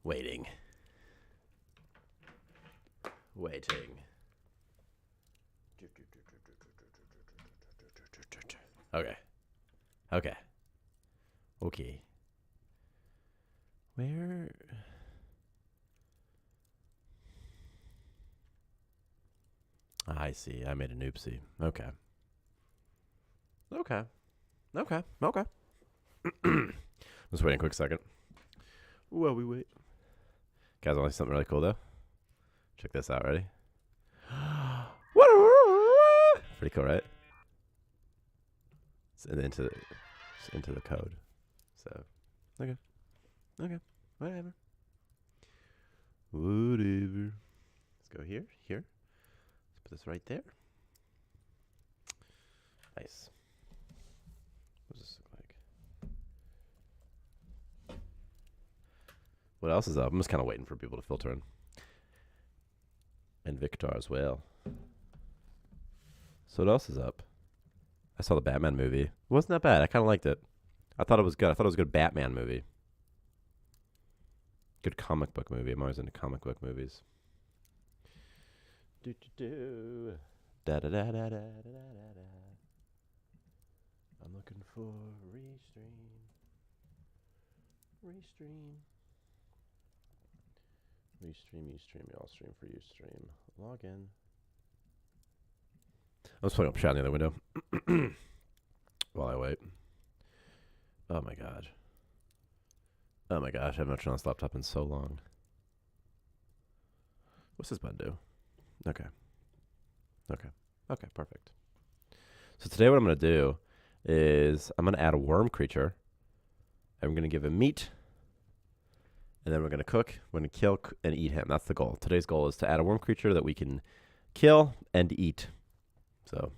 Waiting. Okay. Where? I see. I made an oopsie. Okay. Just waiting a quick second. While we wait. Guys, want to see something really cool, though? Check this out. Ready? Pretty cool, right? It's into the code. So, okay. Whatever. Let's go here. Let's put this right there. Nice. What does this look like? What else is up? I'm just kind of waiting for people to filter in. And Victor as well. So what else is up? I saw the Batman movie. It wasn't that bad. I kind of liked it. I thought it was good. I thought it was a good Batman movie. Good comic book movie. I'm always into comic book movies. Da da da da da da da da. I'm looking for restream. Y'all stream for you stream. Log in. I'm just putting up a shot in the other window while I wait. Oh my god. I haven't turned on this laptop in so long. What's this button do? Okay, perfect. So today what I'm going to do is I'm going to add a worm creature. And we're going to give him meat. And then we're going to cook. We're going to kill and eat him. That's the goal. Today's goal is to add a worm creature that we can kill and eat. So,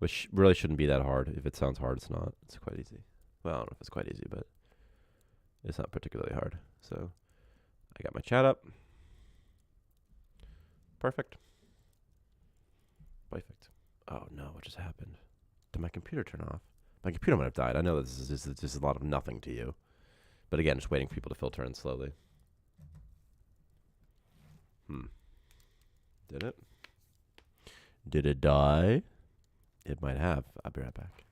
which really shouldn't be that hard. If it sounds hard, it's not. It's quite easy. Well, I don't know if it's quite easy, but it's not particularly hard. So, I got my chat up. Perfect. Oh no, what just happened? Did my computer turn off? My computer might have died. I know this is a lot of nothing to you. But again, just waiting for people to filter in slowly. Did it? Did it die? It might have. I'll be right back.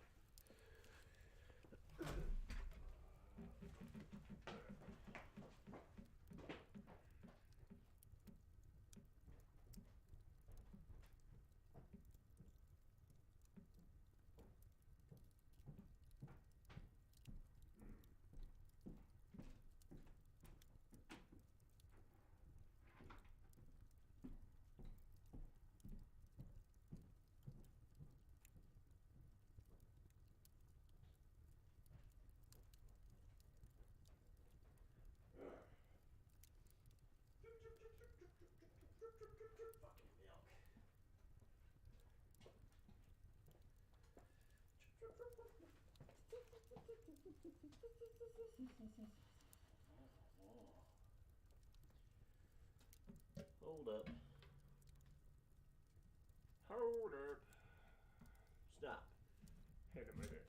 Hold up. Stop. Hang a minute.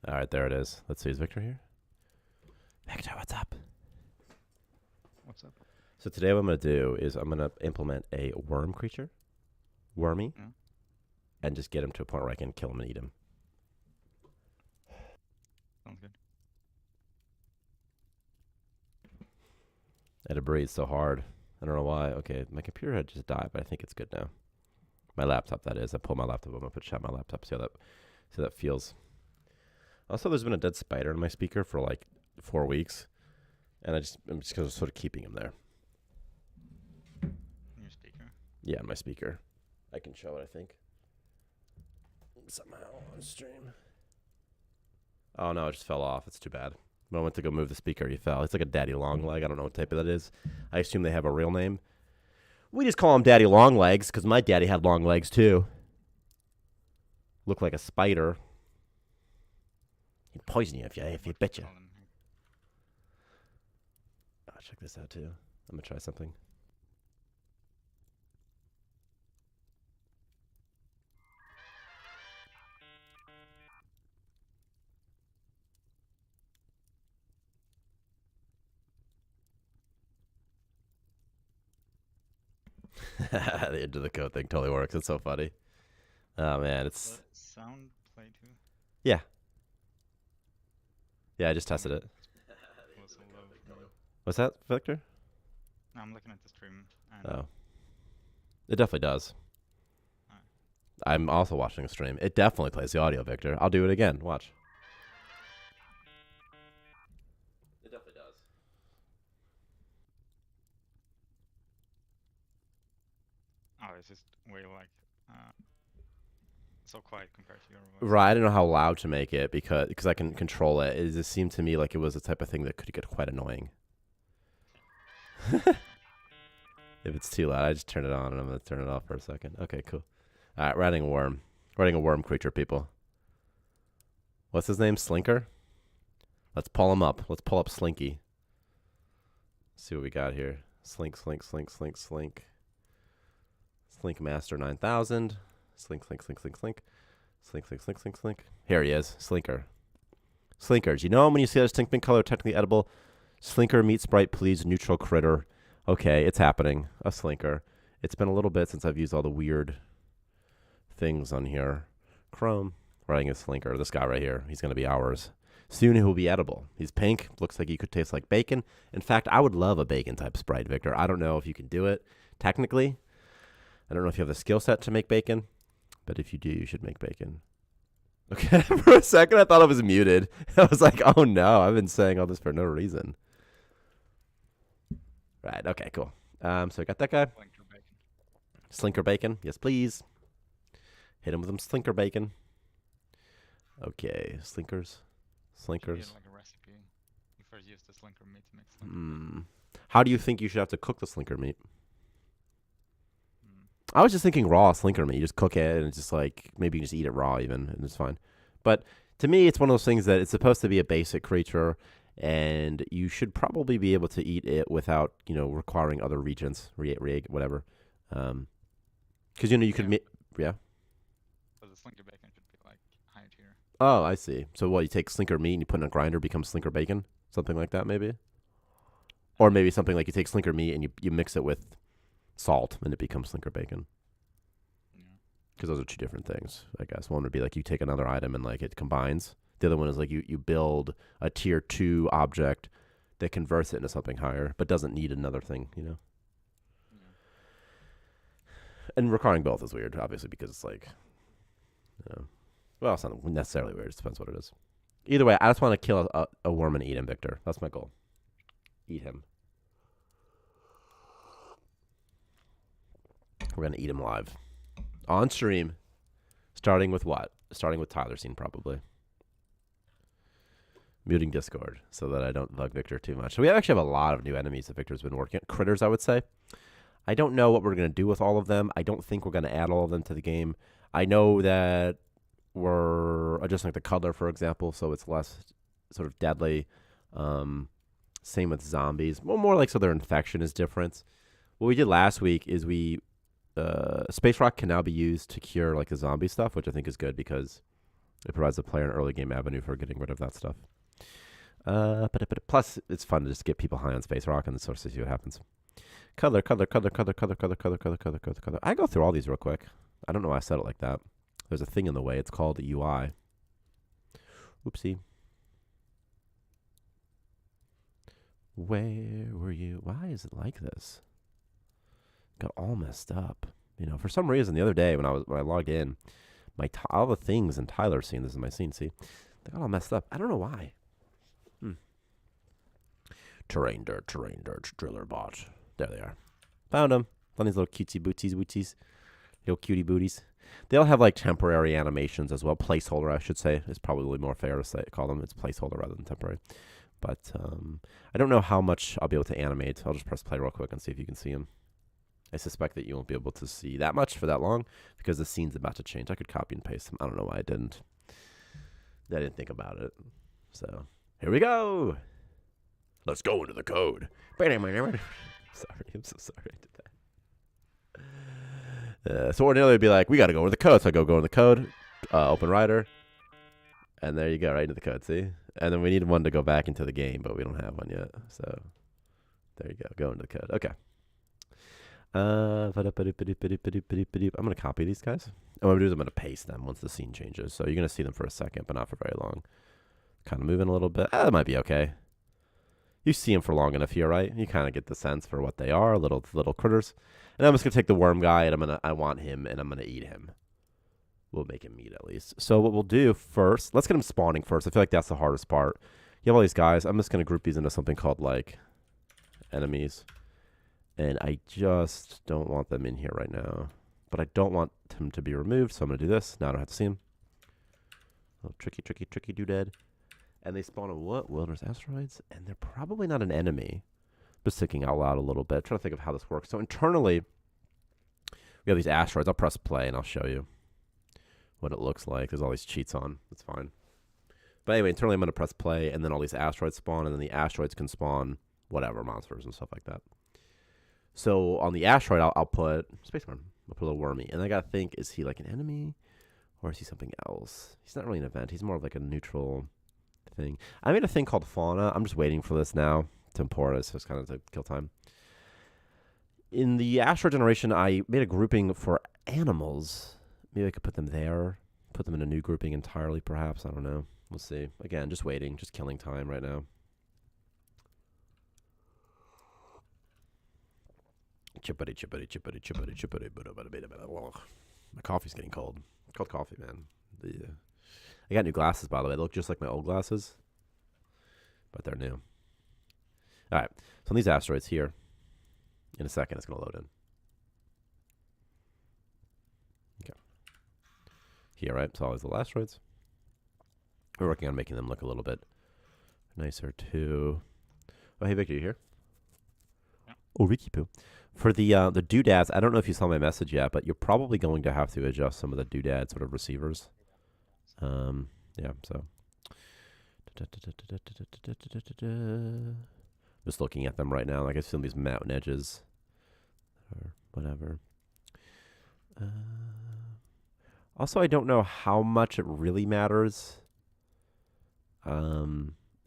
All right, there it is. Let's see. Is Victor here? Victor, what's up? What's up? So today what I'm going to do is I'm going to implement a worm creature. Wormy. Yeah. And just get him to a point where I can kill him and eat him. Sounds good. And it breathes so hard. I don't know why. Okay, my computer had just died, but I think it's good now. My laptop, that is. I pulled my laptop. I'm going to put shot my laptop. See how that feels. Also, there's been a dead spider in my speaker for like 4 weeks. And I'm just sort of keeping him there. Your speaker? Yeah, my speaker. I can show it, I think. Somehow on stream. Oh no, it just fell off. It's too bad. When I went to go move the speaker, he fell. It's like a daddy long leg. I don't know what type of that is. I assume they have a real name. We just call him daddy long legs because my daddy had long legs too. Look like a spider. He'd poison you if you bit you. Oh, check this out too. I'm gonna try something. The into the code thing totally works. It's so funny. Oh man, The it's sound play too. yeah, yeah. I just tested it. It was so low for me. What's that, Victor? Now I'm looking at the stream and Oh, it definitely does. Alright. I'm also watching a stream. It definitely plays the audio, Victor. I'll do it again. Watch. It definitely does. oh, it's just way like so quiet compared to your voice. Right. I don't know how loud to make it because I can control it. It just seemed to me like it was the type of thing that could get quite annoying. If it's too loud, I just turn it on and I'm going to turn it off for a second. Okay, cool. All right, riding a worm. Riding a worm creature, people. What's his name? Slinker? Let's pull him up. Let's pull up Slinky. See what we got here. Slink, slink, slink, slink, slink. Slink Master 9000. Slink, slink, slink, slink, slink. Slink, slink, slink, slink, slink. Here he is. Slinker. Slinkers. You know him when you see a distinct pink color, technically edible. Slinker, meat sprite, please, neutral critter. Okay, it's happening. A Slinker. It's been a little bit since I've used all the weird things on here. Chrome. Riding a Slinker. This guy right here. He's going to be ours. Soon he will be edible. He's pink. Looks like he could taste like bacon. In fact, I would love a bacon type sprite, Victor. I don't know if you can do it technically. I don't know if you have the skill set to make bacon. But if you do, you should make bacon. Okay, for a second I thought I was muted. I was like, oh no, I've been saying all this for no reason. Right, okay, cool. So I got that guy. Blinker bacon. Slinker bacon. Yes, please. Hit him with some slinker bacon. Okay, slinkers. Should be Slinkers. like a recipe. You first use the slinker meat to make slinker. How do you think you should have to cook the slinker meat? Mm. I was just thinking raw slinker meat. You just cook it and it's just like, maybe you can just eat it raw even and it's fine. But to me, it's one of those things that it's supposed to be a basic creature and you should probably be able to eat it without, requiring other regents, whatever. Because, you could, yeah. So the slinker bacon should be like high tier. Oh, I see. So what, you take slinker meat and you put it in a grinder, becomes slinker bacon? Something like that, maybe? Or maybe something like you take slinker meat and you mix it with salt and it becomes slinker bacon. Yeah. Because those are two different things, I guess. One would be like you take another item and like it combines. The other one is like you build a tier 2 object that converts it into something higher, but doesn't need another thing, Yeah. And requiring both is weird, obviously, because it's like, well, it's not necessarily weird. It depends what it is. Either way, I just want to kill a worm and eat him, Victor. That's my goal. Eat him. We're going to eat him live. On stream. Starting with what? Starting with Tyler scene, probably. Muting Discord so that I don't bug Victor too much. So we actually have a lot of new enemies that Victor's been working on. Critters, I would say. I don't know what we're going to do with all of them. I don't think we're going to add all of them to the game. I know that we're adjusting the color, for example, so it's less sort of deadly. Same with zombies. Well, more like so their infection is different. What we did last week is Space Rock can now be used to cure like the zombie stuff, which I think is good because it provides the player an early game avenue for getting rid of that stuff. Plus, it's fun to just get people high on Space Rock and sort of see what happens. Color. I go through all these real quick. I don't know why I said it like that. There's a thing in the way. It's called the UI. Oopsie. Where were you? Why is it like this? Got all messed up. For some reason the other day when I logged in, all the things in Tyler's scene, this is my scene, see? They got all messed up. I don't know why. Terrain dirt, driller bot. There they are. Found them. Found these little cutesy booties. Little cutie booties. They all have like temporary animations as well. Placeholder, I should say, is probably more fair to call them. It's placeholder rather than temporary. But I don't know how much I'll be able to animate. I'll just press play real quick and see if you can see them. I suspect that you won't be able to see that much for that long because the scene's about to change. I could copy and paste them. I don't know why I didn't. I didn't think about it. So here we go. Let's go into the code. Sorry, I'm so sorry I did that. So ordinarily it'd be like, we got to go into the code. So I go into the code, open writer, and there you go, right into the code, see? And then we need one to go back into the game, but we don't have one yet. So there you go into the code. Okay. I'm gonna copy these guys. And what I'm gonna do is I'm gonna paste them once the scene changes. So you're gonna see them for a second, but not for very long. Kind of moving a little bit. That might be okay. You see them for long enough here, right? You kind of get the sense for what they are, little critters. And I'm just gonna take the worm guy, and I want him, and I'm gonna eat him. We'll make him meat at least. So what we'll do first, let's get him spawning first. I feel like that's the hardest part. You have all these guys. I'm just gonna group these into something called like enemies. And I just don't want them in here right now. But I don't want him to be removed, so I'm going to do this. Now I don't have to see him. Oh, tricky doodad. And they spawn on what? Wilderness asteroids? And they're probably not an enemy. Just thinking out loud a little bit. Trying to think of how this works. So internally, we have these asteroids. I'll press play and I'll show you what it looks like. There's all these cheats on. That's fine. But anyway, internally I'm going to press play, and then all these asteroids spawn, and then the asteroids can spawn whatever, monsters and stuff like that. So on the asteroid, I'll put spaceworm. I'll put a little wormy. And I got to think, is he like an enemy or is he something else? He's not really an event. He's more of like a neutral thing. I made a thing called fauna. I'm just waiting for this now to import it. So it's kind of to kill time. In the asteroid generation, I made a grouping for animals. Maybe I could put them there. Put them in a new grouping entirely, perhaps. I don't know. We'll see. Again, just waiting. Just killing time right now. Chippity. My coffee's getting cold. Cold coffee, man. I got new glasses, by the way. They look just like my old glasses, but they're new. All right. So on these asteroids here, in a second, it's going to load in. Okay. Here, right? So all these little asteroids. We're working on making them look a little bit nicer, too. Oh, hey, Victor, you here? Yeah. Oh, Ricky Poo. For the doodads, I don't know if you saw my message yet, but you're probably going to have to adjust some of the doodad sort of receivers. Yeah, so. Just looking at them right now. Like I see these mountain edges or whatever. Also, I don't know how much it really matters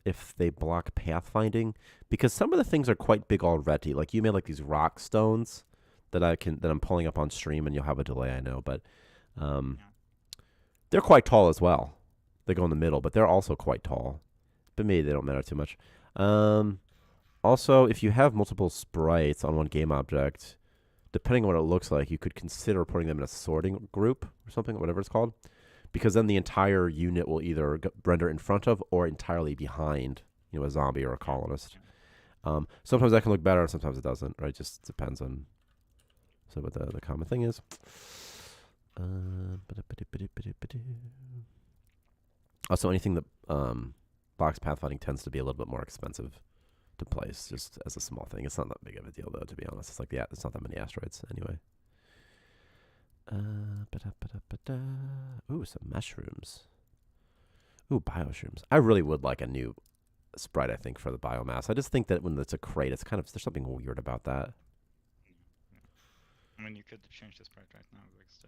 if they block pathfinding, because some of the things are quite big already. Like you made like these rock stones that I'm pulling up on stream, and you'll have a delay, I know, but they're quite tall as well. They go in the middle, but they're also quite tall. But maybe they don't matter too much. Also, if you have multiple sprites on one game object, depending on what it looks like, you could consider putting them in a sorting group or something, whatever it's called. Because then the entire unit will either render in front of or entirely behind, a zombie or a colonist. Sometimes that can look better, sometimes it doesn't, right? Just depends on what the common thing is. Also, anything that blocks pathfinding tends to be a little bit more expensive to place, just as a small thing. It's not that big of a deal, though, to be honest. It's like, it's not that many asteroids anyway. Ooh, some mushrooms. Ooh, bioshrooms. I really would like a new sprite, I think, for the biomass. I just think that when it's a crate, it's there's something weird about that. I mean, you could change the sprite right now because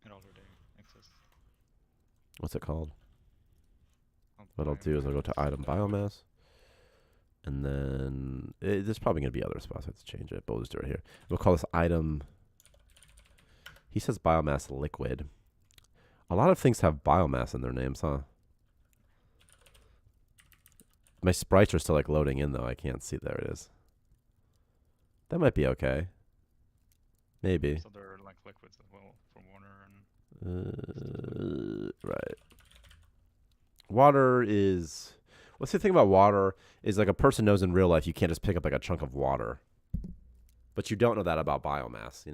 it already exists. What's it called? What I'll do is I'll go to item biomass. And then there's probably going to be other spots I have to change it, but we'll just do it here. We'll call this item. He says biomass liquid. A lot of things have biomass in their names, huh? My sprites are still like loading in, though. I can't see. There it is. That might be okay. Maybe. So they're like liquids as well for water and. Right. Water is. What's the thing about water is like a person knows in real life you can't just pick up like a chunk of water, but you don't know that about biomass,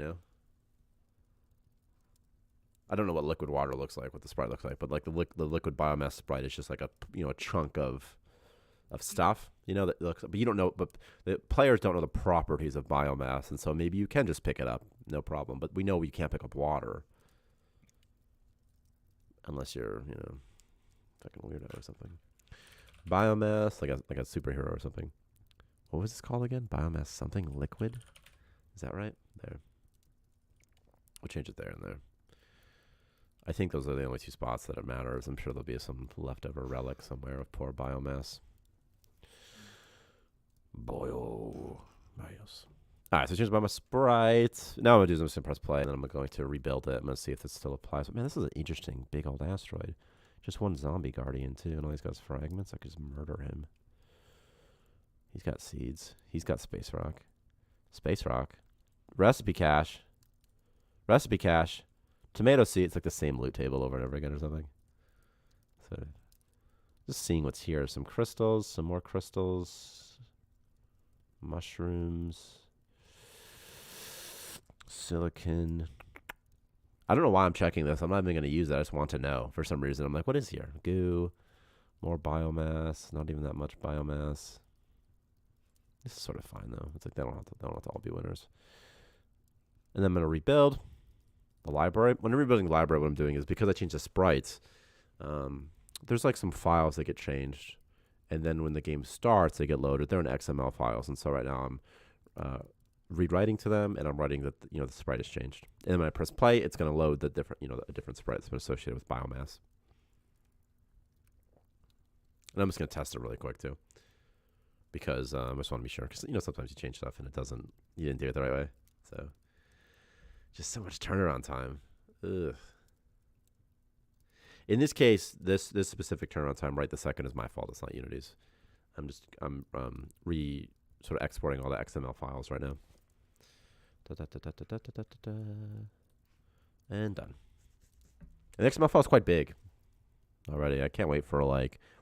I don't know what liquid water looks like, what the sprite looks like, but like the liquid biomass sprite is just like a chunk of stuff, that looks. But you don't know. But the players don't know the properties of biomass, and so maybe you can just pick it up, no problem. But we know you can't pick up water unless you're fucking weirdo or something. Biomass, like a superhero or something. What was this called again? Biomass something liquid. Is that right? There. We'll change it there and there. I think those are the only two spots that it matters. I'm sure there'll be some leftover relic somewhere of poor biomass. Boyo. Bios. All right, so change my sprites. Now I'm going to do some press play, and then I'm going to rebuild it. I'm going to see if this still applies. But man, this is an interesting big old asteroid. Just one zombie guardian, too, and all he's got is fragments. I could just murder him. He's got seeds. He's got space rock. Space rock. Recipe cache. Recipe cache. Tomato seed. It's like the same loot table over and over again or something. So just seeing what's here. Some crystals. Some more crystals. Mushrooms. Silicon. I don't know why I'm checking this. I'm not even going to use it. I just want to know for some reason. I'm like, what is here? Goo. More biomass. Not even that much biomass. This is sort of fine, though. It's like they don't have to all be winners. And then I'm going to rebuild the library. When I'm rebuilding the library, what I'm doing is because I changed the sprites, there's like some files that get changed. And then when the game starts, they get loaded. They're in XML files. And so right now I'm rewriting to them, and I'm writing that the sprite has changed. And then when I press play, it's going to load the different a different sprite that's been associated with biomass. And I'm just going to test it really quick too, because I just want to be sure. Because sometimes you change stuff and you didn't do it the right way. So just so much turnaround time. Ugh. In this case, this specific turnaround time right this second is my fault. It's not Unity's. I'm sort of exporting all the XML files right now. And done. And the XML file is quite big already. I can't wait for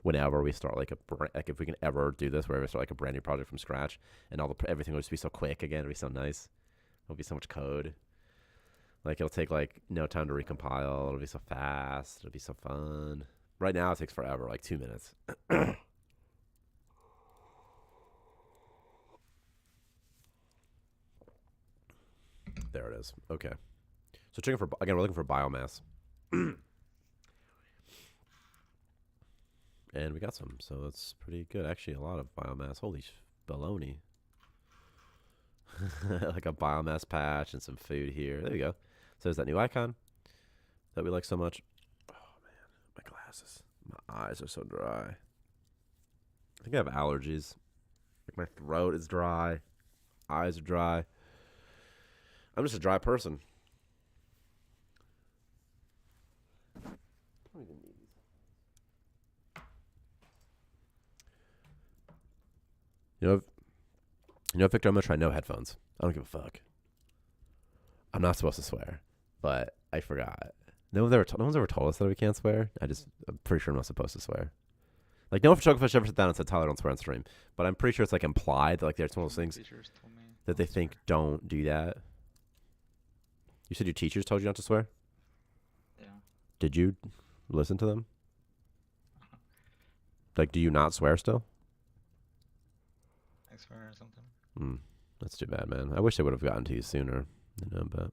whenever we start if we can ever do this, where we start a brand new project from scratch, and everything will just be so quick again. It'll be so nice. It'll be so much code. It'll take no time to recompile. It'll be so fast. It'll be so fun. Right now it takes forever, 2 minutes. There it is. Okay. So we're looking for biomass. And we got some, so that's pretty good. Actually, a lot of biomass. Holy baloney. Like a biomass patch and some food here. There you go. So there's that new icon that we like so much. Oh, man. My glasses. My eyes are so dry. I think I have allergies. My throat is dry. Eyes are dry. I'm just a dry person. I don't even need these. Victor, I'm going to try no headphones. I don't give a fuck. I'm not supposed to swear, but I forgot. No one's ever told us that we can't swear. I'm pretty sure I'm not supposed to swear. No one for Chocofish ever sat down and said, Tyler, don't swear on stream. But I'm pretty sure it's implied that it's one of those things that they think don't do that. You said your teachers told you not to swear? Yeah. Did you listen to them? Do you not swear still? I swear or something. That's too bad, man. I wish they would have gotten to you sooner. But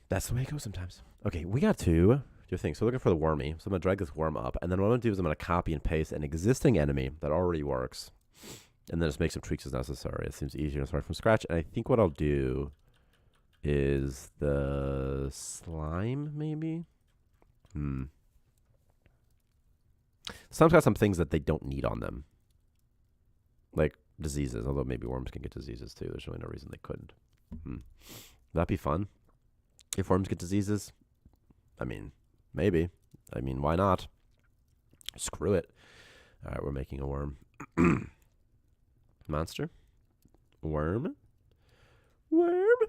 that's the way it goes sometimes. Okay, we got to do a thing. So we're looking for the wormy. So I'm going to drag this worm up. And then what I'm going to do is I'm going to copy and paste an existing enemy that already works. And then just make some tweaks as necessary. It seems easier to start from scratch. And I think what I'll do is the slime, maybe? Slime's got some things that they don't need on them. Like diseases, although maybe worms can get diseases too. There's really no reason they couldn't. Would that be fun? If worms get diseases? I mean, maybe. I mean, why not? Screw it. All right, we're making a worm. Monster. Worm. No,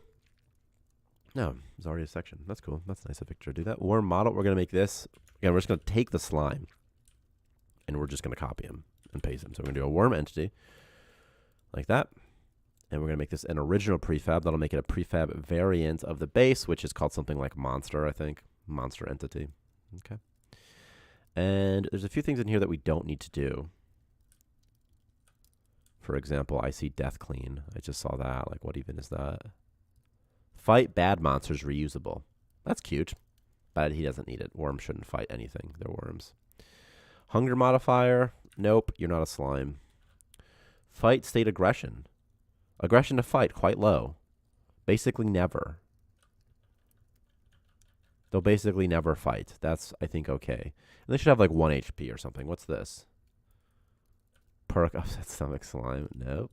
there's already a section. That's cool. That's nice of Victor to do that. Worm model. We're going to make this. Again, we're just going to take the slime, and we're just going to copy him and paste him. So we're going to do a worm entity like that. And we're going to make this an original prefab. That'll make it a prefab variant of the base, which is called something like monster, I think. Monster entity. Okay. And there's a few things in here that we don't need to do. For example, I see death clean. I just saw that. What even is that? Fight bad monsters reusable. That's cute. But he doesn't need it. Worms shouldn't fight anything. They're worms. Hunger modifier. Nope, you're not a slime. Fight state aggression. Aggression to fight, quite low. Basically never. They'll basically never fight. That's, I think, okay. And they should have 1 HP or something. What's this? Perk offset stomach slime. Nope.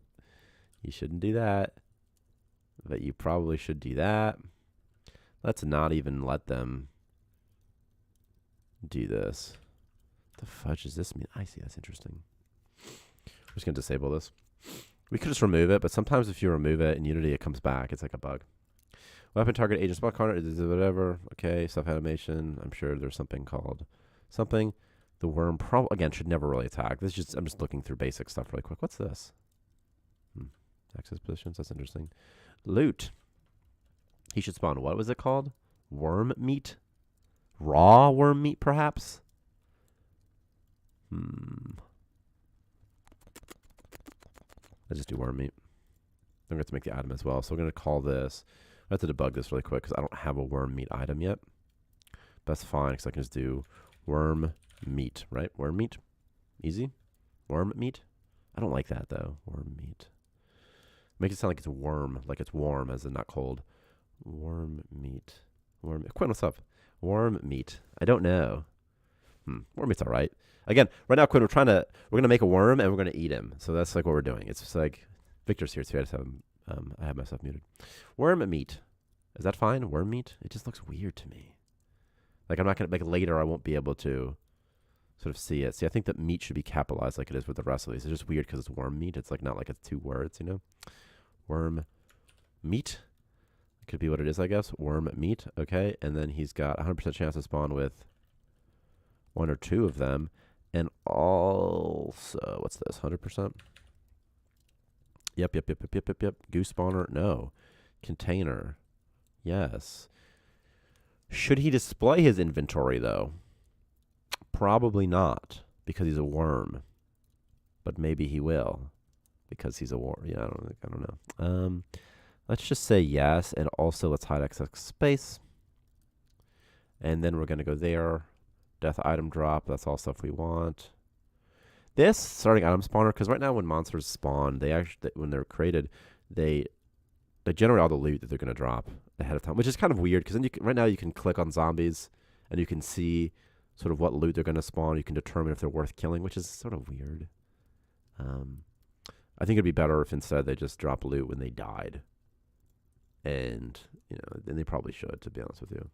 You shouldn't do that. But you probably should do that. Let's not even let them do this. What the fudge does this mean? I see. That's interesting. I'm just going to disable this. We could just remove it, but sometimes if you remove it in Unity, it comes back. It's like a bug. Weapon target agent spot counter is whatever. Okay, stuff animation. I'm sure there's something called something. The worm again should never really attack. This is just I'm just looking through basic stuff really quick. What's this? Access positions. That's interesting. Loot. He should spawn. What was it called? Worm meat. Raw worm meat, perhaps. Let's just do worm meat. I'm going to have to make the item as well. So we're going to call this. I have to debug this really quick because I don't have a worm meat item yet. That's fine because I can just do worm meat, right? Worm meat. Easy. Worm meat. I don't like that though. Worm meat. Make it sound like it's warm, like it's warm as in not cold. Worm meat. Worm. Quinn, what's up? Worm meat. I don't know. Worm meat's all right. Again, right now, Quinn, we're gonna make a worm and we're gonna eat him. So that's like what we're doing. It's just like Victor's here too. I just have I have myself muted. Worm meat. Is that fine? Worm meat? It just looks weird to me. Like I'm not gonna like later. I won't be able to sort of see it. See, I think that meat should be capitalized like it is with the rest of these. It's just weird because it's worm meat. It's like not like it's two words, you know. Worm meat. Could be what it is, I guess. Worm meat. Okay, and then he's got 100% chance to spawn with one or two of them. And also, what's this? 100%? Yep. Goose spawner? No. Container. Yes. Should he display his inventory, though? Probably not, because he's a worm. But maybe he will, because he's a worm. Yeah, I don't know. Let's just say yes, and also let's hide excess space. And then we're going to go there. Death item drop. That's all stuff we want. This starting item spawner, because right now when monsters spawn, they actually when they're created, they generate all the loot that they're going to drop ahead of time, which is kind of weird because then right now you can click on zombies and you can see sort of what loot they're going to spawn. You can determine if they're worth killing, which is sort of weird. I think it'd be better if instead they just drop loot when they died. And, then they probably should, to be honest with you.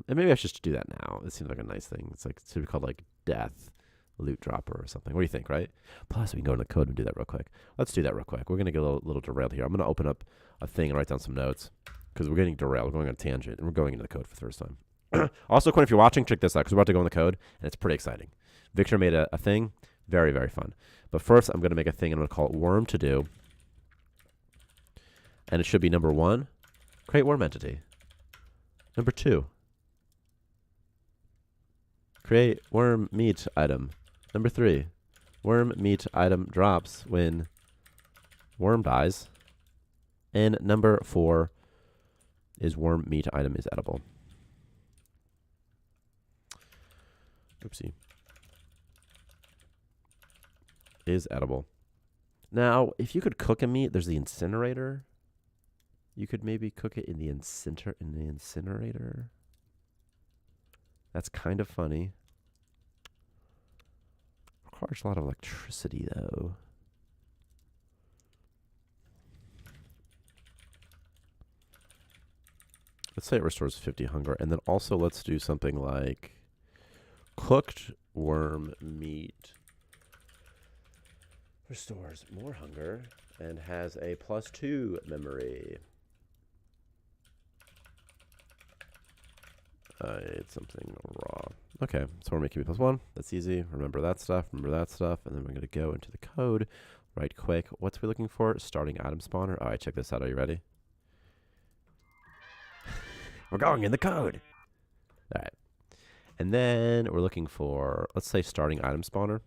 And maybe I should just do that now. It seems like a nice thing. It's like, it should be called like death loot dropper or something. What do you think, right? Plus, we can go into the code and do that real quick. Let's do that real quick. We're going to get a little derailed here. I'm going to open up a thing and write down some notes because we're getting derailed. We're going on a tangent and we're going into the code for the first time. Also, Quinn, if you're watching, check this out because we're about to go in the code and it's pretty exciting. Victor made a thing. Very, very fun. But first, I'm going to make a thing and I'm going to call it worm to do. And it should be number 1, create worm entity. Number 2, create worm meat item. Number 3, worm meat item drops when worm dies. And number 4 is worm meat item is edible. Oopsie. Is edible. Now, if you could cook a meat, there's the incinerator. You could maybe cook it in the incinerator. That's kind of funny. Requires a lot of electricity, though. Let's say it restores 50 hunger. And then also let's do something like cooked worm meat restores more hunger and has a +2 memory. It's something raw. Okay, so we're making +1. That's easy. Remember that stuff. And then we're going to go into the code right quick. What's we looking for? Starting item spawner. All right, check this out. Are you ready? We're going in the code. All right. And then we're looking for, let's say, starting item spawner.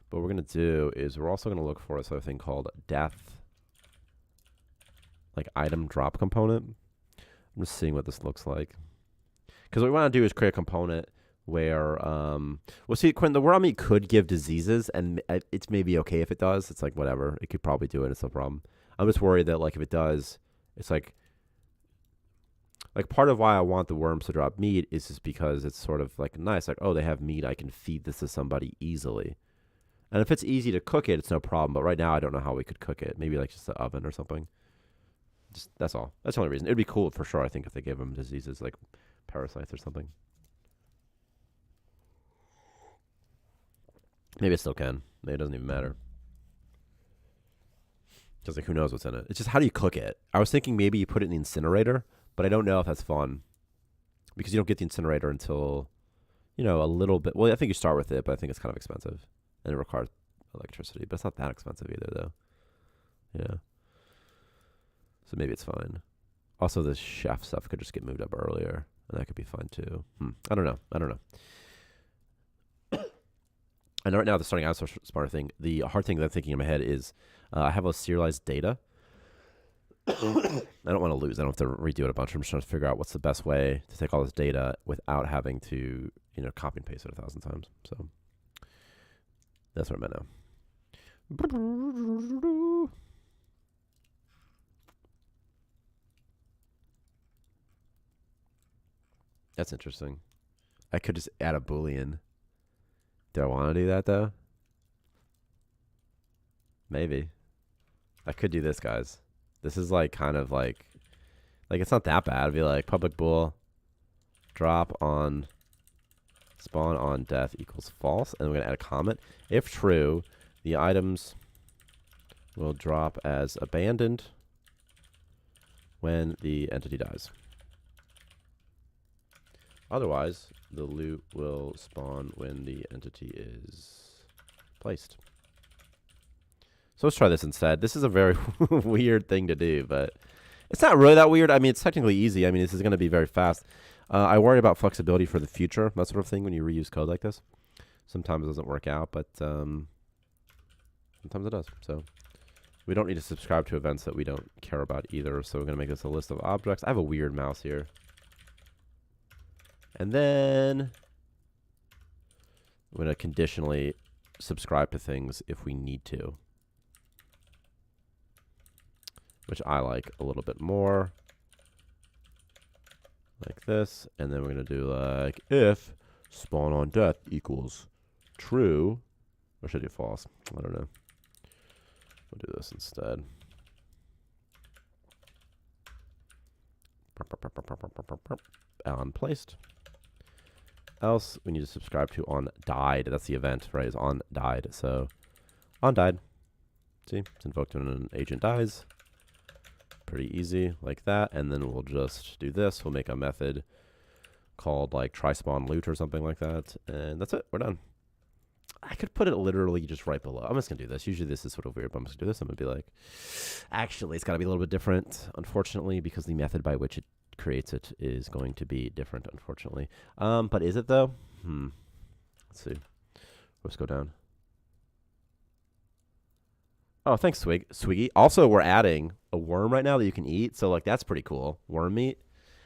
But what we're going to do is we're also going to look for this other thing called death, item drop component. I'm just seeing what this looks like. Because what we want to do is create a component where, well, see, Quinn, the worm meat could give diseases, and it's maybe okay if it does. It's whatever. It could probably do it. It's no problem. I'm just worried that, if it does, it's like part of why I want the worms to drop meat is just because it's sort of nice. Oh, they have meat. I can feed this to somebody easily. And if it's easy to cook it, it's no problem. But right now, I don't know how we could cook it. Maybe like just the oven or something. Just that's all. That's the only reason. It'd be cool for sure, I think, if they gave them diseases like parasites or something. Maybe it still can. Maybe it doesn't even matter. Just like who knows what's in it. It's just how do you cook it? I was thinking maybe you put it in the incinerator, but I don't know if that's fun. Because you don't get the incinerator until, a little bit. Well, I think you start with it, but I think it's kind of expensive. And it requires electricity. But it's not that expensive either, though. Yeah. So maybe it's fine. Also, the chef stuff could just get moved up earlier. And that could be fine, too. I don't know. And right now, the starting out smarter thing, the hard thing that I'm thinking in my head is I have a serialized data. I don't want to lose. I don't have to redo it a bunch. I'm just trying to figure out what's the best way to take all this data without having to, copy and paste it 1,000 times. So that's what I'm at now. That's interesting. I could just add a Boolean. Do I want to do that, though? Maybe. I could do this, guys. This is like kind of like it's not that bad. It'd be like public bool drop on spawn on death equals false. And we're going to add a comment. If true, the items will drop as abandoned when the entity dies. Otherwise, the loot will spawn when the entity is placed. So let's try this instead. This is a very weird thing to do, but it's not really that weird. I mean, it's technically easy. I mean, this is going to be very fast. I worry about flexibility for the future, that sort of thing, when you reuse code like this. Sometimes it doesn't work out, but sometimes it does. So we don't need to subscribe to events that we don't care about either. So we're going to make this a list of objects. I have a weird mouse here. And then I'm going to conditionally subscribe to things if we need to, which I like a little bit more, like this. And then we're going to do like if spawn on death equals true, or should I do false? I don't know. We'll do this instead. On placed. Else we need to subscribe to on died. That's the event, right? Is on died. So on died. See, it's invoked when an agent dies. Pretty easy, like that. And then we'll just do this. We'll make a method called like try spawn loot or something like that. And that's it. We're done. I could put it literally just right below. I'm just gonna do this. Usually this is sort of weird, but I'm just gonna do this. I'm gonna be like, actually, it's gotta be a little bit different, unfortunately, because the method by which it creates it is going to be different, unfortunately. But is it though? Let's see. Let's go down. Oh, thanks, Swiggy. Also, we're adding a worm right now that you can eat. So, like, that's pretty cool. Worm meat.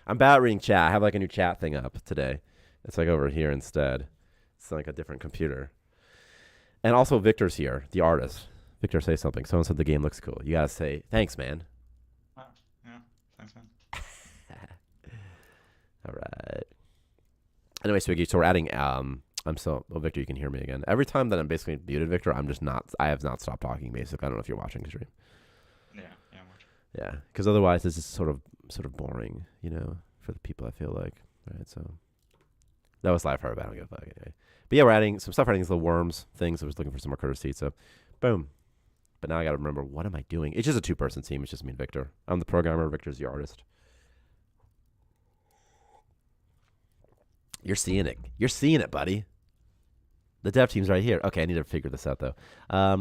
I'm bad at reading chat. I have, like, a new chat thing up today. It's, like, over here instead. It's, like, a different computer. And also, Victor's here, the artist. Victor, say something. Someone said the game looks cool. You gotta say, thanks, man. Yeah, thanks, man. All right. Anyway, Swiggy, so we're adding, Victor, you can hear me again. Every time that I'm basically muted, Victor, I have not stopped talking, basically. I don't know if you're watching the stream. Yeah, I'm watching. Yeah, because otherwise this is sort of boring, for the people, I feel like. Right, so that was live for everybody. I don't give a fuck anyway. But yeah, we're adding some stuff, adding these little worms things. I was looking for some more courtesy, so boom. But now I got to remember, what am I doing? It's just a two-person team. It's just me and Victor. I'm the programmer. Victor's the artist. You're seeing it. You're seeing it, buddy. The dev team's right here. Okay, I need to figure this out, though.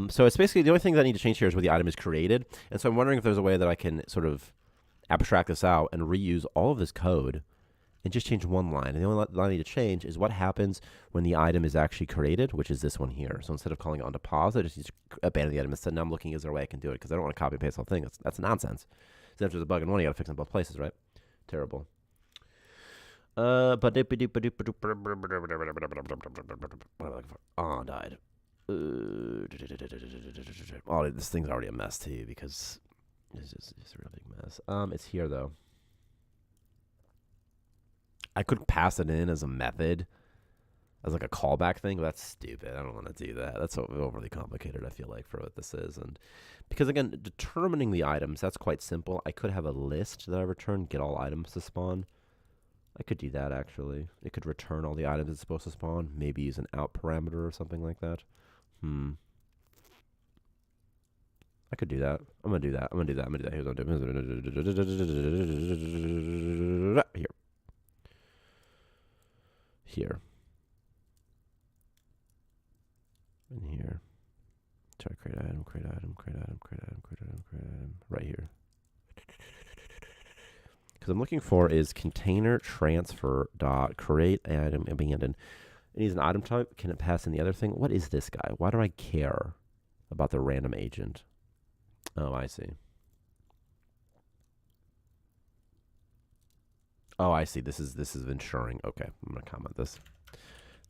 So it's basically the only thing that I need to change here is where the item is created. And so I'm wondering if there's a way that I can sort of abstract this out and reuse all of this code and just change one line. And the only line I need to change is what happens when the item is actually created, which is this one here. So instead of calling it on deposit, I just need to abandon the item. Instead, now I'm looking, is there a way I can do it? Because I don't want to copy and paste the whole thing. That's nonsense. So if there's a bug in one, you got to fix it in both places, right? Terrible. What am I looking for? Oh, died. Oh, this thing's already a mess too because it's a real big mess. It's here though. I could pass it in as a method, as like a callback thing. That's stupid. I don't want to do that. That's overly complicated, I feel like, for what this is. And because, again, determining the items, that's quite simple. I could have a list that I return, get all items to spawn. I could do that, actually. It could return all the items it's supposed to spawn. Maybe use an out parameter or something like that. I could do that. I'm going to do that. I'm going to do that. I'm going to do that. Here's what I'm doing. Here. Here. And here. Try to create item, create item, create item, create item, create item, create item. Right here. Because I'm looking for is container transfer dot create item abandon. It needs an item type. Can it pass in the other thing? What is this guy? Why do I care about the random agent? Oh, I see. Oh, I see. This is ensuring. Okay, I'm gonna comment this.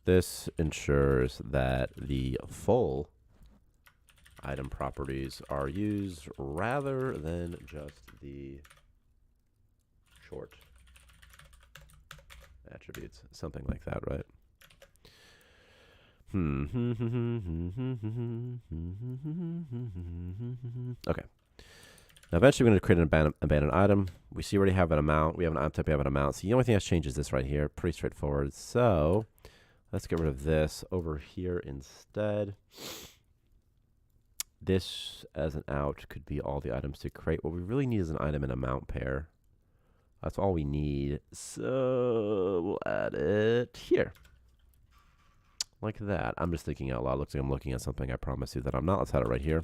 This ensures that the full item properties are used rather than just the short attributes. Something like that, right? Okay. Now, eventually, we're going to create an abandoned item. We see we already have an amount. We have an item type. We have an amount. So the only thing that's changed is this right here. Pretty straightforward. So let's get rid of this over here instead. This, as an out, could be all the items to create. What we really need is an item and amount pair. That's all we need. So we'll add it here. Like that. I'm just thinking out loud. Looks like I'm looking at something. I promise you that I'm not. Let's add it right here.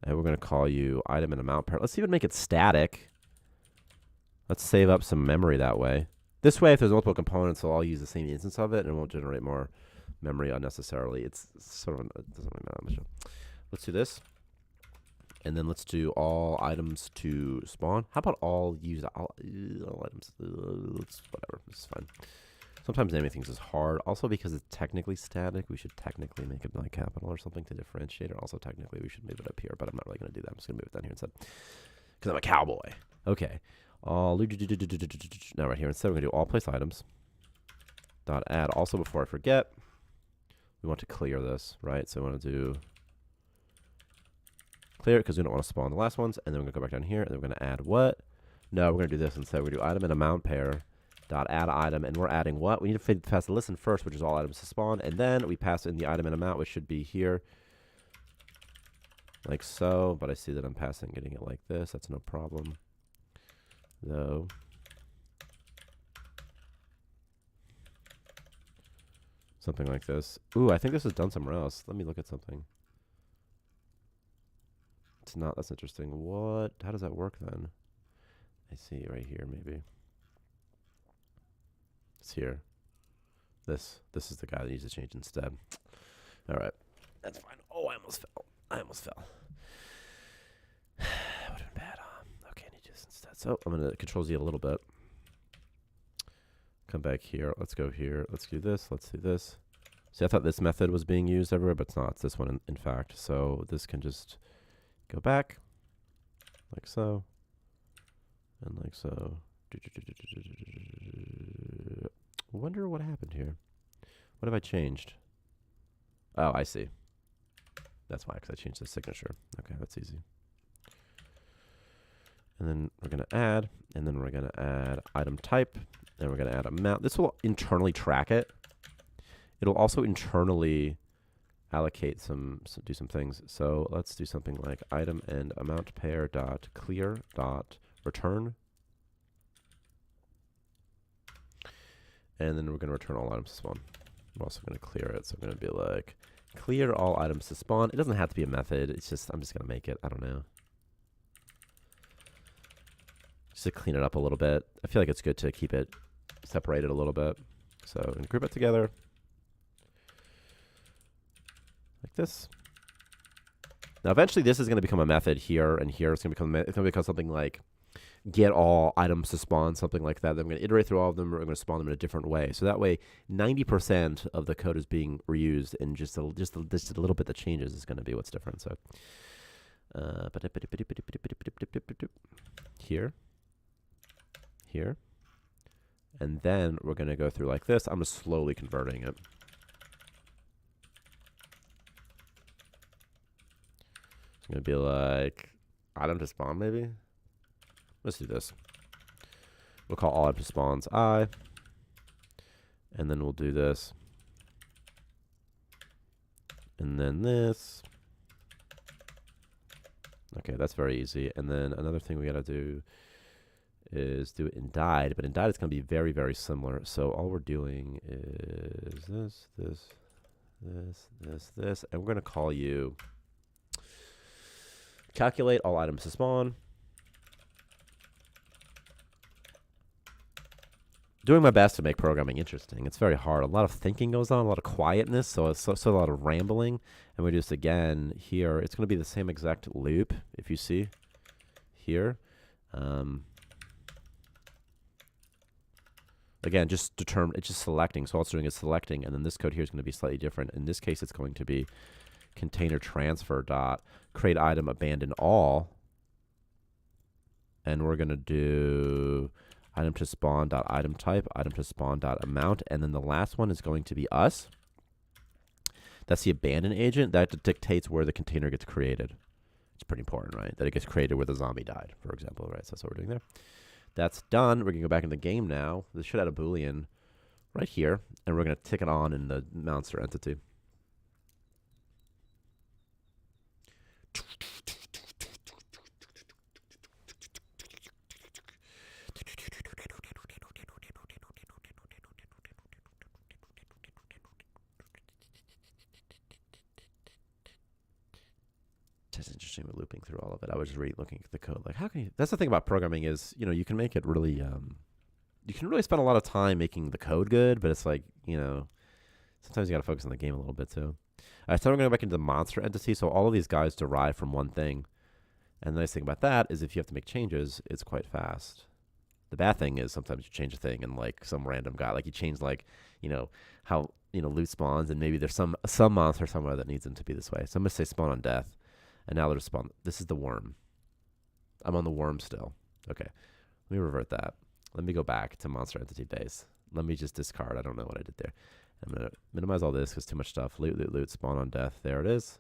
And we're going to call you item and amount pair. Let's even make it static. Let's save up some memory that way. This way, if there's multiple components, they'll all use the same instance of it, and it won't generate more memory unnecessarily. It's sort of, it doesn't really matter much. Let's do this. And then let's do all items to spawn. How about all items? Whatever. This is fine. Sometimes naming things is hard. Also, because it's technically static, we should technically make it like capital or something to differentiate it. Also, technically, we should move it up here, but I'm not really going to do that. I'm just going to move it down here instead. Because I'm a cowboy. Okay. Now right here, instead, we're going to do all place items. Dot add. Also, before I forget, we want to clear this, right? So we want to do clear it because we don't want to spawn the last ones. And then we're going to go back down here, and then we're going to add what? No, we're going to do this instead. We're going to do item and amount pair. Dot add item, and we're adding what? We need to pass the listen first, which is all items to spawn, and then we pass in the item and amount, which should be here, like so. But I see that I'm getting it like this. That's no problem, though. Something like this. Ooh, I think this is done somewhere else. Let me look at something. It's not. That's interesting. What? How does that work then? I see right here, maybe. It's here. This is the guy that needs to change instead. All right. That's fine. Oh, I almost fell. That would have been bad. Okay, I need to do this instead. So I'm going to Control Z a little bit. Come back here. Let's go here. Let's do this. Let's do this. See, I thought this method was being used everywhere, but it's not. It's this one, in fact. So this can just go back like so and like so. Wonder what happened here. What have I changed? Oh, I see. That's why, because I changed the signature. Okay, that's easy. And then we're going to add, and then we're going to add item type, and we're going to add amount. This will internally track it. It'll also internally allocate do some things. So let's do something like item and amount pair dot clear dot return. And then we're going to return all items to spawn. I'm also going to clear it. So I'm going to be like, clear all items to spawn. It doesn't have to be a method. It's just, I'm just going to make it. I don't know. Just to clean it up a little bit. I feel like it's good to keep it separated a little bit. So, and group it together. Like this. Now, eventually this is going to become a method here and here. It's going to become something like, get all items to spawn, something like that. Then I'm going to iterate through all of them. We're going to spawn them in a different way. So that way, 90% of the code is being reused, and just a little bit that changes is going to be what's different. So here, And then we're going to go through like this. I'm just slowly converting it. It's going to be like item to spawn, maybe? Let's do this. We'll call all item to spawns I. And then we'll do this. And then this. Okay, that's very easy. And then another thing we got to do is do it in dyed. But in dyed, it's going to be very, very similar. So all we're doing is this. And we're going to call you calculate all items to spawn. Doing my best to make programming interesting. It's very hard. A lot of thinking goes on, a lot of quietness, so it's a lot of rambling. And we do this again here. It's going to be the same exact loop, if you see here. Again, it's just selecting. So all it's doing is selecting, and then this code here is going to be slightly different. In this case, it's going to be container transfer dot create item abandon all. And we're going to do item to spawn dot item type, item to spawn dot amount, and then the last one is going to be us. That's the abandon agent that dictates where the container gets created. It's pretty important, right? That it gets created where the zombie died, for example, right? So that's what we're doing there. That's done. We're gonna go back in the game now. This should add a Boolean right here, and we're gonna tick it on in the monster entity. It's interesting with looping through all of it. I was just looking at the code. Like, how can you? That's the thing about programming is, you can make it really. You can really spend a lot of time making the code good, but it's like, sometimes you got to focus on the game a little bit too. All right, so we're going to go back into the monster entity. So all of these guys derive from one thing, and the nice thing about that is if you have to make changes, it's quite fast. The bad thing is sometimes you change a thing and like some random guy, like you change like, how loot spawns, and maybe there's some monster somewhere that needs them to be this way. So I'm gonna say spawn on death. And now they're spawn. This is the worm. I'm on the worm still. Okay. Let me revert that. Let me go back to monster entity base. Let me just discard. I don't know what I did there. I'm going to minimize all this because too much stuff. Loot, spawn on death. There it is.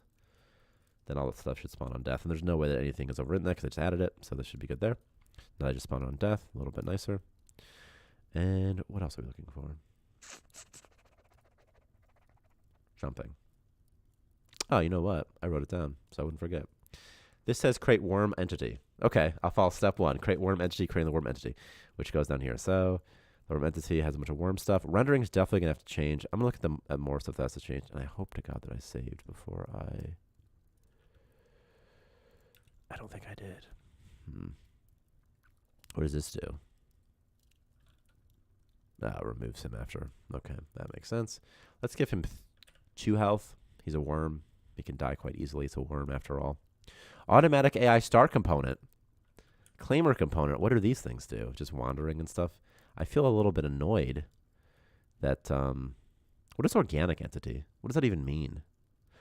Then all the stuff should spawn on death. And there's no way that anything is overwritten there because I just added it. So this should be good there. Now I just spawned on death. A little bit nicer. And what else are we looking for? Jumping. Oh, you know what? I wrote it down so I wouldn't forget. This says create worm entity. Okay, I'll follow step one. Create worm entity, creating the worm entity, which goes down here. So the worm entity has a bunch of worm stuff. Rendering is definitely going to have to change. I'm going to look at more stuff that has to change. And I hope to God that I saved before I don't think I did. What does this do? Removes him after. Okay, that makes sense. Let's give him 2 health. He's a worm. He can die quite easily. It's a worm after all. Automatic AI start component. Claimer component. What do these things do? Just wandering and stuff. I feel a little bit annoyed that, what is organic entity? What does that even mean?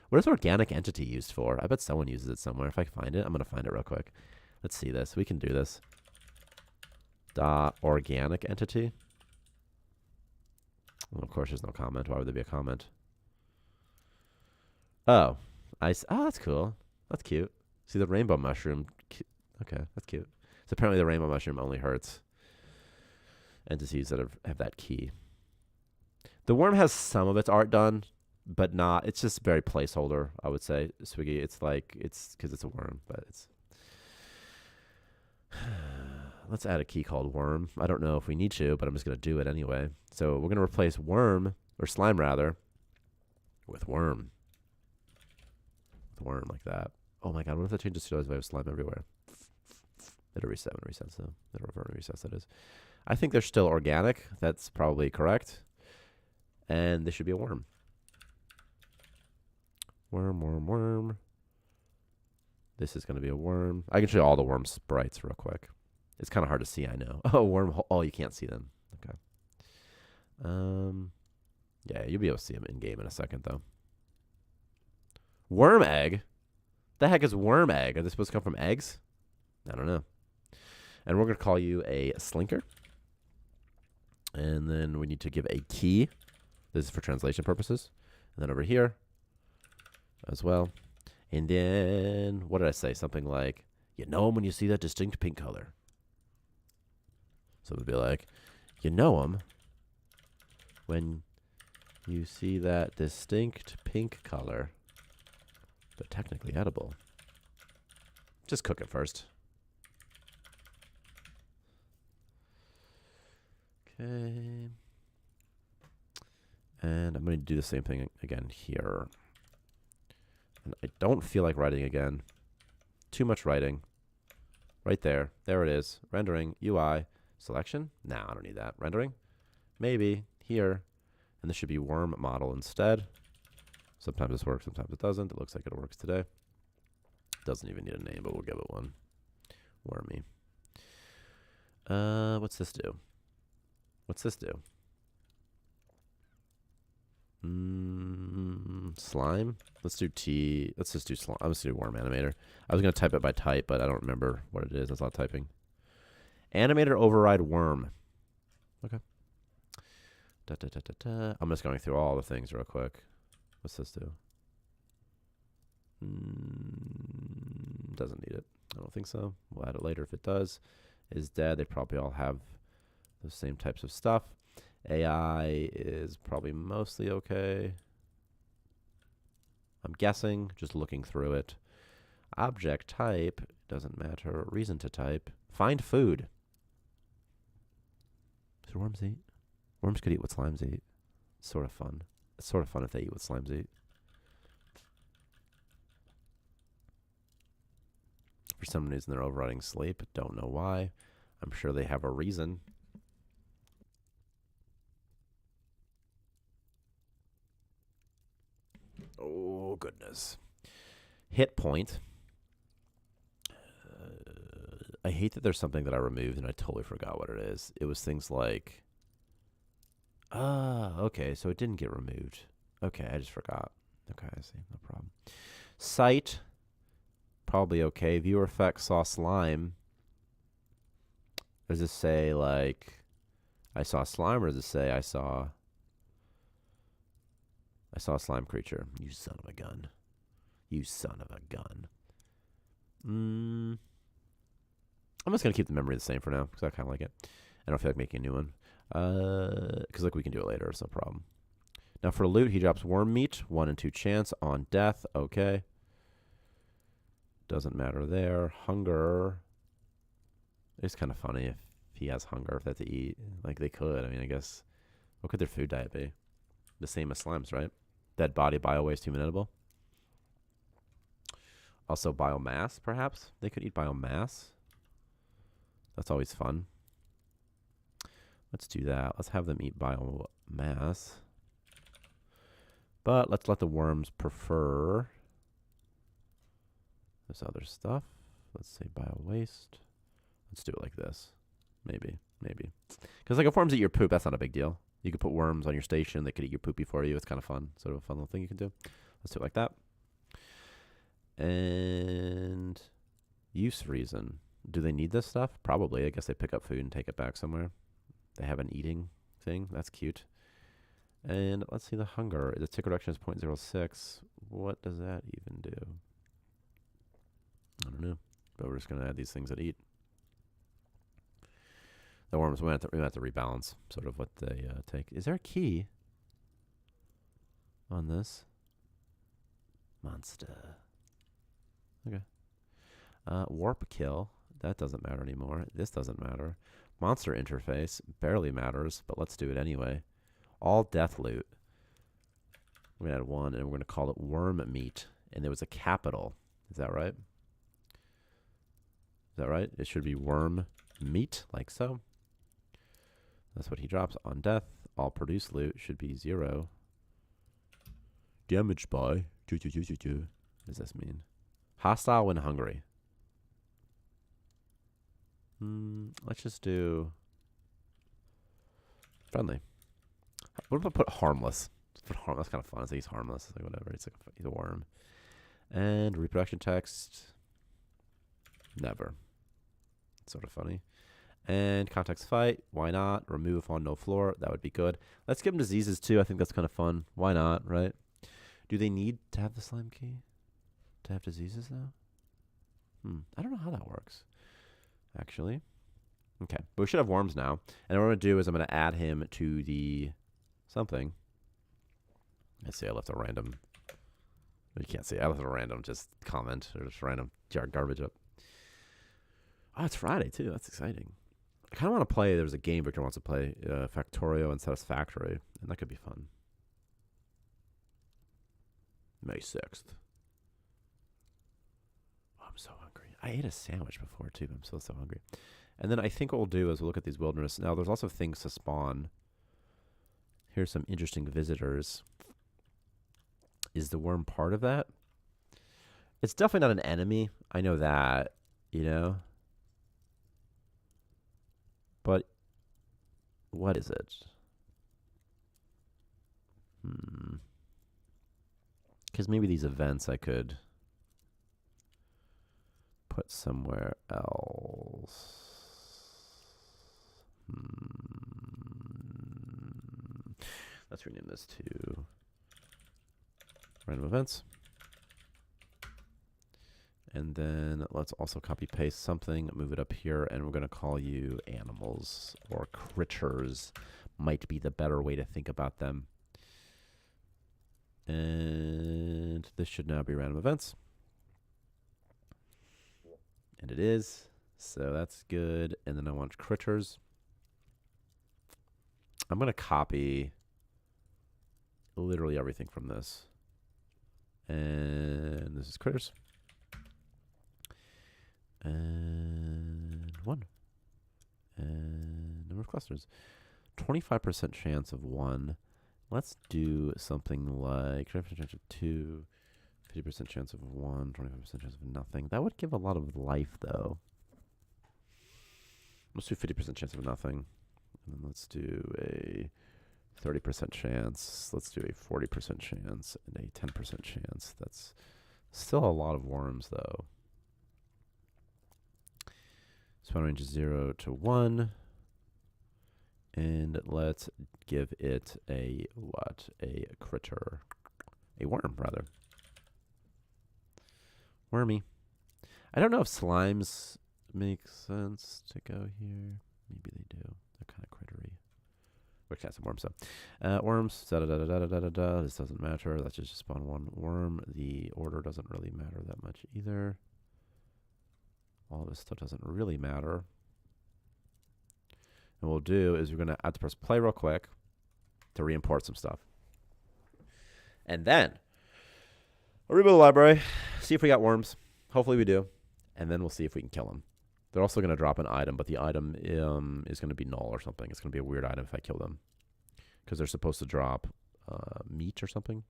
What is organic entity used for? I bet someone uses it somewhere. If I can find it, I'm going to find it real quick. Let's see this. We can do this. Organic entity. Well, of course, there's no comment. Why would there be a comment? Oh, that's cool. That's cute. See the rainbow mushroom. Okay, that's cute. So apparently the rainbow mushroom only hurts entities that have that key. The worm has some of its art done, but not. It's just very placeholder, I would say, Swiggy. It's like, it's because it's a worm, but it's... Let's add a key called worm. I don't know if we need to, but I'm just going to do it anyway. So we're going to replace worm, or slime rather, with worm. Worm like that. Oh my god, what if that changes to those waves slime everywhere? It'll reset when it resets though. It'll revert when it resets, that is. I think they're still organic. That's probably correct. And they should be a worm. Worm. This is going to be a worm. I can show you all the worm sprites real quick. It's kind of hard to see, I know. Oh, worm. Oh, you can't see them. Okay. Yeah, you'll be able to see them in game in a second though. Worm egg? The heck is worm egg? Are they supposed to come from eggs? I don't know. And we're going to call you a slinker. And then we need to give a key. This is for translation purposes. And then over here as well. And then, what did I say? Something like, you know 'em when you see that distinct pink color. So it would be like, you know 'em when you see that distinct pink color. But technically edible. Just cook it first. Okay. And I'm going to do the same thing again here. And I don't feel like writing again. Too much writing. Right there. There it is. Rendering. UI. Selection. No, I don't need that. Rendering. Maybe. Here. And this should be worm model instead. Sometimes this works, sometimes it doesn't. It looks like it works today. Doesn't even need a name, but we'll give it one. Wormy. What's this do? What's this do? Slime. Let's do T. Let's just do slime. Let's do worm animator. I was gonna type it by type, but I don't remember what it is. That's a lot of typing. Animator override worm. Okay. I'm just going through all the things real quick. What's this do? Doesn't need it. I don't think so. We'll add it later if it does. Is dead. They probably all have the same types of stuff. AI is probably mostly okay. I'm guessing, just looking through it. Object type, doesn't matter. Reason to type. Find food. Does worms eat? Worms could eat what slimes eat. It's sort of fun. It's sort of fun if they eat what slimes eat. For some reason, they're overriding sleep. Don't know why. I'm sure they have a reason. Oh, goodness. Hit point. I hate that there's something that I removed and I totally forgot what it is. It was things like... okay, so it didn't get removed. Okay, I just forgot. Okay, I see. No problem. Sight. Probably okay. Viewer effect saw slime. Does this say, like, I saw slime, or does it say I saw a slime creature? You son of a gun. You son of a gun. I'm just going to keep the memory the same for now, because I kind of like it. I don't feel like making a new one. Because, like, we can do it later. It's no problem. Now, for loot, he drops worm meat. 1 in 2 chance on death. Okay. Doesn't matter there. Hunger. It's kind of funny if he has hunger, if they have to eat. Like, they could. I mean, I guess. What could their food diet be? The same as slimes, right? Dead body, bio-waste, human edible. Also, biomass, perhaps? They could eat biomass. That's always fun. Let's do that. Let's have them eat biomass. But let's let the worms prefer this other stuff. Let's say bio-waste. Let's do it like this. Maybe. Because, like, if worms eat your poop, that's not a big deal. You could put worms on your station. They could eat your poopy for you. It's kind of fun. Sort of a fun little thing you can do. Let's do it like that. And use reason. Do they need this stuff? Probably. I guess they pick up food and take it back somewhere. They have an eating thing. That's cute. And let's see the hunger. The tick reduction is 0.06. What does that even do? I don't know. But we're just going to add these things that eat. The worms, we have to rebalance sort of what they take. Is there a key on this? Monster. Okay. Warp kill. That doesn't matter anymore. This doesn't matter. Monster interface barely matters, but let's do it anyway. All death loot. We're going to add 1, and we're going to call it worm meat. And there was a capital. Is that right? Is that right? It should be worm meat, like so. That's what he drops on death. All produced loot should be 0. Damaged by. What does this mean? Hostile when hungry. Let's just do friendly. What if I put harmless? Put harmless. That's kind of fun. It's like he's harmless. It's like whatever. He's a worm. And reproduction text. Never. It's sort of funny. And context fight. Why not? Remove on no floor. That would be good. Let's give them diseases too. I think that's kind of fun. Why not, right? Do they need to have the slime key to have diseases though? I don't know how that works, actually. Okay, but we should have worms now. And what I'm going to do is I'm going to add him to the something. Let's see, I left a random. You can't see. I left a random just comment or just random garbage up. Oh, it's Friday too. That's exciting. I kind of want to play. There's a game Victor wants to play, Factorio and Satisfactory, and that could be fun. May 6th. Oh, I'm so hungry. I ate a sandwich before too. I'm so hungry. And then I think what we'll do is we'll look at these wilderness. Now, there's also things to spawn. Here's some interesting visitors. Is the worm part of that? It's definitely not an enemy. I know that, you know. But what is it? Because maybe these events I could put somewhere else. Let's rename this to random events. And then let's also copy paste something, move it up here, and we're going to call you animals or critters. Might be the better way to think about them. And this should now be random events. And it is. So that's good. And then I want critters. I'm going to copy literally everything from this. And this is critters. And 1. And number of clusters. 25% chance of 1. Let's do something like 25% chance of 2, 50% chance of 1, 25% chance of nothing. That would give a lot of life, though. Let's do 50% chance of nothing. And then let's do a 30% chance. Let's do a 40% chance and a 10% chance. That's still a lot of worms, though. Spawn range is 0 to 1. And let's give it a what? A critter. A worm, rather. Wormy. I don't know if slimes make sense to go here. Maybe they do. They're kind of crittery. Which has some worms, so. Worms. Da-da-da-da-da-da-da. This doesn't matter. Let's just spawn one worm. The order doesn't really matter that much either. All this stuff doesn't really matter. And what we'll do is we're going to add to press play real quick to re-import some stuff. And then I'll rebuild the library, see if we got worms. Hopefully we do. And then we'll see if we can kill them. They're also going to drop an item, but the item is going to be null or something. It's going to be a weird item if I kill them. Because they're supposed to drop meat or something.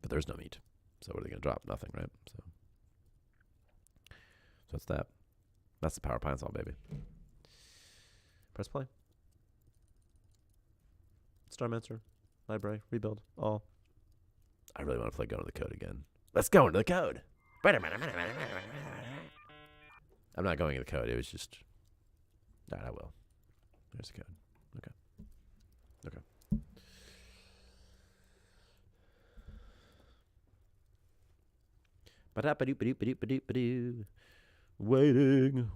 But there's no meat. So what are they going to drop? Nothing, right? So that's that. That's the Power Pine song, baby. Press play. Starmancer. Library. Rebuild. All. I really want to play Go into the Code again. Let's go into the code. I'm not going into the code. It was just... I will. There's the code. Okay. Ba-da-ba-doo-ba-doo-ba-doo-ba-doo. Waiting.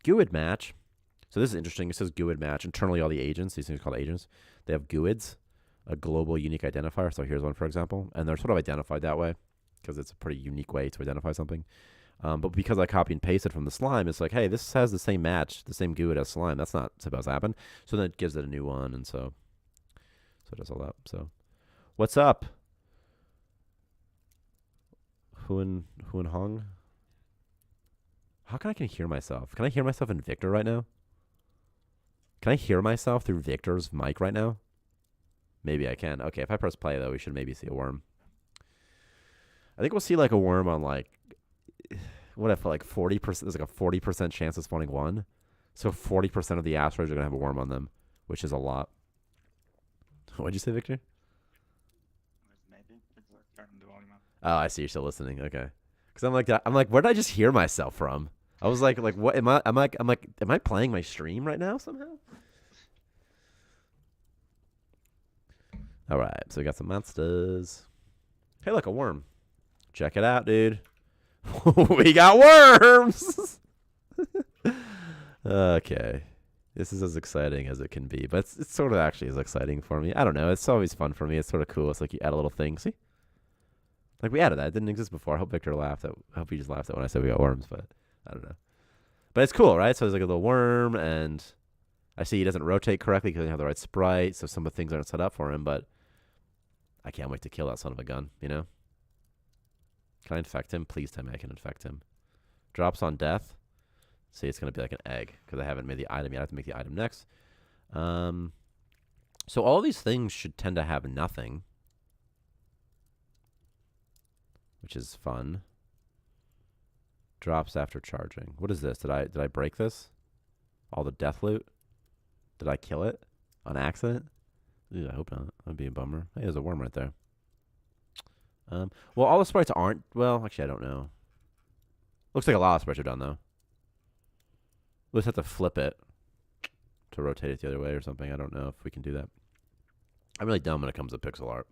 GUID match. So this is interesting. It says GUID match. Internally, all the agents, these things are called agents, they have GUIDs, a global unique identifier. So here's one, for example. And they're sort of identified that way because it's a pretty unique way to identify something. But because I copy and pasted from the slime, it's like, hey, this has the same match, the same GUID as slime. That's not supposed to happen. So then it gives it a new one. And so it does all that. So what's up? Huan Hong? How can I hear myself? Can I hear myself in Victor right now? Can I hear myself through Victor's mic right now? Maybe I can. Okay, if I press play, though, we should maybe see a worm. I think we'll see, like, a worm on, like, what if, like, 40%? There's, like, a 40% chance of spawning one. So 40% of the asteroids are going to have a worm on them, which is a lot. What'd you say, Victor? Maybe. Turn the volume up. Oh, I see. You're still listening. Okay. Because I'm like, where did I just hear myself from? I was like, what am I? Am I playing my stream right now somehow? All right, so we got some monsters. Hey, look, a worm. Check it out, dude. We got worms. Okay. This is as exciting as it can be, but it's sort of actually as exciting for me. I don't know. It's always fun for me. It's sort of cool. It's like you add a little thing. See? Like we added that. It didn't exist before. I hope Victor laughed. I hope he just laughed at when I said we got worms, but I don't know. But it's cool, right? So there's like a little worm, and I see he doesn't rotate correctly because he doesn't have the right sprite, so some of the things aren't set up for him, but I can't wait to kill that son of a gun, you know? Can I infect him? Please tell me I can infect him. Drops on death. See, it's going to be like an egg because I haven't made the item yet. I have to make the item next. So all these things should tend to have nothing, which is fun. Drops after charging. What is this? Did I break this? All the death loot? Did I kill it on accident? Ew, I hope not. That'd be a bummer. Hey, there's a worm right there. Well, all the sprites aren't. Well, actually, I don't know. Looks like a lot of sprites are done though. We'll just have to flip it to rotate it the other way or something. I don't know if we can do that. I'm really dumb when it comes to pixel art.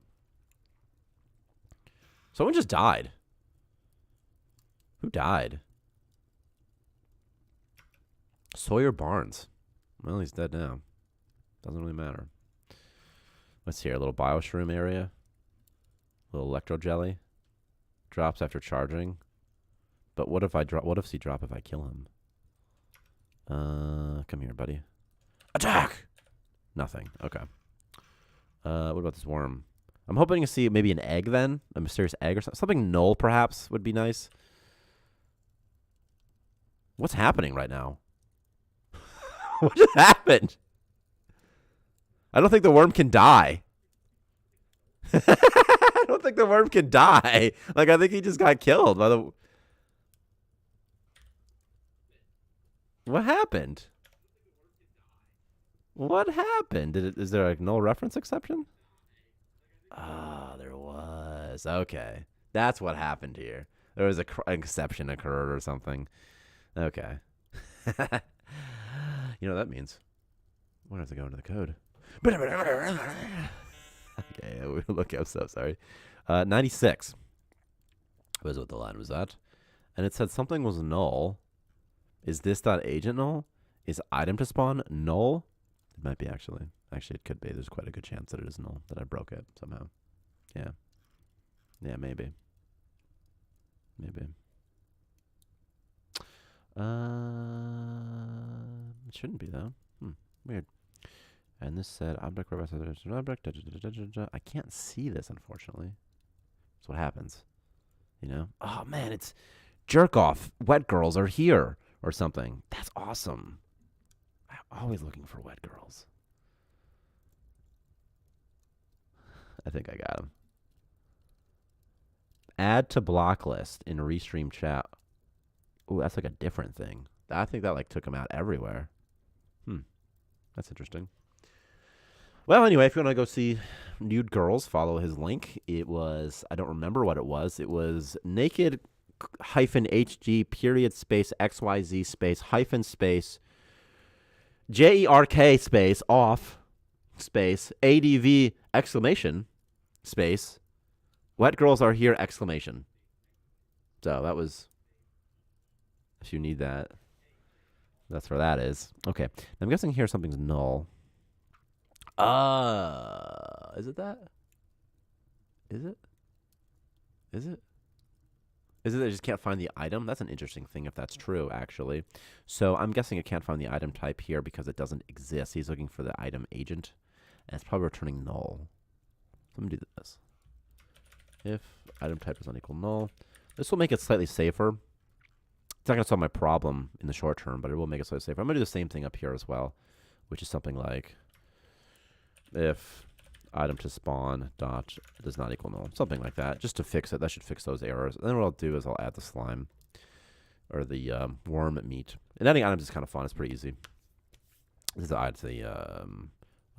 Someone just died. Who died? Sawyer Barnes. Well, he's dead now. Doesn't really matter. Let's see here. A little bioshroom area. A little electro jelly. Drops after charging. But what if I drop? What if he drop if I kill him? Come here, buddy. Attack! Nothing. Okay. What about this worm? I'm hoping to see maybe an egg then. A mysterious egg or something. Something null, perhaps, would be nice. What's happening right now? What just happened? I don't think the worm can die. I don't think the worm can die. Like, I think he just got killed by the... What happened? What happened? Is there a null reference exception? Ah, there was. Okay. That's what happened here. There was an exception occurred or something. Okay. You know what that means? We're going to have to go into the code. Okay, we'll look up stuff, sorry. 96 was what the line was at. And it said something was null. Is this .agent null? Is item to spawn null? It might be actually. Actually, it could be. There's quite a good chance that it is null, that I broke it somehow. Yeah. Yeah, maybe. Maybe. It shouldn't be, though. Weird. And this said object object. I can't see this, unfortunately. That's what happens. You know? Oh, man, it's jerk off. Wet girls are here or something. That's awesome. I'm always looking for wet girls. I think I got them. Add to block list in restream chat. Ooh, that's like a different thing. I think that like took him out everywhere. That's interesting. Well, anyway, if you want to go see nude girls, follow his link. It was, I don't remember what it was. It was naked -HG period space XYZ space hyphen space JERK space off space ADV exclamation space wet girls are here exclamation. So that was, if you need that, that's where that is. Okay. I'm guessing here something's null. Is it that? Is it? Is it? Is it that I just can't find the item? That's an interesting thing if that's true, actually. So I'm guessing it can't find the item type here because it doesn't exist. He's looking for the item agent, and it's probably returning null. Let me do this. If item type is unequal null. This will make it slightly safer. It's not going to solve my problem in the short term, but it will make it slightly safer. I'm going to do the same thing up here as well, which is something like if item to spawn dot does not equal null. Something like that, just to fix it. That should fix those errors. And then what I'll do is I'll add the slime or the worm meat. And adding items is kind of fun. It's pretty easy. This is the item to the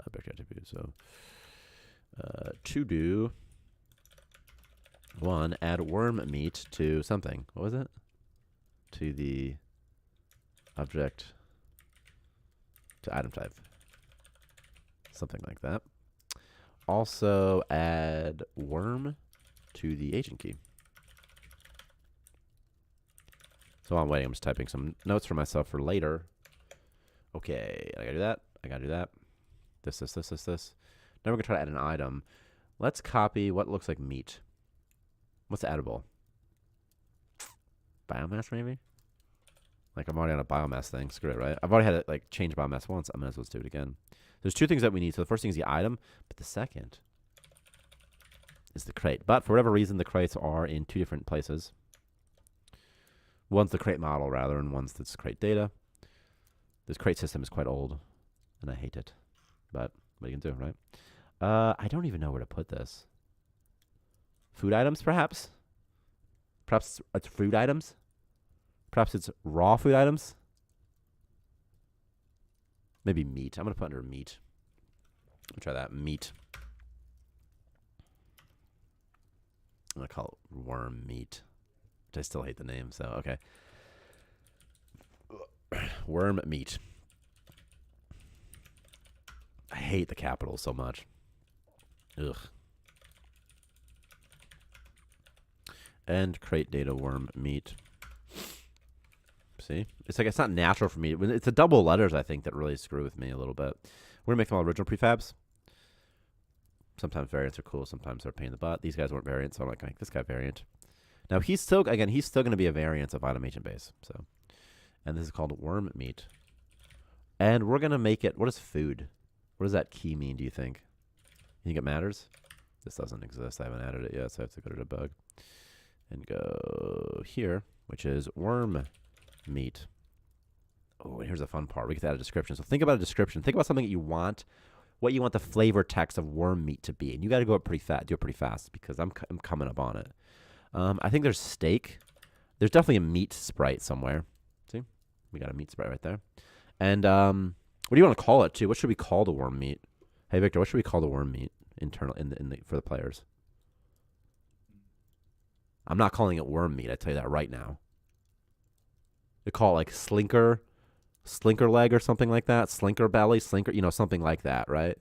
object attribute. So to do one, add worm meat to something. What was it? To the object to item type. Something like that. Also add worm to the agent key. So while I'm waiting, I'm just typing some notes for myself for later. Okay, I gotta do that. I gotta do that. This. Now we're gonna try to add an item. Let's copy what looks like meat. What's edible? Biomass, maybe? Like, I'm already on a biomass thing. Screw it, right? I've already had it, like, change biomass once. I might as well do it again. There's two things that we need. So the first thing is the item, but the second is the crate. But for whatever reason, the crates are in two different places. One's the crate model, rather, and one's the crate data. This crate system is quite old, and I hate it. But what are you going to do, right? I don't even know where to put this. Food items, perhaps? Perhaps it's food items? Perhaps it's raw food items? Maybe meat. I'm going to put under meat. Let me try that. Meat. I'm going to call it worm meat. Which I still hate the name, so okay. Worm meat. I hate the capitals so much. Ugh. And crate data worm meat. See? It's like, it's not natural for me. It's the double letters, I think, that really screw with me a little bit. We're going to make them all original prefabs. Sometimes variants are cool. Sometimes they're a pain in the butt. These guys weren't variants, so I'm like, make this guy variant. Now, he's still going to be a variant of item agent base. So, and this is called worm meat. And we're going to make it, what is food? What does that key mean, do you think? You think it matters? This doesn't exist. I haven't added it yet, so I have to go to debug. And go here, which is worm meat. Oh, and here's a fun part. We get to add a description. So think about a description. Think about something that you want, what you want the flavor text of worm meat to be. And you got to go up pretty fast, do it pretty fast because I'm coming up on it. I think there's steak. There's definitely a meat sprite somewhere. See? We got a meat sprite right there. And what do you want to call it, too? What should we call the worm meat? Hey, Victor, what should we call the worm meat for the players? I'm not calling it worm meat. I tell you that right now. They call it like slinker leg or something like that. Slinker belly, something like that, right?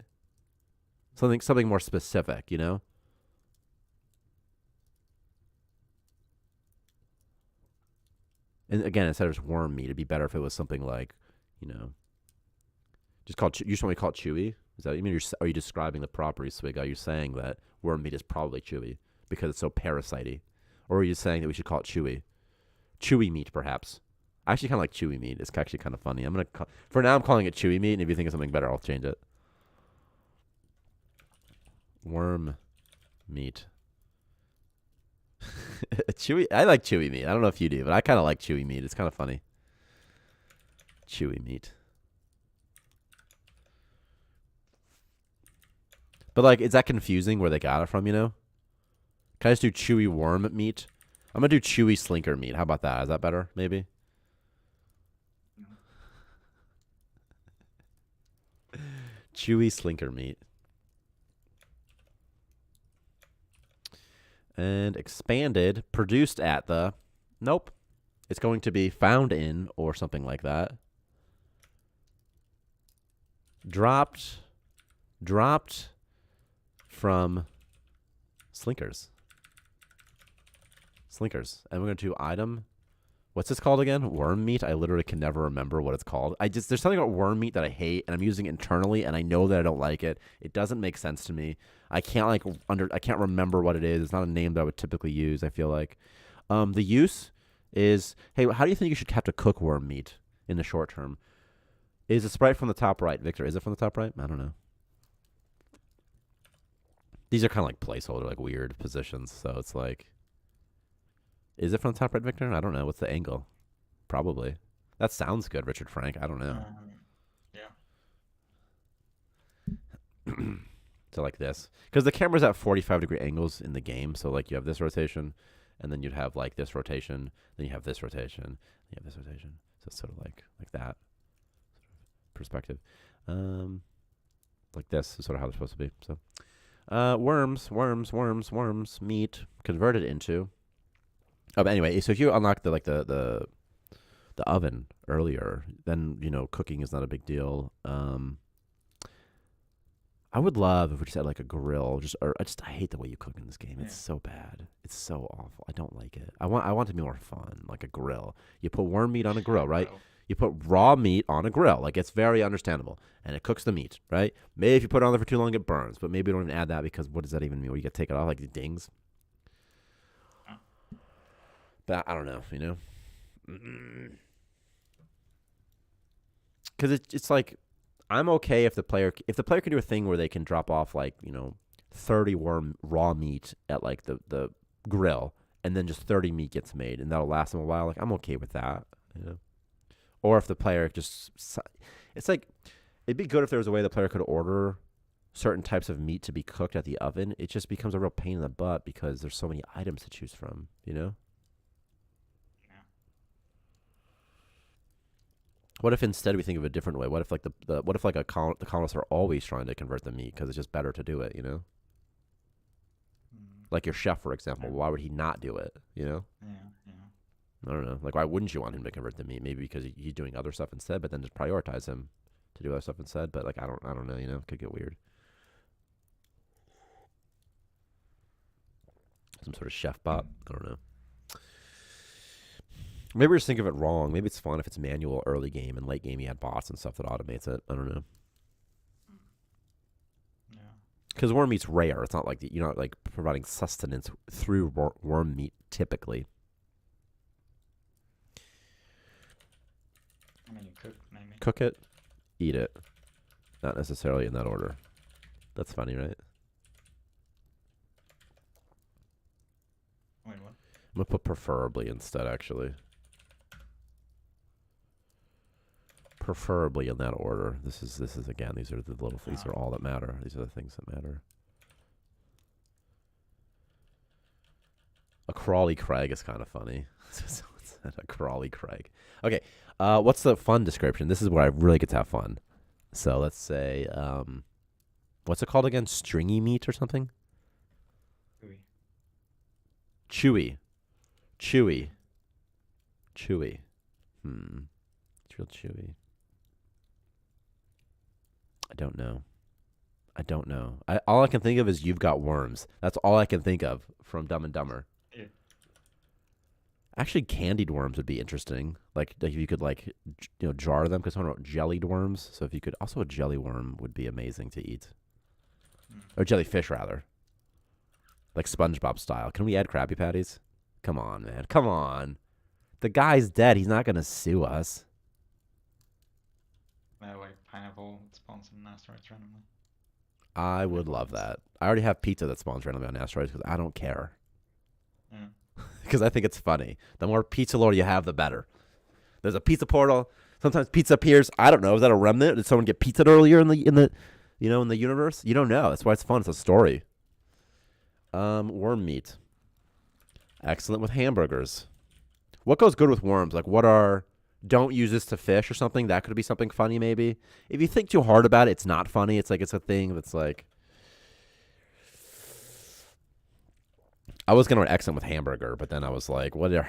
Something more specific, you know? And again, instead of just worm meat, it'd be better if it was something like, just called. You just want me to call it chewy? Is that what you mean? Are you describing the property, Swig? Are you saying that worm meat is probably chewy because it's so parasite-y? Or are you saying that we should call it chewy? Chewy meat, perhaps. I actually kind of like chewy meat. It's actually kind of funny. For now, I'm calling it chewy meat, and if you think of something better, I'll change it. Worm meat. Chewy. I like chewy meat. I don't know if you do, but I kind of like chewy meat. It's kind of funny. Chewy meat. But, like, is that confusing where they got it from, Can I just do chewy worm meat? I'm going to do chewy slinker meat. How about that? Is that better, maybe? Chewy slinker meat. And expanded, produced at the... Nope. It's going to be found in or something like that. Dropped from Slinkers. And we're going to do item. What's this called again? Worm meat? I literally can never remember what it's called. There's something about worm meat that I hate, and I'm using it internally, and I know that I don't like it. It doesn't make sense to me. I can't remember what it is. It's not a name that I would typically use, I feel like. The use is, hey, how do you think you should have to cook worm meat in the short term? Is the sprite from the top right? Victor, is it from the top right? I don't know. These are kind of like placeholder, like weird positions, so it's like... Is it from the top right, Victor? I don't know. What's the angle? Probably. That sounds good, Richard Frank. I don't know. Yeah. So like this. Because the camera's at 45-degree angles in the game. So like you have this rotation, and then you'd have like this rotation, then you have this rotation, then you have this rotation. So it's sort of like that perspective. Like this is sort of how they're supposed to be. So worms, meat, converted into... Oh, but anyway, so if you unlock the oven earlier, then cooking is not a big deal. I would love if we just had like a grill. I hate the way you cook in this game. It's so bad. It's so awful. I don't like it. I want it to be more fun, like a grill. You put worm meat on a grill, right? You put raw meat on a grill. Like, it's very understandable. And it cooks the meat, right? Maybe if you put it on there for too long, it burns. But maybe don't even add that, because what does that even mean? What, you got to take it off, like, the dings? But I don't know, Because it's like, I'm okay if the player can do a thing where they can drop off, like, 30 worm raw meat at, like, the grill, and then just 30 meat gets made, and that'll last them a while. Like, I'm okay with that, Or if the player it's like, it'd be good if there was a way the player could order certain types of meat to be cooked at the oven. It just becomes a real pain in the butt because there's so many items to choose from, Yeah. What if instead we think of a different way? What if like the colonists are always trying to convert the meat because it's just better to do it, Like your chef, for example, why would he not do it, Yeah. I don't know. Like, why wouldn't you want him to convert the meat? Maybe because he's doing other stuff instead, but then just prioritize him to do other stuff instead. But like, I don't know. It could get weird. Some sort of chef bot. I don't know. Maybe we're just thinking of it wrong. Maybe it's fun if it's manual early game, and late game you have bots and stuff that automates it. I don't know. Yeah. Because worm meat's rare. It's not like you're not like providing sustenance through worm meat typically. I mean, you could maybe. Cook it, eat it. Not necessarily in that order. That's funny, right? Wait, what? I'm going to put preferably instead, actually. Preferably in that order. This is again, these are all that matter. These are the things that matter. A crawly Craig is kind of funny. A crawly Craig. Okay. What's the fun description? This is where I really get to have fun. So let's say, what's it called again? Stringy meat or something? Chewy. Chewy. Chewy. It's real chewy. I don't know. All I can think of is You've Got Worms. That's all I can think of from Dumb and Dumber. Yeah. Actually, candied worms would be interesting. Like if you could jar them, because I don't know, jellied worms. So if you could, also a jelly worm would be amazing to eat, or jellyfish rather, like SpongeBob style. Can we add Krabby Patties? Come on, man. Come on. The guy's dead. He's not gonna sue us. Like pineapple spawns in asteroids randomly. I would love that. I already have pizza that spawns randomly on asteroids because I don't care. Because I think it's funny. The more pizza lore you have, the better. There's a pizza portal. Sometimes pizza appears. I don't know. Is that a remnant? Did someone get pizza earlier in the universe? You don't know. That's why it's fun. It's a story. Worm meat. Excellent with hamburgers. What goes good with worms? Like, don't use this to fish or something? That could be something funny, maybe. If you think too hard about it, it's not funny. It's like, it's a thing that's like, I was going to excellent with hamburger, but then I was like, what even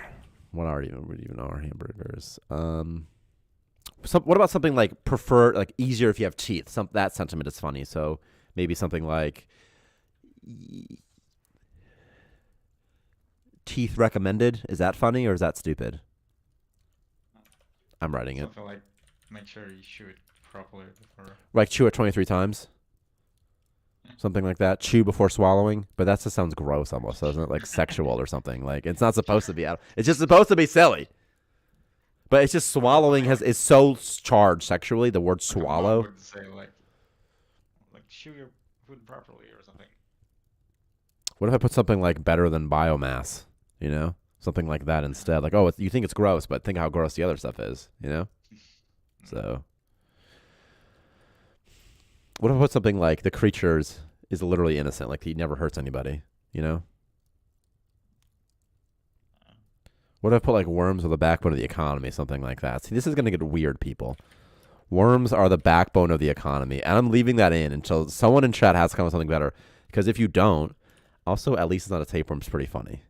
are hamburgers? What about something like easier if you have teeth? That sentiment is funny. So maybe something like teeth recommended. Is that funny or is that stupid? I'm writing it. Something like, make sure you chew it properly before. Like chew it 23 times. Something like that. Chew before swallowing. But that just sounds gross almost, doesn't it? Like sexual or something. Like, it's not supposed to be out. It's just supposed to be silly. But it's just swallowing is so charged sexually. The word swallow. I would say like chew your food properly or something. What if I put something like better than biomass? Something like that instead. Like, oh, you think it's gross, but think how gross the other stuff is. So. What if I put something like the creature is literally innocent, like he never hurts anybody, What if I put like worms are the backbone of the economy, something like that? See, this is going to get weird, people. Worms are the backbone of the economy, and I'm leaving that in until someone in chat has to come up with something better, because if you don't, also, at least it's not a tapeworm's pretty funny.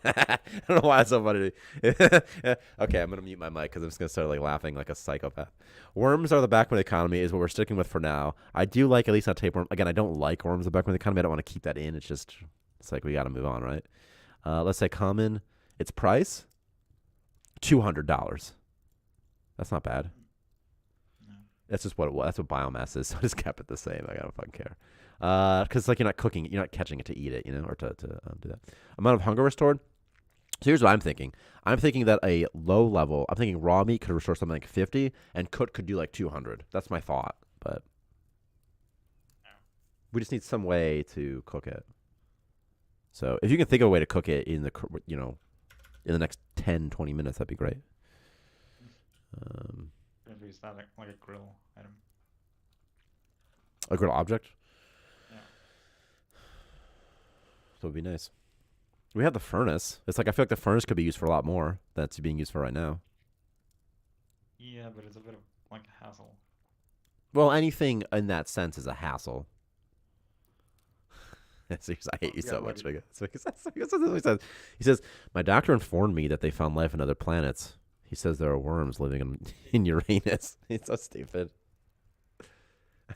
I don't know why it's so funny. Okay, I'm gonna mute my mic because I'm just gonna start like laughing like a psychopath. Worms are the backbone of the economy is what we're sticking with for now. I do like at least not tapeworm. Again, I don't like worms the backbone of the economy. I don't want to keep that in. It's like we got to move on, right? Let's say common. Its price $200. That's not bad. No. That's just what it was. That's what biomass is. So I just kept it the same. Like, I don't fucking care. Because like you're not cooking it, you're not catching it to eat it, or to do that. Amount of hunger restored. So here's what I'm thinking. I'm thinking that a low level. I'm thinking raw meat could restore something like 50, and cooked could do like 200. That's my thought. But we just need some way to cook it. So if you can think of a way to cook it in the next 10, 20 minutes, that'd be great. Maybe is that like a grill item? A grill object? Yeah. So it'd be nice. We have the furnace. It's like I feel like the furnace could be used for a lot more than it's being used for right now. Yeah, but it's a bit of like a hassle. Well, anything in that sense is a hassle. Seriously, I hate you so much. He says, my doctor informed me that they found life on other planets. He says there are worms living in Uranus. He's so stupid.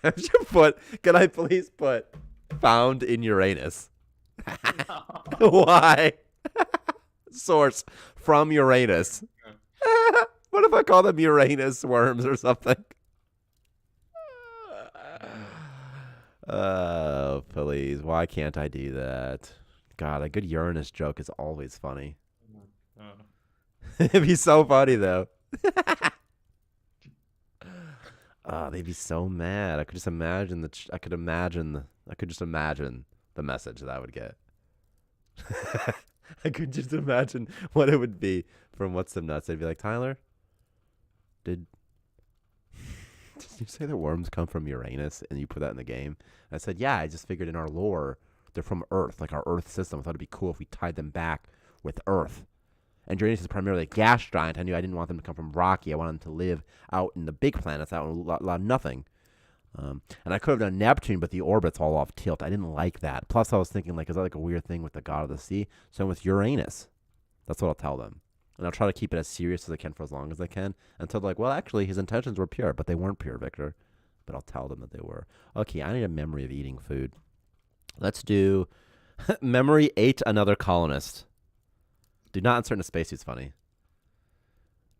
Can I please put found in Uranus? Why? Source from Uranus. What if I call them Uranus worms or something? Oh, please. Why can't I do that? God, a good Uranus joke is always funny. It'd be so funny, though. Oh, they'd be so mad. I could just imagine the message that I would get. I could just imagine what it would be from What's the Nuts. They'd be like, Tyler, did you say that worms come from Uranus and you put that in the game? And I said, yeah, I just figured in our lore, they're from Earth, like our Earth system. I thought it'd be cool if we tied them back with Earth. And Uranus is primarily a gas giant. I knew I didn't want them to come from Rocky. I wanted them to live out in the big planets, out in a lot of nothing. And I could have done Neptune, but the orbit's all off tilt. I didn't like that. Plus, I was thinking, like, is that like a weird thing with the god of the sea? So I'm with Uranus. That's what I'll tell them. And I'll try to keep it as serious as I can for as long as I can until they're like, well, actually, his intentions were pure, but they weren't pure, Victor. But I'll tell them that they were. Okay, I need a memory of eating food. Let's do memory ate another colonist. Do not insert in a spacesuit's funny.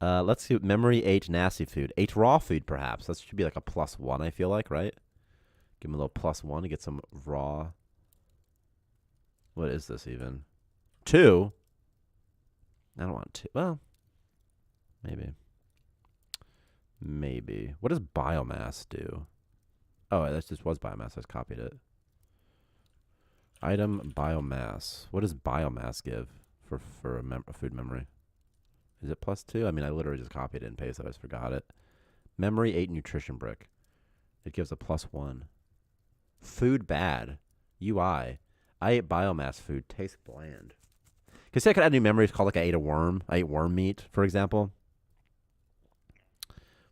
Let's see. Memory ate nasty food. Ate raw food, perhaps. That should be like a +1, I feel like, right? Give him a little +1 to get some raw. What is this even? 2? I don't want 2. Well, maybe. Maybe. What does biomass do? Oh, that just was biomass. I just copied it. Item biomass. What does biomass give for a food memory? Is it +2? I mean, I literally just copied it and pasted it. I just forgot it. Memory 8 nutrition brick. It gives a +1. Food bad. UI. I ate biomass food. Tastes bland. Because I could add new memories called like I ate a worm. I ate worm meat, for example.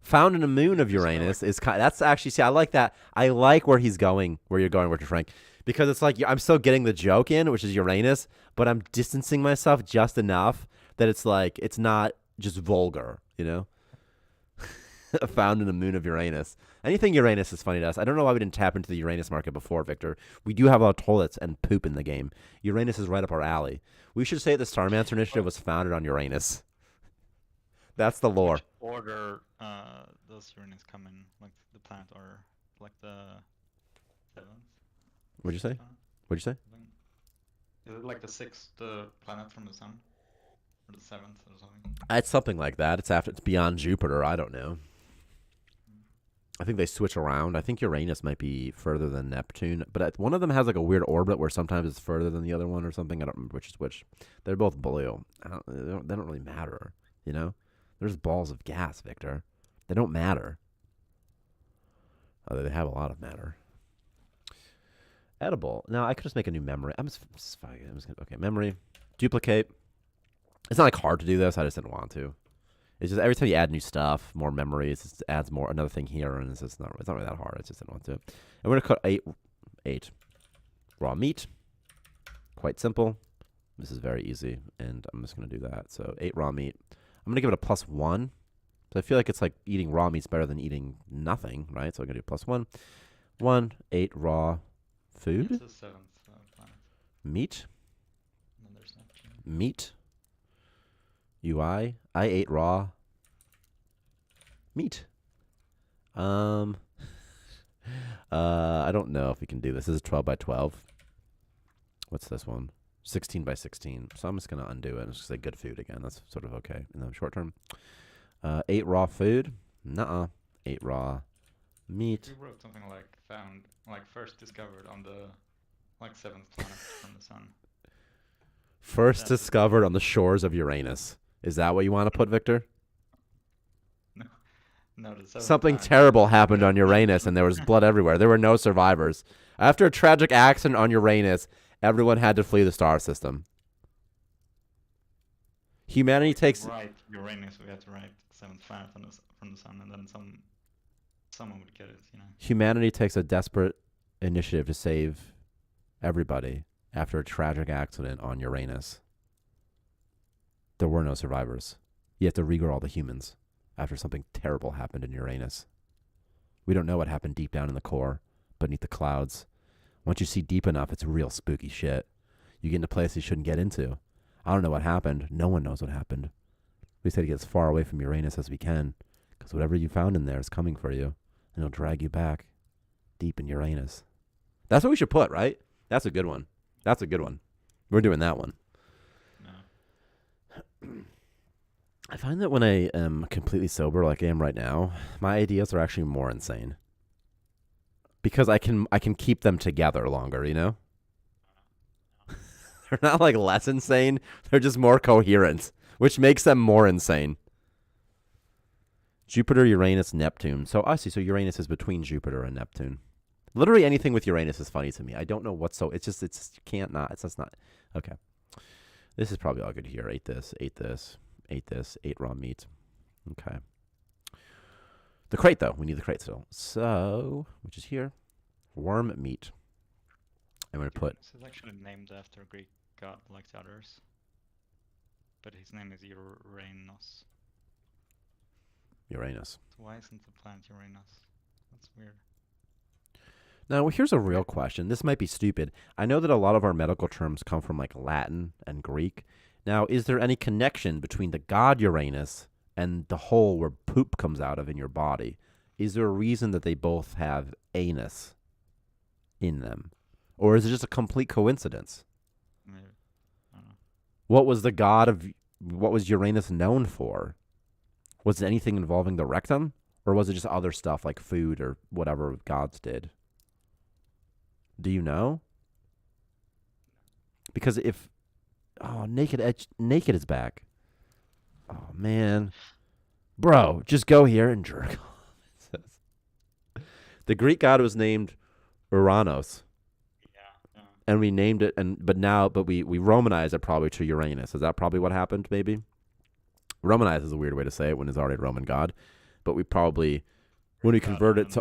Found in a moon of Uranus is that's actually, see, I like that. I like where he's going, where you're going, Richard Frank, because it's like I'm still getting the joke in, which is Uranus, but I'm distancing myself just enough that it's like it's not just vulgar, Found in a moon of Uranus. Anything Uranus is funny to us. I don't know why we didn't tap into the Uranus market before, Victor. We do have a lot of toilets and poop in the game. Uranus is right up our alley. We should say the Starmancer Initiative was founded on Uranus. That's the lore. Which order does Uranus come in? Like the planet or like the 7th? What'd you say? What'd you say? Is it like the 6th planet from the sun? Or the 7th or something? It's something like that. It's beyond Jupiter. I don't know. I think they switch around. I think Uranus might be further than Neptune, but one of them has like a weird orbit where sometimes it's further than the other one or something. I don't remember which is which. They're both blue. They don't really matter, There's balls of gas, Victor. They don't matter. Although they have a lot of matter. Edible. Now, I could just make a new memory. Okay, memory. Duplicate. It's not like hard to do this. I just didn't want to. It's just every time you add new stuff, more memories, it just adds more another thing here, and it's not really that hard. I just didn't want to. And we're gonna cut 8 raw meat. Quite simple. This is very easy, and I'm just going to do that. So 8 raw meat. I'm going to give it a +1. So I feel like it's like eating raw meat's better than eating nothing, right? So I'm going to do +1. 1, 8 raw food. It's the seventh planet. Meat. And then there's Neptune. Meat. UI. I ate raw meat. I don't know if we can do this. This is 12 by 12. What's this one? 16 by 16. So I'm just going to undo it and just say good food again. That's sort of okay in the short term. 8 raw food. Nuh-uh. 8 raw meat. We wrote something like found, like first discovered on the, like 7th planet from the sun. First discovered on the shores of Uranus. Is that what you want to put, Victor? No, the 7th Something planet. terrible happened on Uranus and there was blood everywhere. There were no survivors. After a tragic accident on Uranus, everyone had to flee the star system. Humanity takes... Right, Uranus, we had to write 7th planet from the sun, and then someone would get it, you know. Humanity takes a desperate initiative to save everybody after a tragic accident on Uranus. There were no survivors. You have to regrow all the humans after something terrible happened in Uranus. We don't know what happened deep down in the core, beneath the clouds. Once you see deep enough, it's real spooky shit. You get into places you shouldn't get into. I don't know what happened. No one knows what happened. We said to get as far away from Uranus as we can, because whatever you found in there is coming for you, and it'll drag you back deep in Uranus. That's what we should put, right? That's a good one. That's a good one. We're doing that one. No. I find that when I am completely sober, like I am right now, my ideas are actually more insane. Because I can keep them together longer, you know? They're not like less insane. They're just more coherent, which makes them more insane. Jupiter, Uranus, Neptune. So I see. So Uranus is between Jupiter and Neptune. Literally anything with Uranus is funny to me. I don't know what's so. It's just you can't not. It's just not. Okay. This is probably all good here. Ate this. Ate this. Ate this. Ate raw meat. Okay. The crate though. We need the crate still. So which is here. Worm meat. I'm gonna put. This is actually named after a Greek god like the others, but his name is Uranus. Uranus. So why isn't the planet Uranus? That's weird. Now, here's a real question. This might be stupid. I know that a lot of our medical terms come from like Latin and Greek. Now, is there any connection between the god Uranus and the hole where poop comes out of in your body? Is there a reason that they both have anus in them? Or is it just a complete coincidence? Maybe. I don't know. What was Uranus known for? Was it anything involving the rectum? Or was it just other stuff like food or whatever gods did? Do you know? Because if... Oh, Naked is back. Oh, man. Bro, just go here and jerk off. The Greek god was named Uranos. Yeah. And we named it, but we Romanized it probably to Uranus. Is that probably what happened, maybe? Romanize is a weird way to say it when it's already a Roman god. But we probably, when we convert it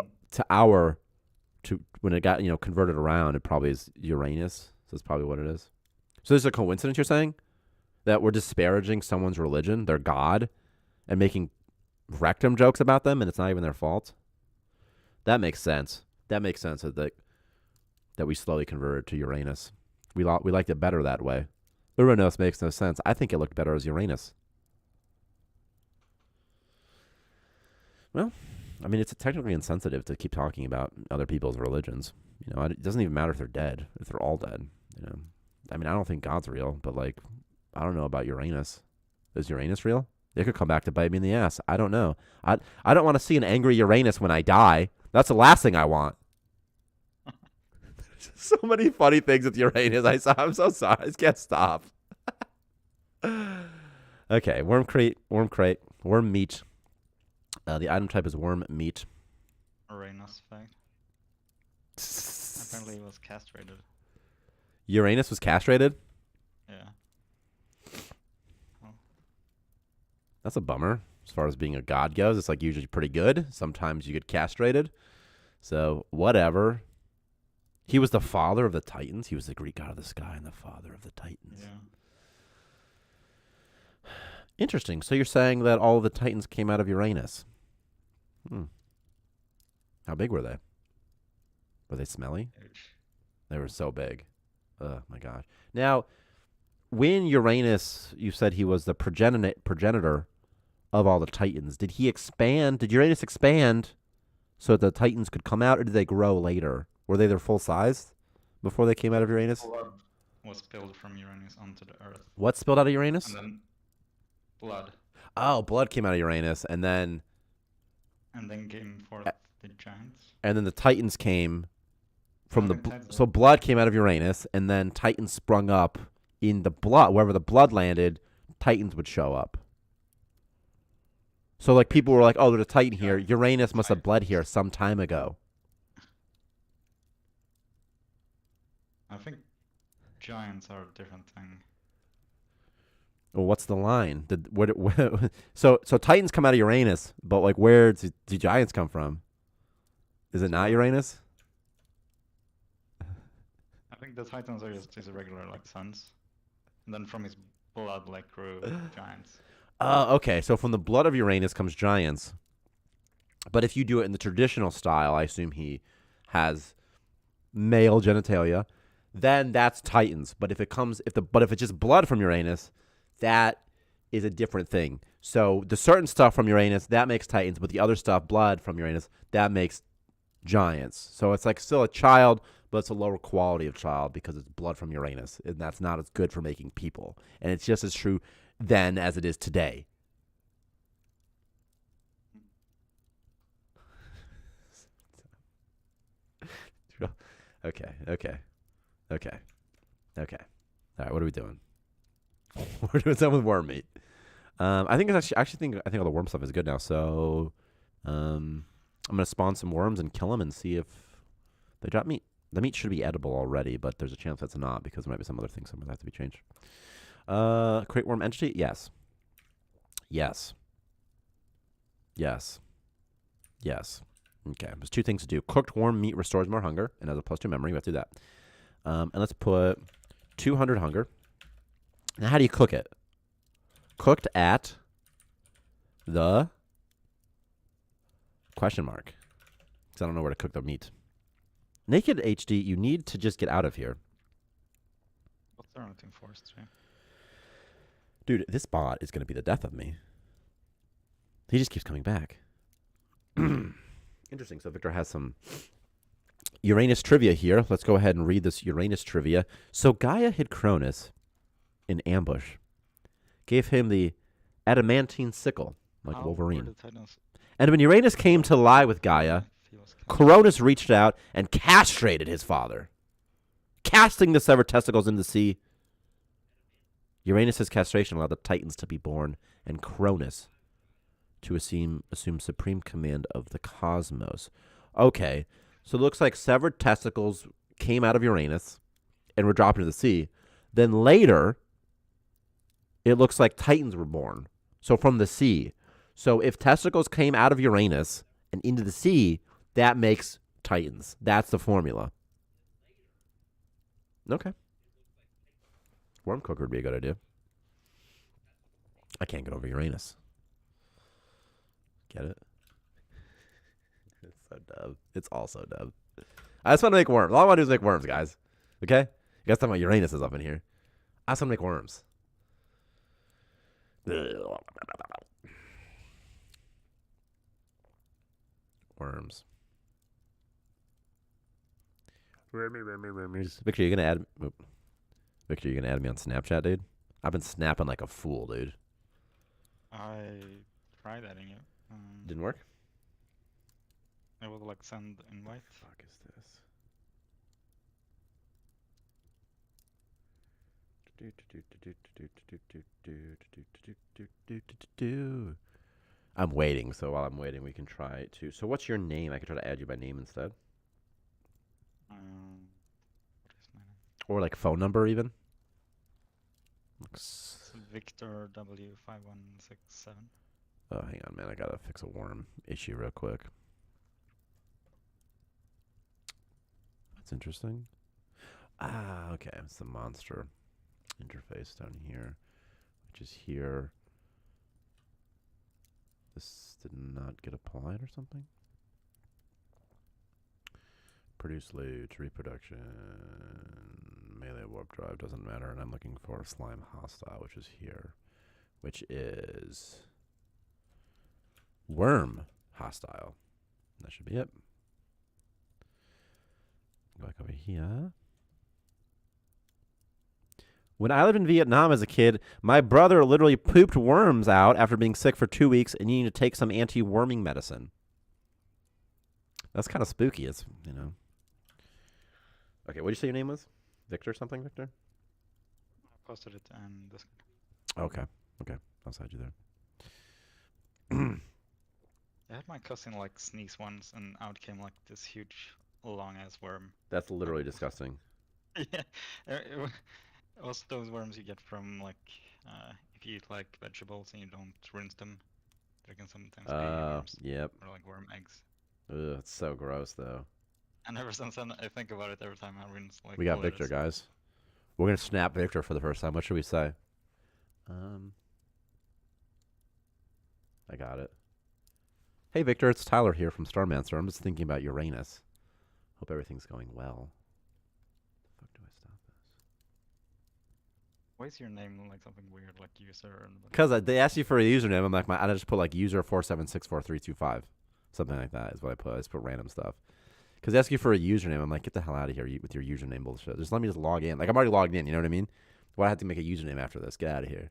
when it got, converted around, it probably is Uranus. So that's probably what it is. So there's a coincidence, you're saying? That we're disparaging someone's religion, their god, and making rectum jokes about them, and it's not even their fault? That makes sense. That makes sense that we slowly converted to Uranus. We liked it better that way. Uranus makes no sense. I think it looked better as Uranus. Well, I mean, it's technically insensitive to keep talking about other people's religions. It doesn't even matter if they're dead, if they're all dead. I mean, I don't think God's real, but I don't know about Uranus. Is Uranus real? It could come back to bite me in the ass. I don't know. I don't want to see an angry Uranus when I die. That's the last thing I want. So many funny things with Uranus. I'm so sorry. I just can't stop. Okay, worm crate, worm meat. The item type is worm meat. Uranus fact. Apparently he was castrated. Uranus was castrated? Yeah. Well, That's a bummer. As far as being a god goes, it's like usually pretty good. Sometimes you get castrated. So, whatever. He was the father of the Titans. He was the Greek god of the sky and the father of the Titans. yeah. Interesting. So you're saying that all the Titans came out of Uranus. Hmm. How big were they? Were they smelly? Huge. They were so big. Oh my gosh. Now, when Uranus, you said he was the progenitor of all the Titans. Did he expand? Did Uranus expand so that the Titans could come out, or did they grow later? Were they their full size before they came out of Uranus? Blood was spilled from Uranus onto the Earth, What spilled out of and Uranus? then blood, Oh, blood came out of Uranus, and then came forth the giants. the Titans came from No, the the Titans so blood came out of Uranus, and then Titans sprung up in the blood. Wherever the blood landed, Titans would show up. So like people were like, "Oh, there's a Titan here. Uranus must have bled here some time ago." I think giants are a different thing. Well, what's the line? So Titans come out of Uranus, but like where do giants come from? Is it not Uranus? I think the Titans are just his regular like sons, and then from his blood like grew giants. Okay. So from the blood of Uranus comes giants. But if you do it in the traditional style, I assume he has male genitalia, then that's Titans. But if it's just blood from Uranus, that is a different thing. So the certain stuff from Uranus, that makes Titans, but the other stuff, blood from Uranus, that makes giants. So it's like still a child, but it's a lower quality of child because it's blood from Uranus, and that's not as good for making people. And it's just as true then as it is today. Okay. All right, what are we doing? We're doing something with worm meat. I think it's actually I think all the worm stuff is good now. So, I'm gonna spawn some worms and kill them and see if they drop meat. The meat should be edible already, but there's a chance that's not because there might be some other things that might have to be changed. Create worm entity? Yes. Okay, there's two things to do. Cooked warm meat restores more hunger and has a +2 memory. We have to do that. And let's put 200 hunger. Now, how do you cook it? Cooked at the question mark. Because I don't know where to cook the meat. Naked HD, you need to just get out of here. What's there anything forestry? Dude, this bot is going to be the death of me. He just keeps coming back. Interesting. So Victor has some Uranus trivia here. Let's go ahead and read this Uranus trivia. So Gaia hid Cronus in ambush. Gave him the adamantine sickle, like Wolverine. And when Uranus came to lie with Gaia, Cronus reached out and castrated his father, casting the severed testicles into the sea. Uranus' castration allowed the Titans to be born, and Cronus to assume supreme command of the cosmos. Okay, so it looks like severed testicles came out of Uranus and were dropped into the sea. Then later, it looks like Titans were born. So from the sea. So if testicles came out of Uranus and into the sea, that makes Titans. That's the formula. Okay. Worm cooker would be a good idea. I can't get over Uranus. Get it? It's so dumb. It's all so dumb. I just want to make worms. All I want to do is make worms, guys. Okay? You guys talking about Uranus is up in here. I just want to make worms. Worms. Victor, you gonna add? Victor, you gonna add me on Snapchat, dude? I've been snapping like a fool, dude. I tried adding you. Didn't work. I will like send invite. Fuck is this? I'm waiting, so while I'm waiting, we can try to. So, what's your name? I can try to add you by name instead, What is my name? or like phone number even. It's Victor W5167. Oh, hang on, man. I gotta fix a worm issue real quick. That's interesting. Okay. It's the monster interface down here, which is here. This did not get applied or something. Produce loot, reproduction, melee warp drive, doesn't matter. And I'm looking for slime hostile, which is here, which is worm hostile. That should be it. Go back over here. When I lived in Vietnam as a kid, my brother literally pooped worms out after being sick for 2 weeks and needing to take some anti-worming medicine. That's kind of spooky. It's, you know. Okay, what did you say your name was? Victor something, Victor? I posted it in Discord. Okay. Okay. I'll side you there. I had my cousin like sneeze once, and out came like this huge, long-ass worm. That's literally disgusting. Yeah, it was those worms you get from like if you eat like vegetables and you don't rinse them. There can sometimes be worms. Yep. Or like worm eggs. Ugh, it's so gross, though. And ever since then, I think about it every time I rinse like. We got Victor, lettuce. guys. We're gonna snap Victor for the first time. What should we say? I got it. Hey, Victor, it's Tyler here from Starmancer. I'm just thinking about Uranus. Hope everything's going well. The fuck do I stop this? Why is your name like something weird, like user? Because they asked you for a username. I'm like, I just put like user 4764325, something like that is what I put. I just put random stuff. Because they ask you for a username. I'm like, get the hell out of here with your username bullshit. Just let me just log in. Like, I'm already logged in. You know what I mean? Why do I have to make a username after this? Get out of here.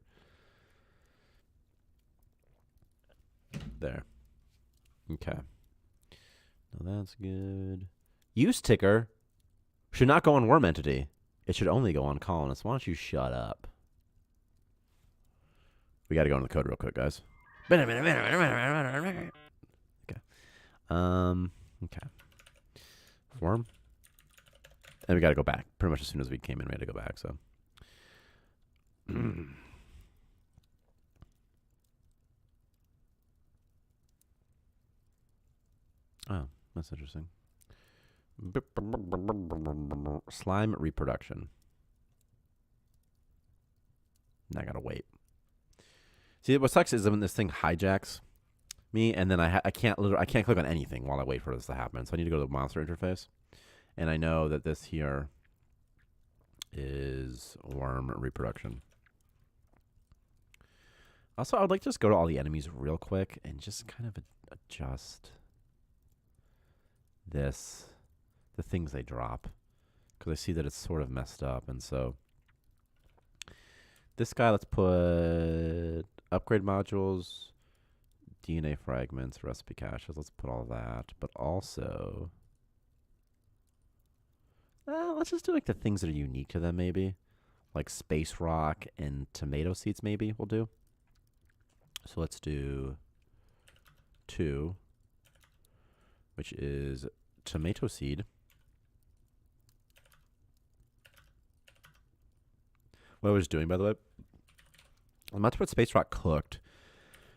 There. Okay. Now that's good. Use ticker should not go on worm entity. It should only go on colonist. Why don't you shut up? We got to go into the code real quick, guys. Okay. Okay. Form. And we got to go back. Pretty much as soon as we came in, we had to go back, so. Oh, that's interesting. Slime reproduction. Now I gotta wait. See, what sucks is when this thing hijacks me, and then I can't click on anything while I wait for this to happen. So I need to go to the monster interface, and I know that this here is worm reproduction. Also, I would like to just go to all the enemies real quick and just kind of adjust the things they drop, because I see that it's sort of messed up. And so this guy, let's put upgrade modules, DNA fragments, recipe caches. Let's put all that, but also let's just do like the things that are unique to them, maybe like space rock and tomato seeds. Maybe we'll do. So let's do 2, which is tomato seed. What I was doing, by the way, I'm about to put space rock cooked,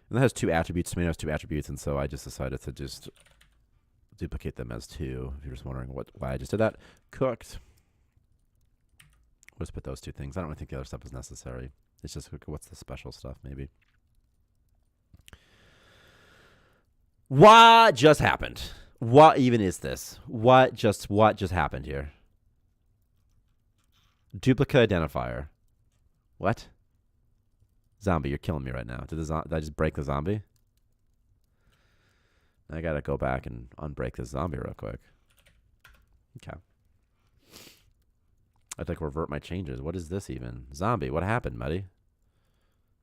and that has 2 attributes. Tomato has 2 attributes, and so I just decided to just duplicate them as 2. If you're just wondering why I just did that, cooked. Let's put those 2 things. I don't really think the other stuff is necessary. It's just what's the special stuff, maybe. What just happened? What even is this? What just happened here? Duplicate identifier. What? Zombie, you're killing me right now. Did I just break the zombie? I gotta go back and unbreak this zombie real quick. Okay. I'd like revert my changes. What is this even? Zombie, what happened, buddy?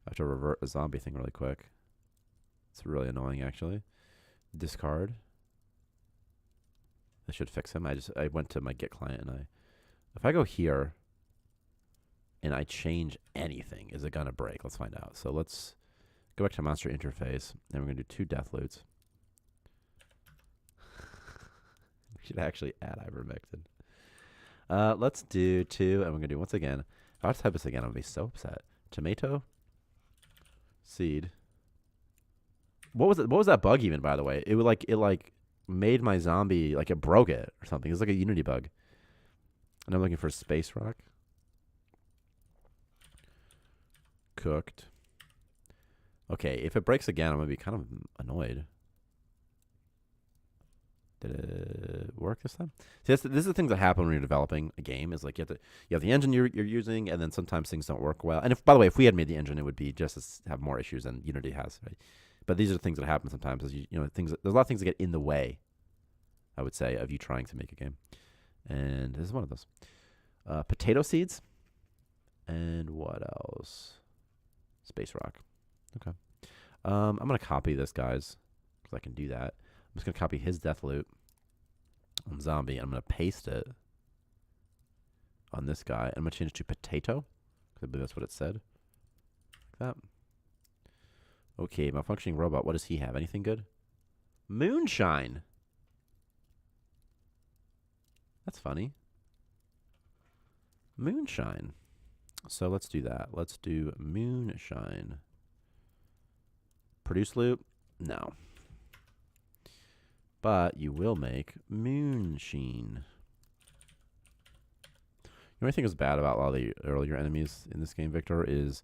I have to revert a zombie thing really quick. It's really annoying, actually. Discard. I should fix him. I went to my Git client, and if I go here and I change anything, is it gonna break? Let's find out. So let's go back to monster interface, and we're gonna do 2 death loots. We should actually add ivermectin. Let's do 2, and we're gonna do once again. If I have to type this again, I'm gonna be so upset. Tomato seed. What was that bug even, by the way? It made my zombie, like it broke it or something. It's like a Unity bug. And I'm looking for space rock. Cooked. Okay, if it breaks again, I'm going to be kind of annoyed. Did it work this time? See, this is the things that happen when you're developing a game. Is like you have the engine you're using, and then sometimes things don't work well. And if, by the way, if we had made the engine, it would be just as have more issues than Unity has, right? But these are the things that happen sometimes. As you know, things. There's a lot of things that get in the way, I would say, of you trying to make a game. And this is one of those. Potato seeds. And what else? Space rock. Okay. I'm going to copy this, guys, because I can do that. I'm just going to copy his death loot on zombie. I'm going to paste it on this guy. I'm going to change it to potato, because I believe that's what it said. Like that. Okay, malfunctioning robot. What does he have? Anything good? Moonshine. That's funny. Moonshine. So let's do that. Let's do moonshine. Produce loop? No. But you will make moonsheen. The only thing that's bad about a lot of the earlier enemies in this game, Victor, is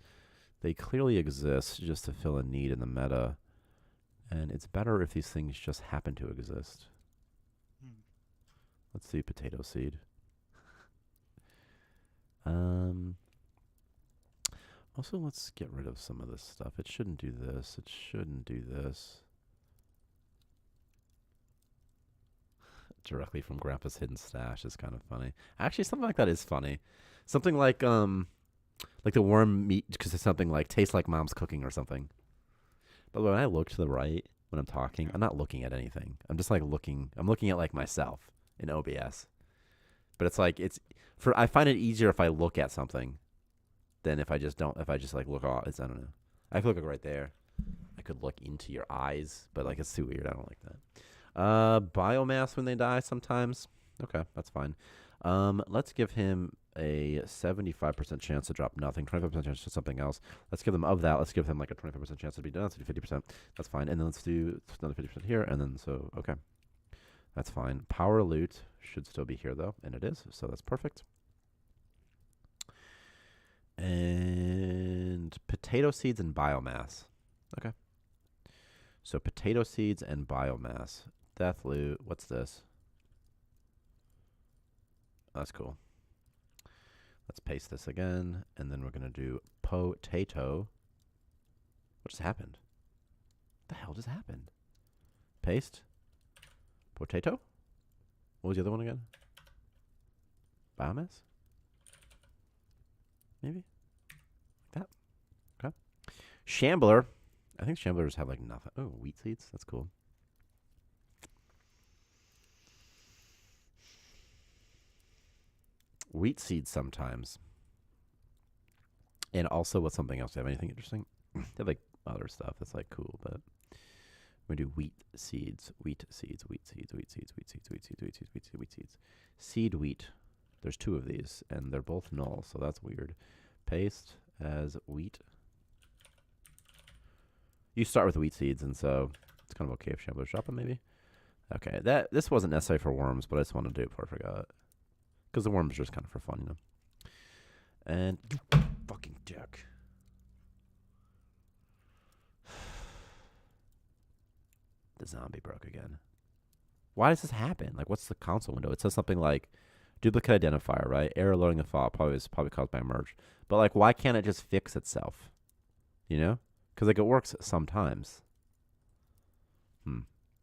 they clearly exist just to fill a need in the meta. And it's better if these things just happen to exist. Let's see, potato seed. Also, let's get rid of some of this stuff. It shouldn't do this. It shouldn't do this. Directly from Grandpa's hidden stash is kind of funny. Actually, something like that is funny. Something like the worm meat, because it's something like tastes like mom's cooking or something. But when I look to the right when I'm talking, I'm not looking at anything. I'm just like looking. I'm looking at like myself in OBS. But it's like I find it easier if I look at something than if I just don't. If I just like look off. I don't know. I could look right there. I could look into your eyes, but like it's too weird. I don't like that. Biomass when they die sometimes. Okay, that's fine. Let's give him a 75% chance to drop nothing, 25% chance to something else. Let's give them of that. Let's give him like a 25% chance to be done. Let's do 50%. That's fine. And then let's do another 50% here. And then okay. That's fine. Power loot should still be here though, and it is. So that's perfect. And potato seeds and biomass. Okay. So potato seeds and biomass. Death loot. What's this? Oh, that's cool. Let's paste this again. And then we're going to do potato. What just happened? What the hell just happened? Paste. Potato? What was the other one again? Biomass? Maybe? Like that? Okay. Shambler. I think shamblers have like nothing. Oh, wheat seeds. That's cool. Wheat seeds sometimes. And also with something else. Do you have anything interesting? They have like other stuff that's like cool, but we're going to do wheat seeds. Wheat seeds, wheat seeds, wheat seeds, wheat seeds, wheat seeds, wheat seeds, wheat seeds, wheat seeds. Seed wheat. There's 2 of these, and they're both null, so that's weird. Paste as wheat. You start with wheat seeds, and so it's kind of okay if shamblers drop them, maybe. Okay, this wasn't necessary for worms, but I just wanted to do it before I forgot. Because the worms are just kind of for fun, you know. And fucking dick. The zombie broke again. Why does this happen? Like, what's the console window? It says something like duplicate identifier, right? Error loading the file probably caused by a merge. But like, why can't it just fix itself? You know? Because like it works sometimes.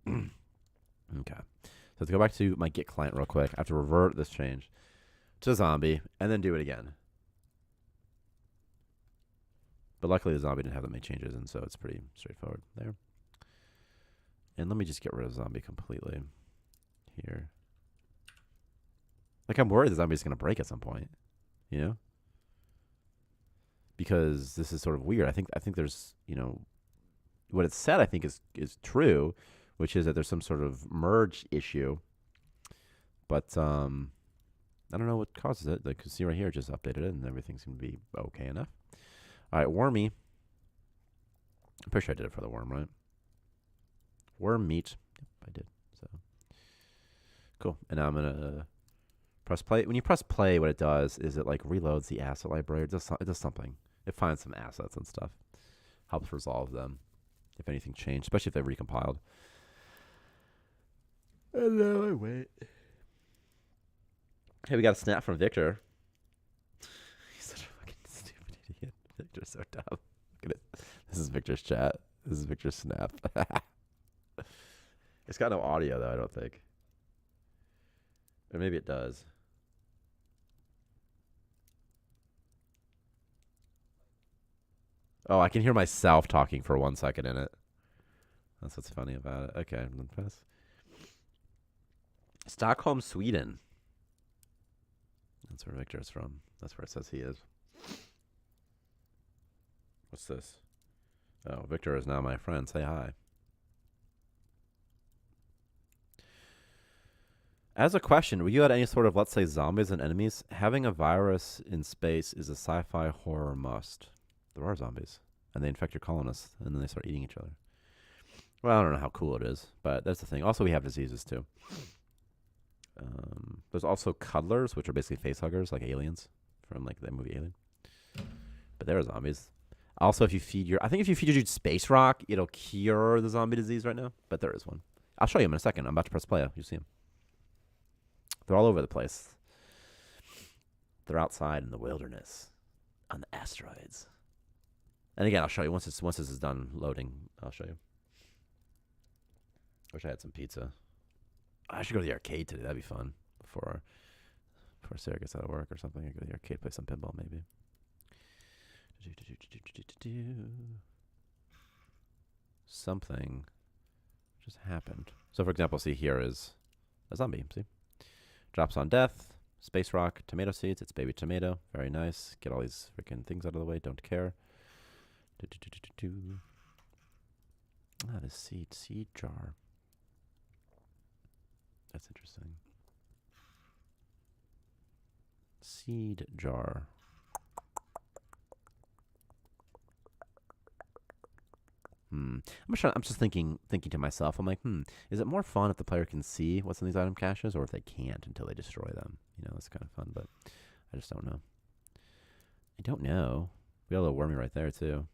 Okay. So let's go back to my Git client real quick. I have to revert this change to zombie and then do it again. But luckily the zombie didn't have that many changes, and so it's pretty straightforward there. And let me just get rid of zombie completely here. Like, I'm worried the zombie's going to break at some point, you know? Because this is sort of weird. I think there's, you know, what it said I think is true, which is that there's some sort of merge issue. But I don't know what causes it. Like, you can see right here, it just updated it, and everything seemed to be okay enough. All right, wormy. I'm pretty sure I did it for the worm, right? Worm meat. Yep, I did. So cool. And now I'm gonna press play. When you press play, what it does is it like reloads the asset library. It does something. It finds some assets and stuff. helps resolve them if anything changed, especially if they recompiled. And now I wait. Hey, we got a snap from Victor. He's such a fucking stupid idiot. Victor's so dumb. Look at it. This is Victor's chat. This is Victor's snap. It's got no audio, though, I don't think. Or maybe it does. Oh, I can hear myself talking for 1 second in it. That's what's funny about it. Okay, then press. Stockholm, Sweden. That's where Victor's from. That's where it says he is. What's this? Oh, Victor is now my friend. Say hi. As a question, were you at any sort of, let's say, zombies and enemies? Having a virus in space is a sci-fi horror must. There are zombies, and they infect your colonists, and then they start eating each other. Well, I don't know how cool it is, but that's the thing. Also, we have diseases, too. There's also cuddlers, which are basically face huggers, like aliens from like the movie Alien. But they're zombies. Also, if you feed your dude space rock, it'll cure the zombie disease right now. But there is one. I'll show you him in a second. I'm about to press play. You'll see him. They're all over the place. They're outside in the wilderness, on the asteroids. And again, I'll show you once this is done loading. I'll show you. Wish I had some pizza. I should go to the arcade today. That'd be fun. Before Sarah gets out of work or something, I go to the arcade, play some pinball maybe. Something just happened. So, for example, see here is a zombie. See, drops on death. Space rock, tomato seeds. It's baby tomato. Very nice. Get all these freaking things out of the way. Don't care. Ah, the seed jar. That's interesting. Seed jar. I'm just thinking to myself. I'm like, is it more fun if the player can see what's in these item caches, or if they can't until they destroy them? You know, it's kind of fun, but I just don't know. I don't know. We got a little wormy right there too.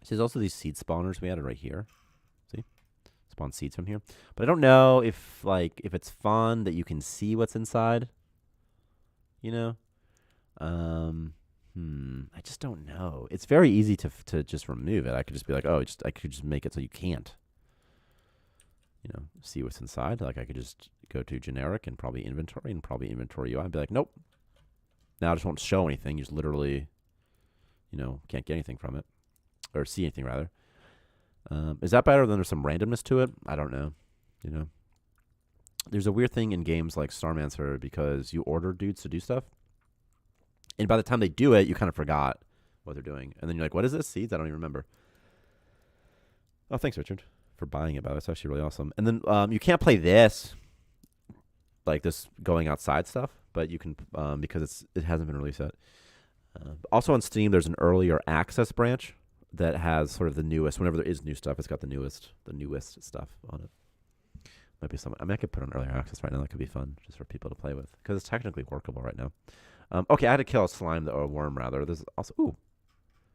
See, there's also these seed spawners we added right here. See, spawn seeds from here. But I don't know if it's fun that you can see what's inside. You know. I just don't know. It's very easy to just remove it. I could just be like, I could just make it so you can't, see what's inside. Like I could just go to generic and probably inventory UI and be like, nope. Now I just won't show anything. You just literally, can't get anything from it or see anything rather. Is that better than there's some randomness to it? I don't know. There's a weird thing in games like Starmancer because you order dudes to do stuff. And by the time they do it, you kind of forgot what they're doing. And then you're like, what is this? Seeds? I don't even remember. Oh, thanks, Richard, for buying it, by the way. It's actually really awesome. And then you can't play this, like this going outside stuff, but you can because it hasn't been released yet. Also on Steam, there's an earlier access branch that has sort of the newest. Whenever there is new stuff, it's got the newest stuff on it. Might be some. I mean, I could put on earlier access right now. That could be fun just for people to play with because it's technically workable right now. Okay, I had to kill a slime or a worm rather. There's also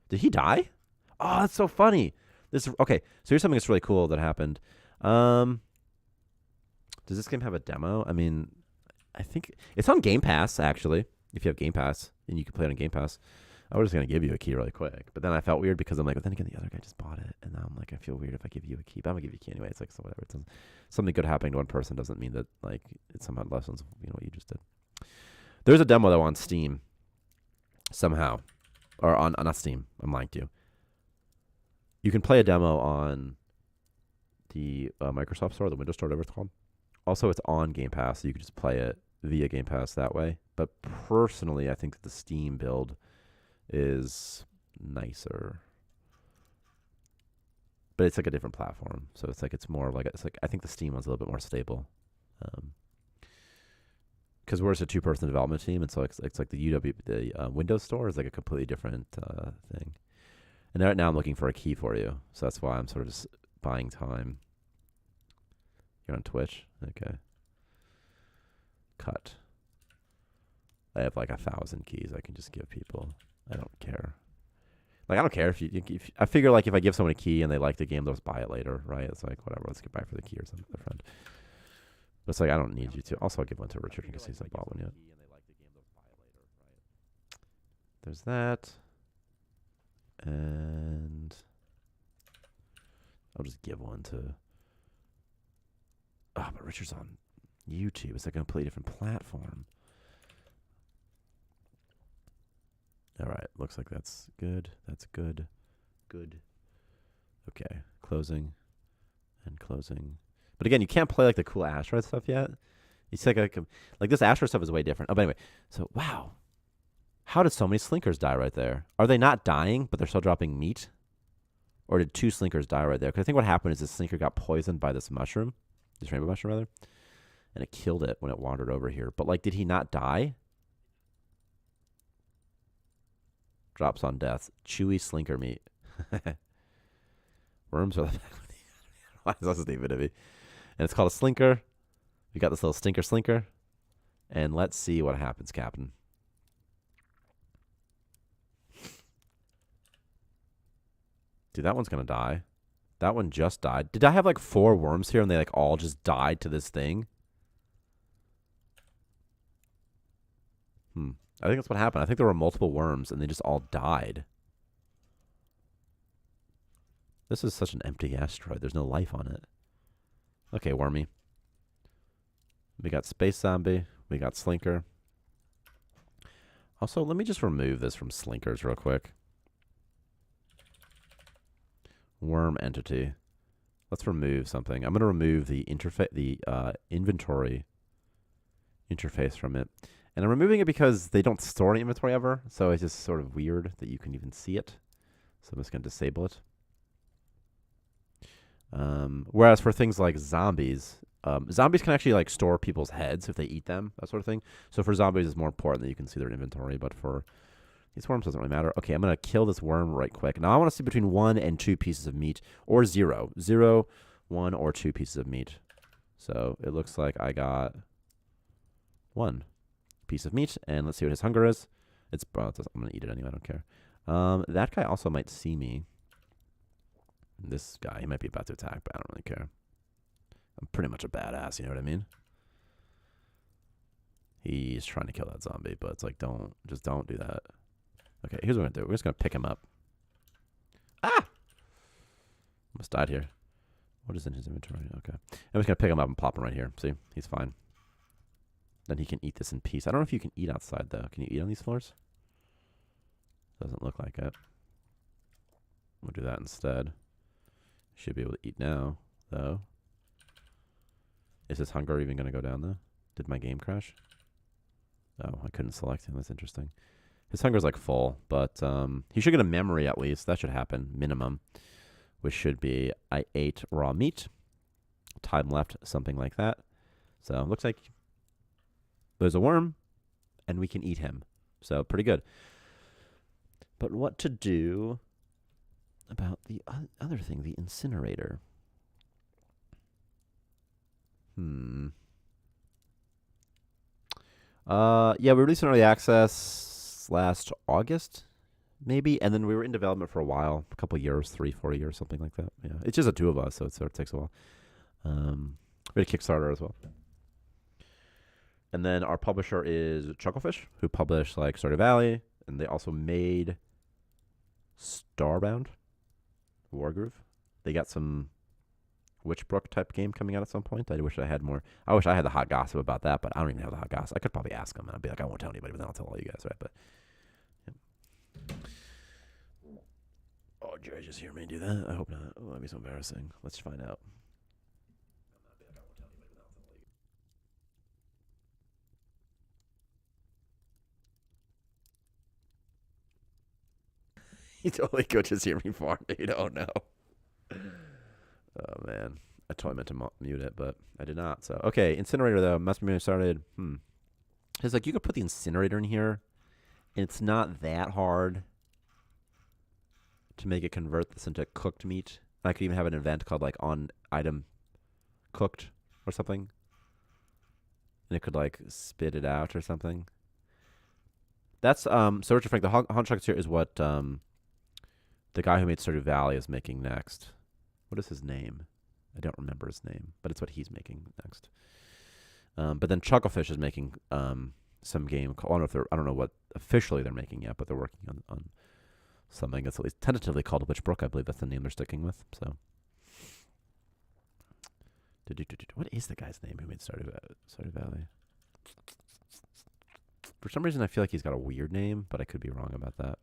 did he die? Oh, that's so funny. Okay. So here's something that's really cool that happened. Does this game have a demo? I mean, I think it's on Game Pass actually. If you have Game Pass and you can play it on Game Pass, I was just gonna give you a key really quick, but then I felt weird because I'm like, but then again, the other guy just bought it, and now I'm like, I feel weird if I give you a key. But I'm gonna give you a key anyway. It's like so whatever. It's something good happening to one person doesn't mean that like it somehow lessens what you just did. There's a demo though on Steam somehow, or on not Steam. I'm lying to you. You can play a demo on the Microsoft Store, the Windows Store, whatever it's called. Also, it's on Game Pass, so you can just play it via Game Pass that way. But personally, I think that the Steam build is nicer. But it's like a different platform, so it's more like I think the Steam one's a little bit more stable. Because we're just a two-person development team, and so it's like the Windows Store is like a completely different thing. And right now I'm looking for a key for you, so that's why I'm sort of just buying time. You're on Twitch, okay. Cut. I have like 1,000 keys I can just give people. I don't care. Like, I don't care if I figure, like, if I give someone a key and they like the game, they'll just buy it later, right? It's like, whatever, let's get buy for the key or something, their friend. But it's like, I don't need you to. Also, I'll give one to Richard because he's not bought one yet. There's that. And I'll just give one to. Oh, but Richard's on YouTube. It's like a completely different platform. All right. Looks like that's good. That's good. Good. Okay. Closing. And closing. But again, you can't play like the cool asteroid stuff yet. It's like this asteroid stuff is way different. Oh, but anyway. So, wow. How did so many slinkers die right there? Are they not dying, but they're still dropping meat? Or did 2 slinkers die right there? Because I think what happened is this slinker got poisoned by this mushroom. This rainbow mushroom, rather. And it killed it when it wandered over here. But, like, did he not die? Drops on death. Chewy slinker meat. Worms are the why is this even to be? And it's called a slinker. We got this little slinker. And let's see what happens, Captain. Dude, that one's going to die. That one just died. Did I have like 4 worms here and they like all just died to this thing? I think that's what happened. I think there were multiple worms and they just all died. This is such an empty asteroid. There's no life on it. Okay, wormy. We got space zombie. We got slinker. Also, let me just remove this from slinkers real quick. Worm entity. Let's remove something. I'm going to remove the inventory interface from it. And I'm removing it because they don't store any inventory ever. So it's just sort of weird that you can even see it. So I'm just going to disable it. Whereas for things like zombies, zombies can actually like store people's heads if they eat them, that sort of thing. So for zombies, it's more important that you can see their inventory. But for these worms, it doesn't really matter. Okay, I'm going to kill this worm right quick. Now I want to see between 1 and 2 pieces of meat or 0. 0, 1, or 2 pieces of meat. So it looks like I got 1 piece of meat. And let's see what his hunger is. I'm going to eat it anyway. I don't care. That guy also might see me. This guy, he might be about to attack, but I don't really care. I'm pretty much a badass, you know what I mean? He's trying to kill that zombie, but it's like, just don't do that. Okay, here's what we're going to do. We're just going to pick him up. Ah! Almost died here. What is in his inventory? Okay. I'm just going to pick him up and plop him right here. See? He's fine. Then he can eat this in peace. I don't know if you can eat outside, though. Can you eat on these floors? Doesn't look like it. We'll do that instead. Should be able to eat now, though. Is his hunger even going to go down, though? Did my game crash? Oh, I couldn't select him. That's interesting. His hunger's like full, but he should get a memory at least. That should happen, minimum. Which should be, I ate raw meat. Time left, something like that. So it looks like there's a worm, and we can eat him. So pretty good. But what to do about the other thing, the incinerator? Yeah, we released an early access last August, maybe, and then we were in development for a while, a couple years, 3-4 years, something like that. Yeah, it's just the 2 of us, so it sort of takes a while. We had a Kickstarter as well. And then our publisher is Chucklefish, who published like Stardew Valley, and they also made Starbound, Wargroove. They got some Witchbrook type game coming out at some point. I wish I had more. I wish I had the hot gossip about that, but I don't even have the hot gossip. I could probably ask them, and I'd be like, I won't tell anybody, but then I'll tell all you guys, right? But yeah. Oh, did you guys just hear me do that? I hope not. Oh, that'd be so embarrassing. Let's find out. You totally could just hear me fart, dude. Oh no. Oh man. I totally meant to mute it, but I did not. So okay, incinerator though must be started. It's like you could put the incinerator in here, and it's not that hard to make it convert this into cooked meat. I could even have an event called like on item cooked or something, and it could like spit it out or something. That's so Richard Frank. The Haunch here is what The guy who made Stardew Valley is making next. What is his name? I don't remember his name, but it's what he's making next. But then Chucklefish is making some game. I don't know what officially they're making yet, but they're working on something that's at least tentatively called Witchbrook. I believe that's the name they're sticking with. So, what is the guy's name who made Stardew Valley? For some reason, I feel like he's got a weird name, but I could be wrong about that.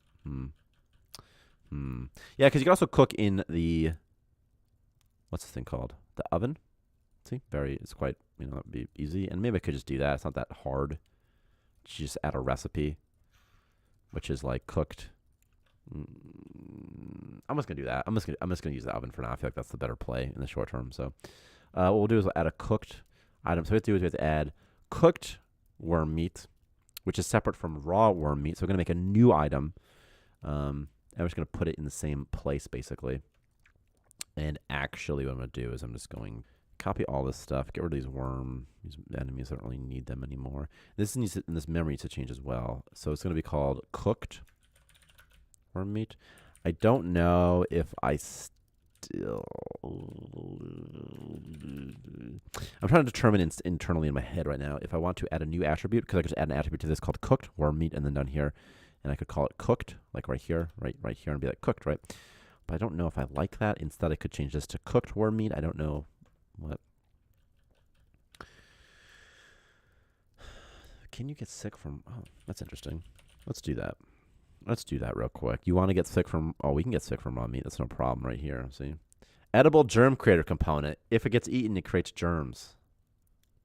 Yeah, because you can also cook in the, what's this thing called? The oven. See, it's quite, that'd be easy. And maybe I could just do that. It's not that hard. Just add a recipe, which is like cooked. I'm just gonna do that. I'm just gonna use the oven for now. I feel like that's the better play in the short term. So, what we'll do is we'll add a cooked item. So what we have to add cooked worm meat, which is separate from raw worm meat. So we're gonna make a new item. And we're just gonna put it in the same place basically. And actually, what I'm gonna do is I'm just going copy all this stuff, get rid of these enemies. I don't really need them anymore. This memory needs to change as well. So it's going to be called cooked worm meat. I don't know if I'm trying to determine internally in my head right now if I want to add a new attribute, because I could just add an attribute to this called cooked worm meat, and then down here, and I could call it cooked, like right here, right here, and be like cooked, right? But I don't know if I like that. Instead, I could change this to cooked worm meat. I don't know what. Can you get sick from? Oh, that's interesting. Let's do that. Let's do that real quick. You want to get sick from? Oh, we can get sick from raw meat. That's no problem right here. See, edible germ creator component. If it gets eaten, it creates germs.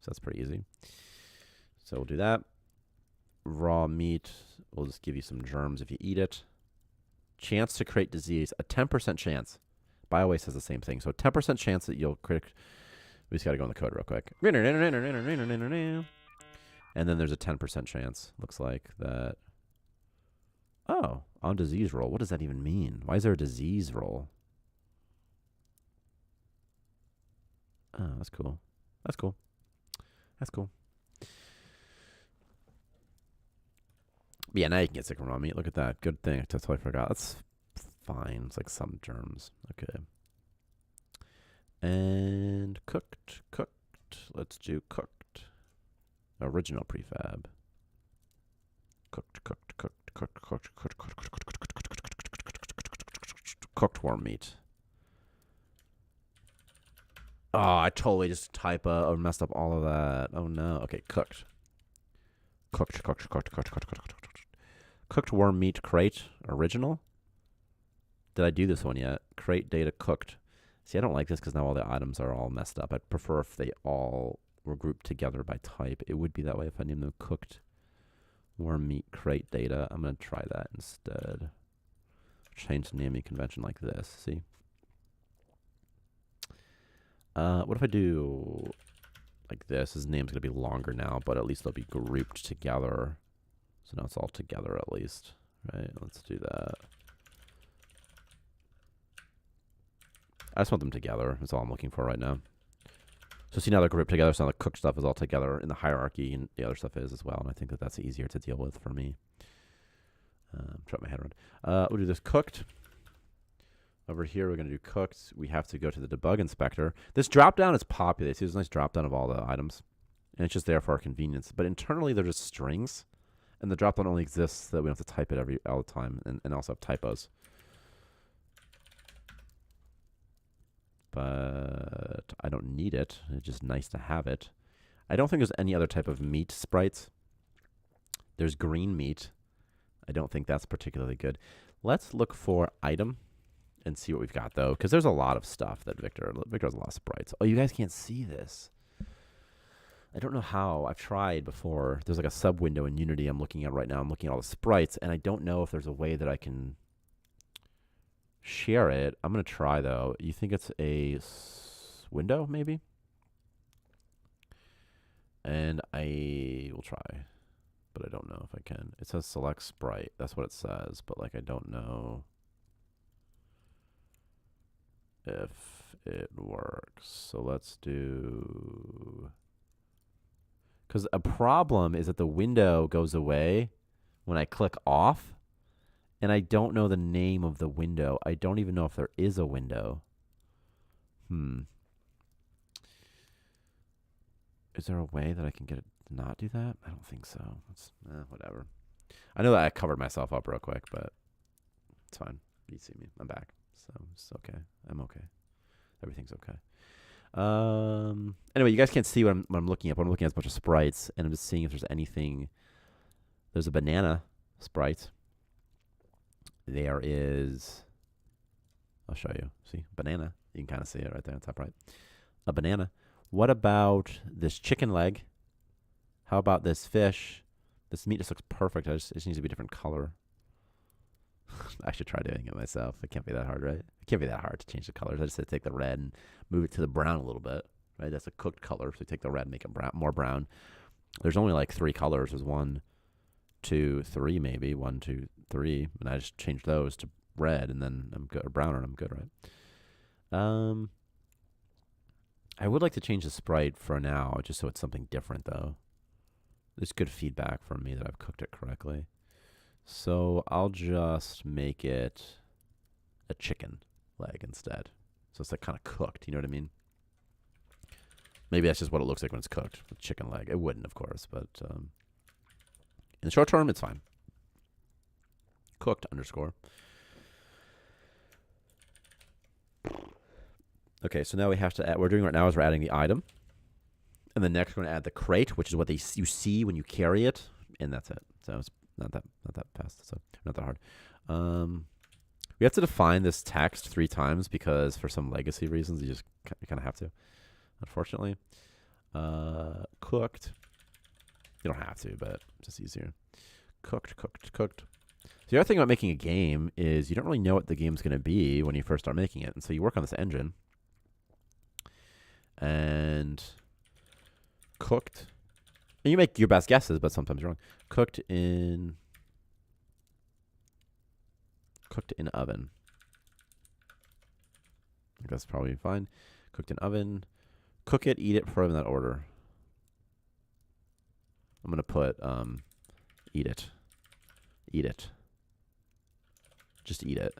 So that's pretty easy. So we'll do that. Raw meat will just give you some germs if you eat it. Chance to create disease, a 10% chance. BioWaste says the same thing. So a 10% chance that you'll create. We just got to go in the code real quick. And then there's a 10% chance, looks like, that. Oh, on disease roll. What does that even mean? Why is there a disease roll? Oh, that's cool. That's cool. That's cool. But yeah, now you can get sick from raw meat. Look at that. Good thing. I totally forgot. That's fine. It's like some germs. Okay. And cooked. Let's do cooked. Original prefab. Cooked worm meat. Oh, I totally just messed up all of that. Oh no. Okay, cooked. Cooked worm meat crate original. Did I do this one yet? Crate data cooked. See, I don't like this because now all the items are all messed up. I'd prefer if they all were grouped together by type. It would be that way if I named them cooked worm meat crate data. I'm going to try that instead. Change the naming convention like this. See? What if I do like this? His name's going to be longer now, but at least they'll be grouped together. So now it's all together at least. Right? Let's do that. I just want them together. That's all I'm looking for right now. So see, now they're grouped together. So now the cooked stuff is all together in the hierarchy, and the other stuff is as well. And I think that that's easier to deal with for me. Wrap my head around. We'll do this cooked. Over here, we're going to do cooked. We have to go to the debug inspector. This drop down is popular. See, there's a nice drop down of all the items, and it's just there for our convenience. But internally, they're just strings, and the drop down only exists so that we don't have to type it all the time, and also have typos. But I don't need it. It's just nice to have it. I don't think there's any other type of meat sprites. There's green meat. I don't think that's particularly good. Let's look for item and see what we've got, though, because there's a lot of stuff that Victor has a lot of sprites. Oh, you guys can't see this. I don't know how. I've tried before. There's like a sub window in Unity I'm looking at right now. I'm looking at all the sprites, and I don't know if there's a way that I can share it. I'm going to try, though. You think it's a window, maybe? And I will try, but I don't know if I can. It says select sprite. That's what it says, but like I don't know if it works. So let's do... Because a problem is that the window goes away when I click off, And I don't know the name of the window. I don't even know if there is a window. Is there a way that I can get it to not do that? I don't think so. It's whatever. I know that I covered myself up real quick, but it's fine. You see me. I'm back. So it's okay. I'm okay. Everything's okay. Anyway, you guys can't see what I'm looking at, but I'm looking at a bunch of sprites, and I'm just seeing if there's anything. There's a banana sprite. There is. I'll show you. See? Banana. You can kind of see it right there on top right. A banana. What about this chicken leg? How about this fish? This meat just looks perfect. It just needs to be a different color. I should try doing it myself. It can't be that hard, right? It can't be that hard to change the colors. I just have to take the red and move it to the brown a little bit, right? That's a cooked color. So take the red and make it more brown. There's only like 3 colors. There's 1, 2, 3 maybe. 1, 2, 3. And I just changed those to red, and then I'm good. Or brown, and I'm good, right? I would like to change the sprite for now, just so it's something different, though. There's good feedback from me that I've cooked it correctly. So I'll just make it a chicken leg instead. So it's like kind of cooked, you know what I mean? Maybe that's just what it looks like when it's cooked with chicken leg. It wouldn't, of course, but in the short term, it's fine. Cooked _ Okay, so now we have to add, we're doing right now is we're adding the item. And then next we're going to add the crate, which is what you see when you carry it. And that's it. So it's not that fast. So not that hard. We have to define this text 3 times because for some legacy reasons, you kind of have to, unfortunately. Cooked. You don't have to, but it's just easier. Cooked. The other thing about making a game is you don't really know what the game's going to be when you first start making it. And so you work on this engine. And cooked. And you make your best guesses, but sometimes you're wrong. Cooked in oven. I think that's probably fine. Cooked in oven. Cook it, eat it, probably in that order. I'm going to put eat it. Eat it. Just eat it.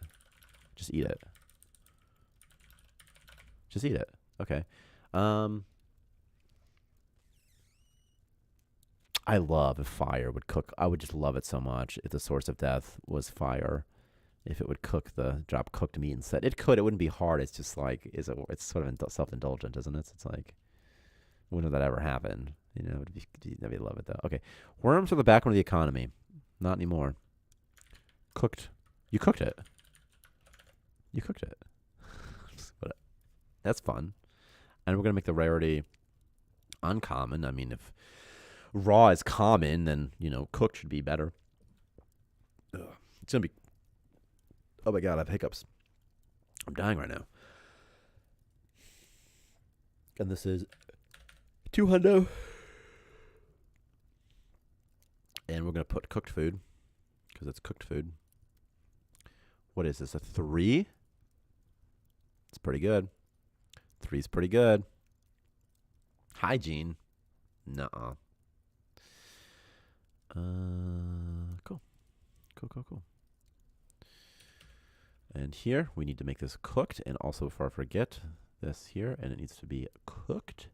Just eat it. Just eat it. Okay. I love if fire would cook. I would just love it so much if the source of death was fire. If it would drop cooked meat instead. It could. It wouldn't be hard. It's just like, it's sort of self-indulgent, isn't it? It's like, when did that ever happen? You know, I'd love it though. Okay. Worms are the backbone of the economy. Not anymore. Cooked. You cooked it. You cooked it. That's fun. And we're going to make the rarity uncommon. I mean, if raw is common, then, cooked should be better. Ugh. It's going to be... Oh, my God, I have hiccups. I'm dying right now. And this is $200. And we're going to put cooked food, because it's cooked food. What is this, a 3? It's pretty good. 3's pretty good. Hygiene. Nuh-uh. Cool. Cool. And here, we need to make this cooked. And also, before I forget, this here. And it needs to be cooked.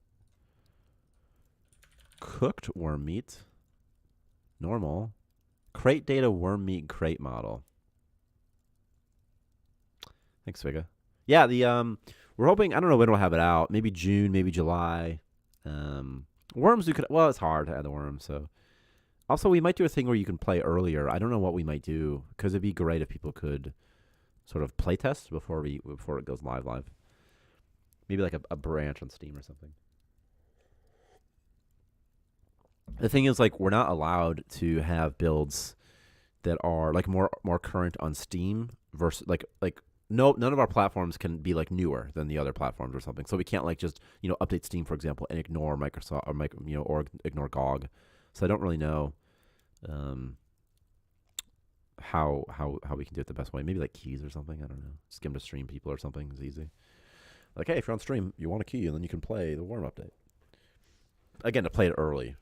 Cooked worm meat. Normal. Crate data worm meat crate model. Thanks, Swigga. Yeah, we're hoping, I don't know when we'll have it out. Maybe June, maybe July. Worms, it's hard to add the worms, so. Also, we might do a thing where you can play earlier. I don't know what we might do, because it'd be great if people could sort of play test before it goes live. Maybe like a branch on Steam or something. The thing is, like, we're not allowed to have builds that are like more current on Steam versus like no, none of our platforms can be like newer than the other platforms or something. So we can't like just update Steam, for example, and ignore Microsoft or ignore GOG. So I don't really know how we can do it the best way. Maybe like keys or something. I don't know. Just give them to stream people or something. It's easy. Like, hey, if you're on stream, you want a key, and then you can play the Worm update. Again, to play it early,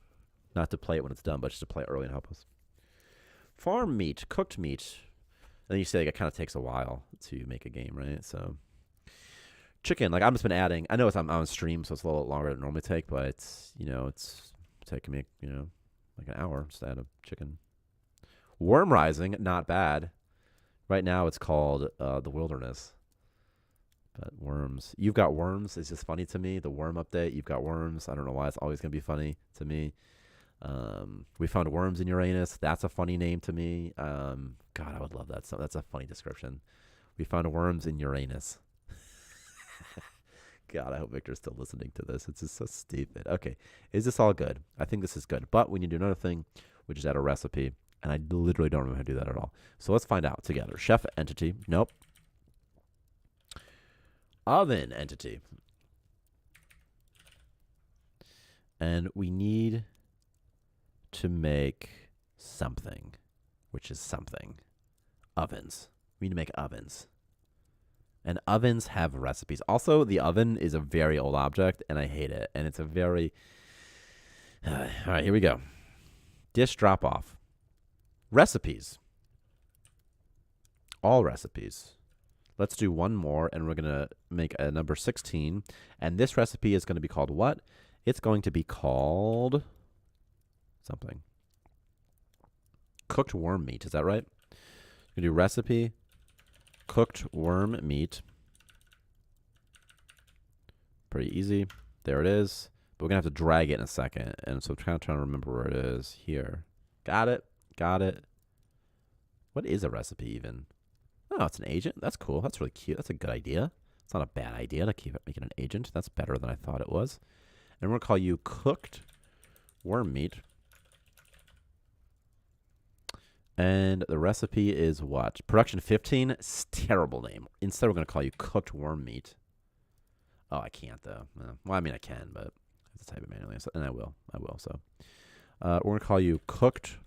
not to play it when it's done, but just to play it early and help us. Farm meat, cooked meat. then you say like, it kind of takes a while to make a game, right? So chicken, like I've just been adding. I know I'm on stream, so it's a little longer than it normally take, but it's taking me like an hour just to add a chicken. Worm Rising, not bad. Right now it's called the Wilderness. But worms. You've got worms. It's just funny to me. The worm update. You've got worms. I don't know why it's always going to be funny to me. We found worms in Uranus. That's a funny name to me. God, I would love that. So that's a funny description. We found worms in Uranus. God, I hope Victor's still listening to this. It's just so stupid. Okay, is this all good? I think this is good. But we need to do another thing, which is add a recipe. And I literally don't know how to do that at all. So let's find out together. Chef entity. Nope. Oven entity. And we need to make something, which is something. Ovens. We need to make ovens. And ovens have recipes. Also, the oven is a very old object, and I hate it. And it's a very... all right, here we go. Dish drop-off. Recipes. All recipes. Let's do one more, and we're going to make a number 16. And this recipe is going to be called what? It's going to be called something. Cooked worm meat. Is that right? We're going to do recipe, cooked worm meat. Pretty easy. There it is. But we're going to have to drag it in a second. And so I'm kind of trying to remember where it is. Here. Got it. Got it. What is a recipe even? Oh, it's an agent. That's cool. That's really cute. That's a good idea. It's not a bad idea to keep making an agent. That's better than I thought it was. And we're going to call you cooked worm meat. And the recipe is what? Production 15? Terrible name. Instead, we're going to call you cooked worm meat. Oh, I can't, though. Well, I mean, I can, but I have to type it manually. And I will. So we're going to call you cooked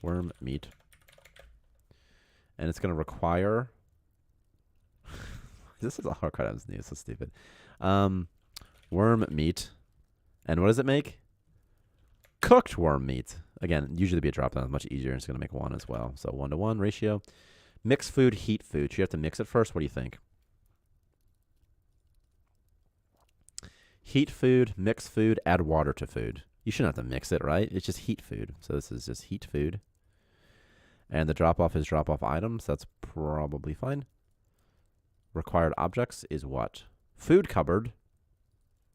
worm meat. And it's going to require... this is a hard card. This is so stupid. Worm meat. And what does it make? Cooked worm meat. Again, usually be a drop down. It's much easier. It's going to make one as well. So 1-to-1 ratio. Mixed food, heat food. So you have to mix it first. What do you think? Heat food, mix food, add water to food. You shouldn't have to mix it, right? It's just heat food. So this is just heat food. And the drop-off is drop-off items. That's probably fine. Required objects is what? Food cupboard.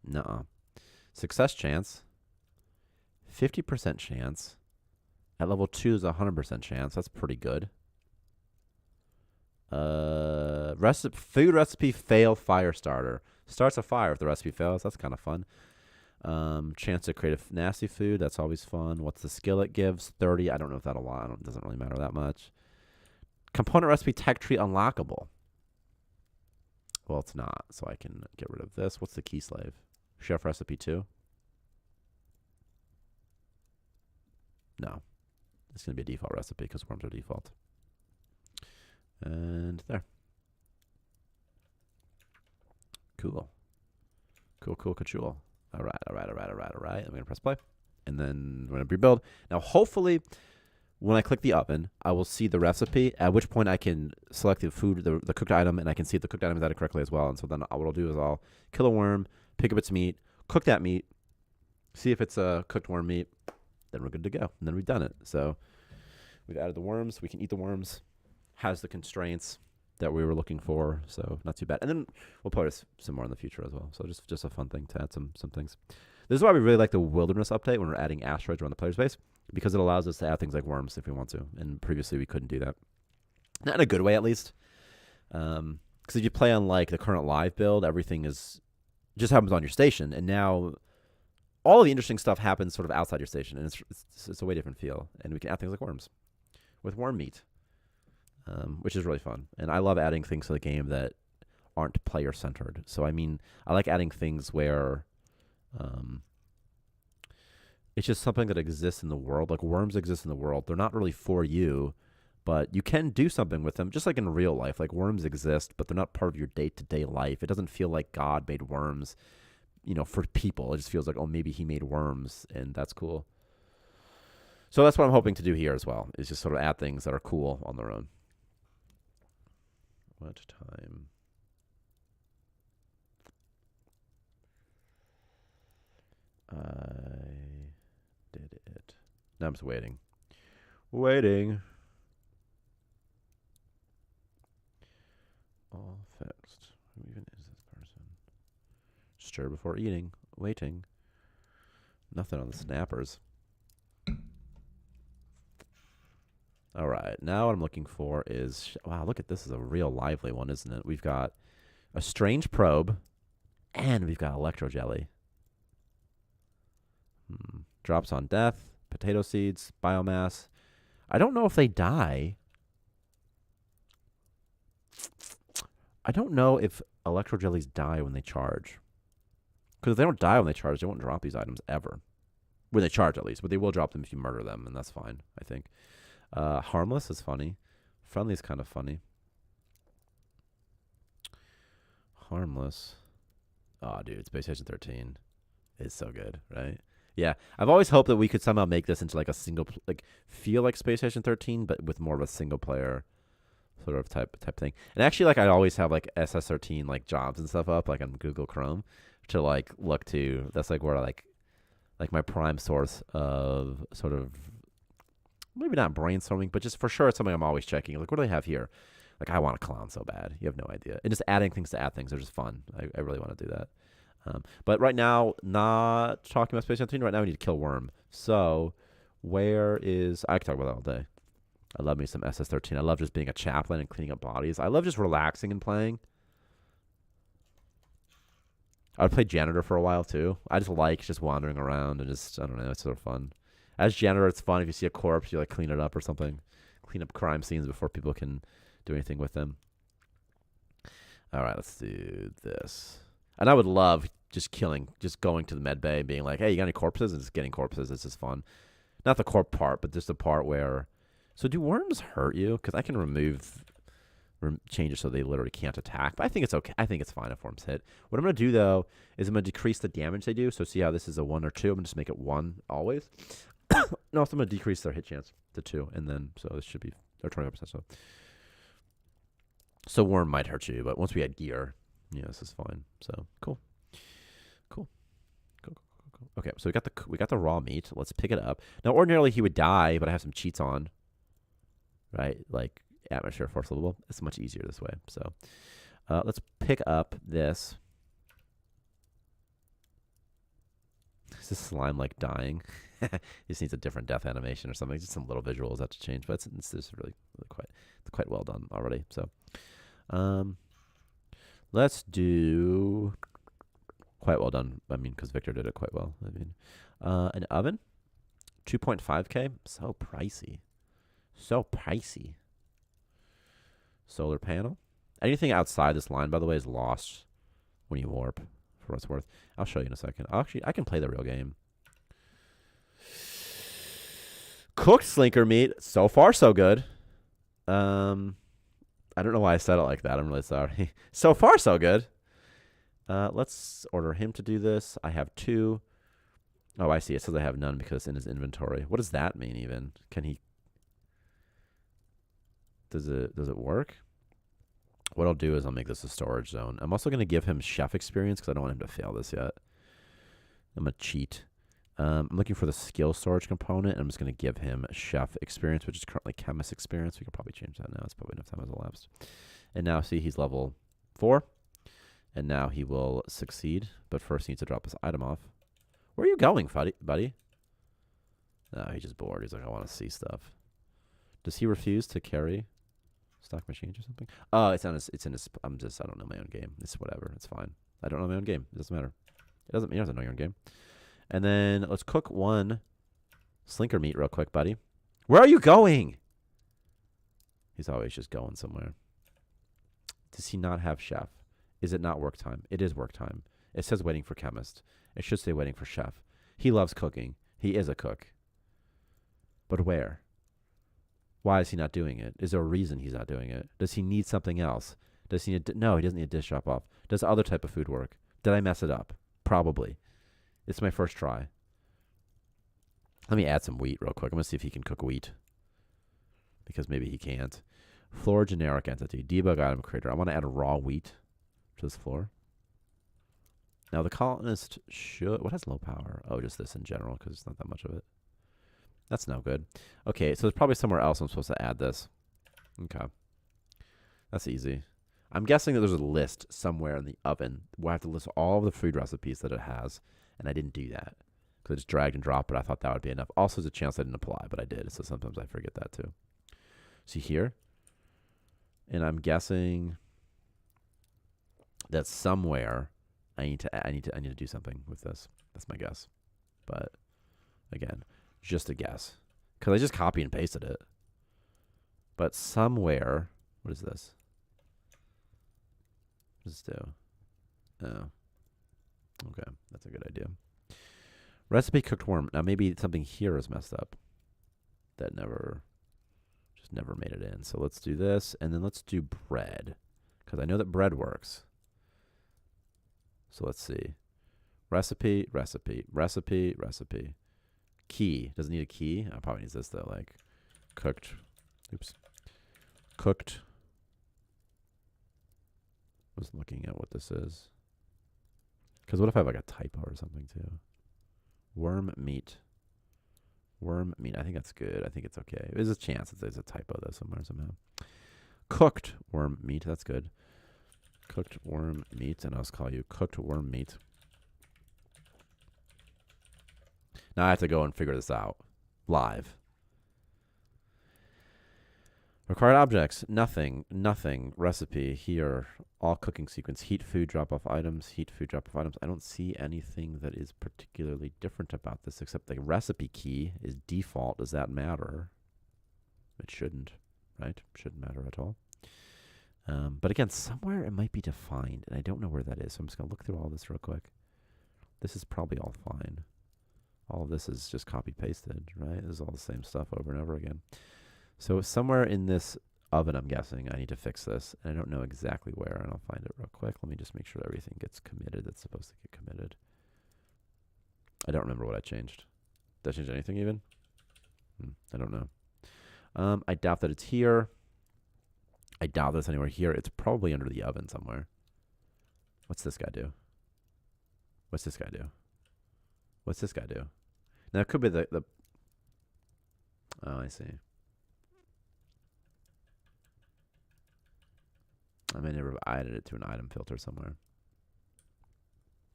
Nuh-uh. Success chance. 50% chance. At level 2 is a 100% chance. That's pretty good. Food recipe fail fire starter. Starts a fire if the recipe fails. That's kind of fun. Chance to create a nasty food. That's always fun. What's the skill it gives? 30. I don't know if that'll lie. It doesn't really matter that much. Component recipe tech tree unlockable. Well, it's not, so I can get rid of this. What's the key slave? Chef recipe 2. No. It's going to be a default recipe because worms are default. And there. Cool. Cool. All right. I'm going to press play. And then we're going to rebuild. Now, hopefully, when I click the oven, I will see the recipe, at which point I can select the food, the cooked item, and I can see if the cooked item is added correctly as well. And so then what I'll do is I'll kill a worm, pick up its meat, cook that meat, see if it's a cooked worm meat, then we're good to go. And then we've done it. So we've added the worms. We can eat the worms. Has the constraints that we were looking for, so not too bad. And then we'll post some more in the future as well. So just a fun thing to add some things. This is why we really like the wilderness update when we're adding asteroids around the player space, because it allows us to add things like worms if we want to. And previously we couldn't do that. Not in a good way, at least. Because if you play on like the current live build, everything is just happens on your station, and now all of the interesting stuff happens sort of outside your station, and it's a way different feel. And we can add things like worms with worm meat. Which is really fun. And I love adding things to the game that aren't player-centered. So, I mean, I like adding things where it's just something that exists in the world. Like, worms exist in the world. They're not really for you, but you can do something with them, just like in real life. Like, worms exist, but they're not part of your day-to-day life. It doesn't feel like God made worms, for people. It just feels like, oh, maybe he made worms, and that's cool. So that's what I'm hoping to do here as well, is just sort of add things that are cool on their own. What time? I did it. Now I'm just waiting. Waiting. All fixed. Who even is this person? Stir before eating. Waiting. Nothing on the snappers. All right. Now what I'm looking for is... Wow, look at this. This is a real lively one, isn't it? We've got a strange probe, and we've got electro jelly. Drops on death, potato seeds, biomass. I don't know if they die. I don't know if electro jellies die when they charge. Because if they don't die when they charge, they won't drop these items ever. When they charge, at least. But they will drop them if you murder them, and that's fine, I think. Harmless is funny. Friendly is kind of funny. Harmless. Oh, dude, Space Station 13 is so good, right? Yeah, I've always hoped that we could somehow make this into like a single, feel like Space Station 13, but with more of a single player sort of type thing. And actually, like, I'd always have like SS13 like jobs and stuff up like on Google Chrome to like look to. That's like where I like my prime source of sort of maybe not brainstorming, but just for sure it's something I'm always checking. Like, what do they have here? Like, I want a clown so bad. You have no idea. And just adding things to add things are just fun. I really want to do that. But right now, not talking about Space Station 13. Right now, we need to kill Worm. So, where is... I could talk about that all day. I love me some SS13. I love just being a chaplain and cleaning up bodies. I love just relaxing and playing. I would play janitor for a while, too. I just like just wandering around and just... I don't know. It's sort of fun. As janitor, it's fun. If you see a corpse, you like clean it up or something. Clean up crime scenes before people can do anything with them. All right, let's do this. And I would love just going to the med bay and being like, hey, you got any corpses? And just getting corpses. It's just fun. Not the corp part, but just the part where... So do worms hurt you? Because I can change it so they literally can't attack. But I think it's okay. I think it's fine if worms hit. What I'm going to do, though, is I'm going to decrease the damage they do. So see how this is a 1 or 2? I'm going to just make it 1 always. No, so I'm going to decrease their hit chance to 2. And then, so this should be... Or 25%. So worm might hurt you. But once we add gear... Yeah, this is fine. So cool. Okay, so we got the raw meat. Let's pick it up. Now, ordinarily he would die, but I have some cheats on. Right, like atmosphere force livable. It's much easier this way. So let's pick up this. Is this slime like dying? It just needs a different death animation or something. Just some little visuals have to change, but it's just really quite well done already. So. Let's do quite well done. I mean, because Victor did it quite well. I mean, an oven, 2.5K. So pricey. Solar panel. Anything outside this line, by the way, is lost when you warp, for what it's worth. I'll show you in a second. I can play the real game. Cooked slinker meat. So far, so good. I don't know why I said it like that. I'm really sorry. So far, so good. Let's order him to do this. I have 2. Oh, I see. It says I have none because it's in his inventory. What does that mean even? Can he... Does it work? What I'll do is I'll make this a storage zone. I'm also going to give him chef experience because I don't want him to fail this yet. I'm going to cheat. I'm looking for the skill storage component, and I'm just going to give him chef experience, which is currently chemist experience. We can probably change that now. It's probably enough time has elapsed. And now, see, he's level 4. And now he will succeed, but first he needs to drop his item off. Where are you going, buddy? No, he's just bored. He's like, I want to see stuff. Does he refuse to carry stock machines or something? Oh, it's in his, I don't know my own game. It's whatever. It's fine. I don't know my own game. It doesn't matter. He doesn't know your own game. And then let's cook 1 slinker meat real quick, buddy. Where are you going? He's always just going somewhere. Does he not have chef? Is it not work time? It is work time. It says waiting for chemist. It should say waiting for chef. He loves cooking. He is a cook. But where? Why is he not doing it? Is there a reason he's not doing it? Does he need something else? Does he need... No, he doesn't need a dish drop off. Does other type of food work? Did I mess it up? Probably. It's my first try. Let me add some wheat real quick. I'm going to see if he can cook wheat. Because maybe he can't. Floor generic entity. Debug item creator. I want to add a raw wheat to this floor. Now the colonist should... What has low power? Oh, just this in general because it's not that much of it. That's no good. Okay, so there's probably somewhere else I'm supposed to add this. Okay. That's easy. I'm guessing that there's a list somewhere in the oven where I have to list all of the food recipes that it has, and I didn't do that. Because I just dragged and dropped it. I thought that would be enough. Also, there's a chance I didn't apply, but I did, so sometimes I forget that too. See here? And I'm guessing that somewhere I need to do something with this. That's my guess. But again, just a guess. Because I just copy and pasted it. But somewhere, what is this? What does this do? Oh. Okay, that's a good idea. Recipe cooked worm. Now maybe something here is messed up. That just never made it in. So let's do this, and then let's do bread. Because I know that bread works. So let's see. Recipe, recipe, recipe, recipe. Key. Doesn't need a key. I probably needs this though, like cooked. Oops. Cooked. I was looking at what this is. Because what if I have like a typo or something too? Worm meat. Worm meat. I think that's good. I think it's okay. There's a chance that there's a typo though somewhere somehow. Cooked worm meat. That's good. Cooked worm meat. And I'll just call you cooked worm meat. Now I have to go and figure this out. Live. Required objects. Nothing. Nothing. Recipe. Here. All cooking sequence. Heat food. Drop off items. Heat food. Drop off items. I don't see anything that is particularly different about this except the recipe key is default. Does that matter? It shouldn't. Right? Shouldn't matter at all. But again, somewhere it might be defined, and I don't know where that is. So I'm just going to look through all this real quick. This is probably all fine. All of this is just copy-pasted, right? This is all the same stuff over and over again. So somewhere in this oven, I'm guessing, I need to fix this. And I don't know exactly where, and I'll find it real quick. Let me just make sure everything gets committed that's supposed to get committed. I don't remember what I changed. Did I change anything even? I don't know. I doubt that it's here. I doubt that it's anywhere here. It's probably under the oven somewhere. What's this guy do? What's this guy do? What's this guy do? Now, it could be the... Oh, I see. I may never have added it to an item filter somewhere.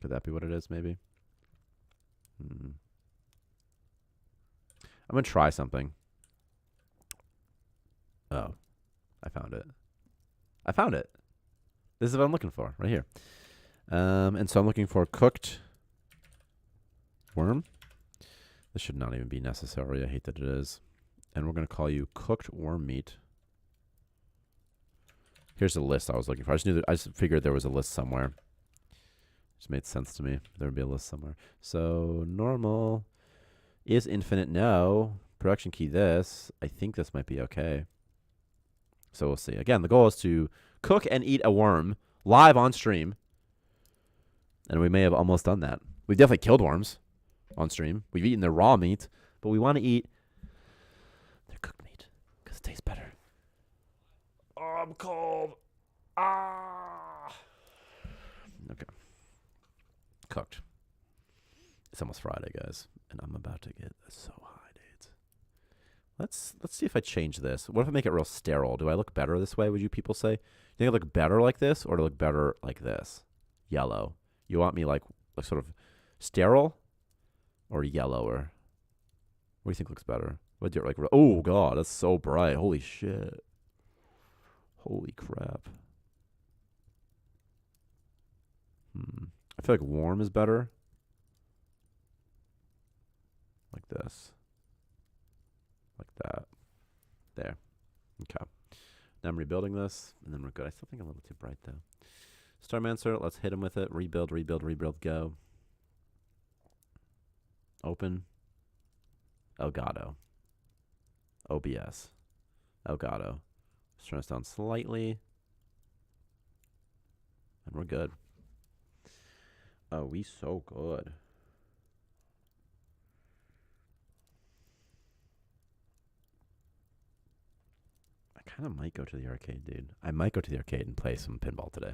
Could that be what it is, maybe? I'm going to try something. Oh. I found it. I found it. This is what I'm looking for, right here. And so I'm looking for cooked worm. This should not even be necessary. I hate that it is. And we're going to call you cooked worm meat. Here's the list I was looking for. I just figured there was a list somewhere. Just made sense to me. There would be a list somewhere. So normal is infinite. No. Production key this. I think this might be okay. So we'll see. Again, the goal is to cook and eat a worm live on stream. And we may have almost done that. We've definitely killed worms on stream. We've eaten their raw meat. But we want to eat their cooked meat because it tastes better. Oh, I'm cold. Ah. Okay. Cooked. It's almost Friday, guys. And I'm about to get so high, dudes. Let's see if I change this. What if I make it real sterile? Do I look better this way, would you people say? Do you think I look better like this or do I look better like this? Yellow. You want me like sort of sterile or yellower? What do you think looks better? What do you like? Oh, God, that's so bright. Holy shit. Holy crap. I feel like warm is better. Like this. Like that. There. Okay. Now I'm rebuilding this, and then we're good. I still think I'm a little too bright, though. Starmancer, let's hit him with it. Rebuild, rebuild, rebuild, go. Open. Elgato. OBS. Elgato. Let's turn this down slightly. And we're good. Oh, we so good. kind of might go to the arcade, dude. I might go to the arcade and play some pinball today.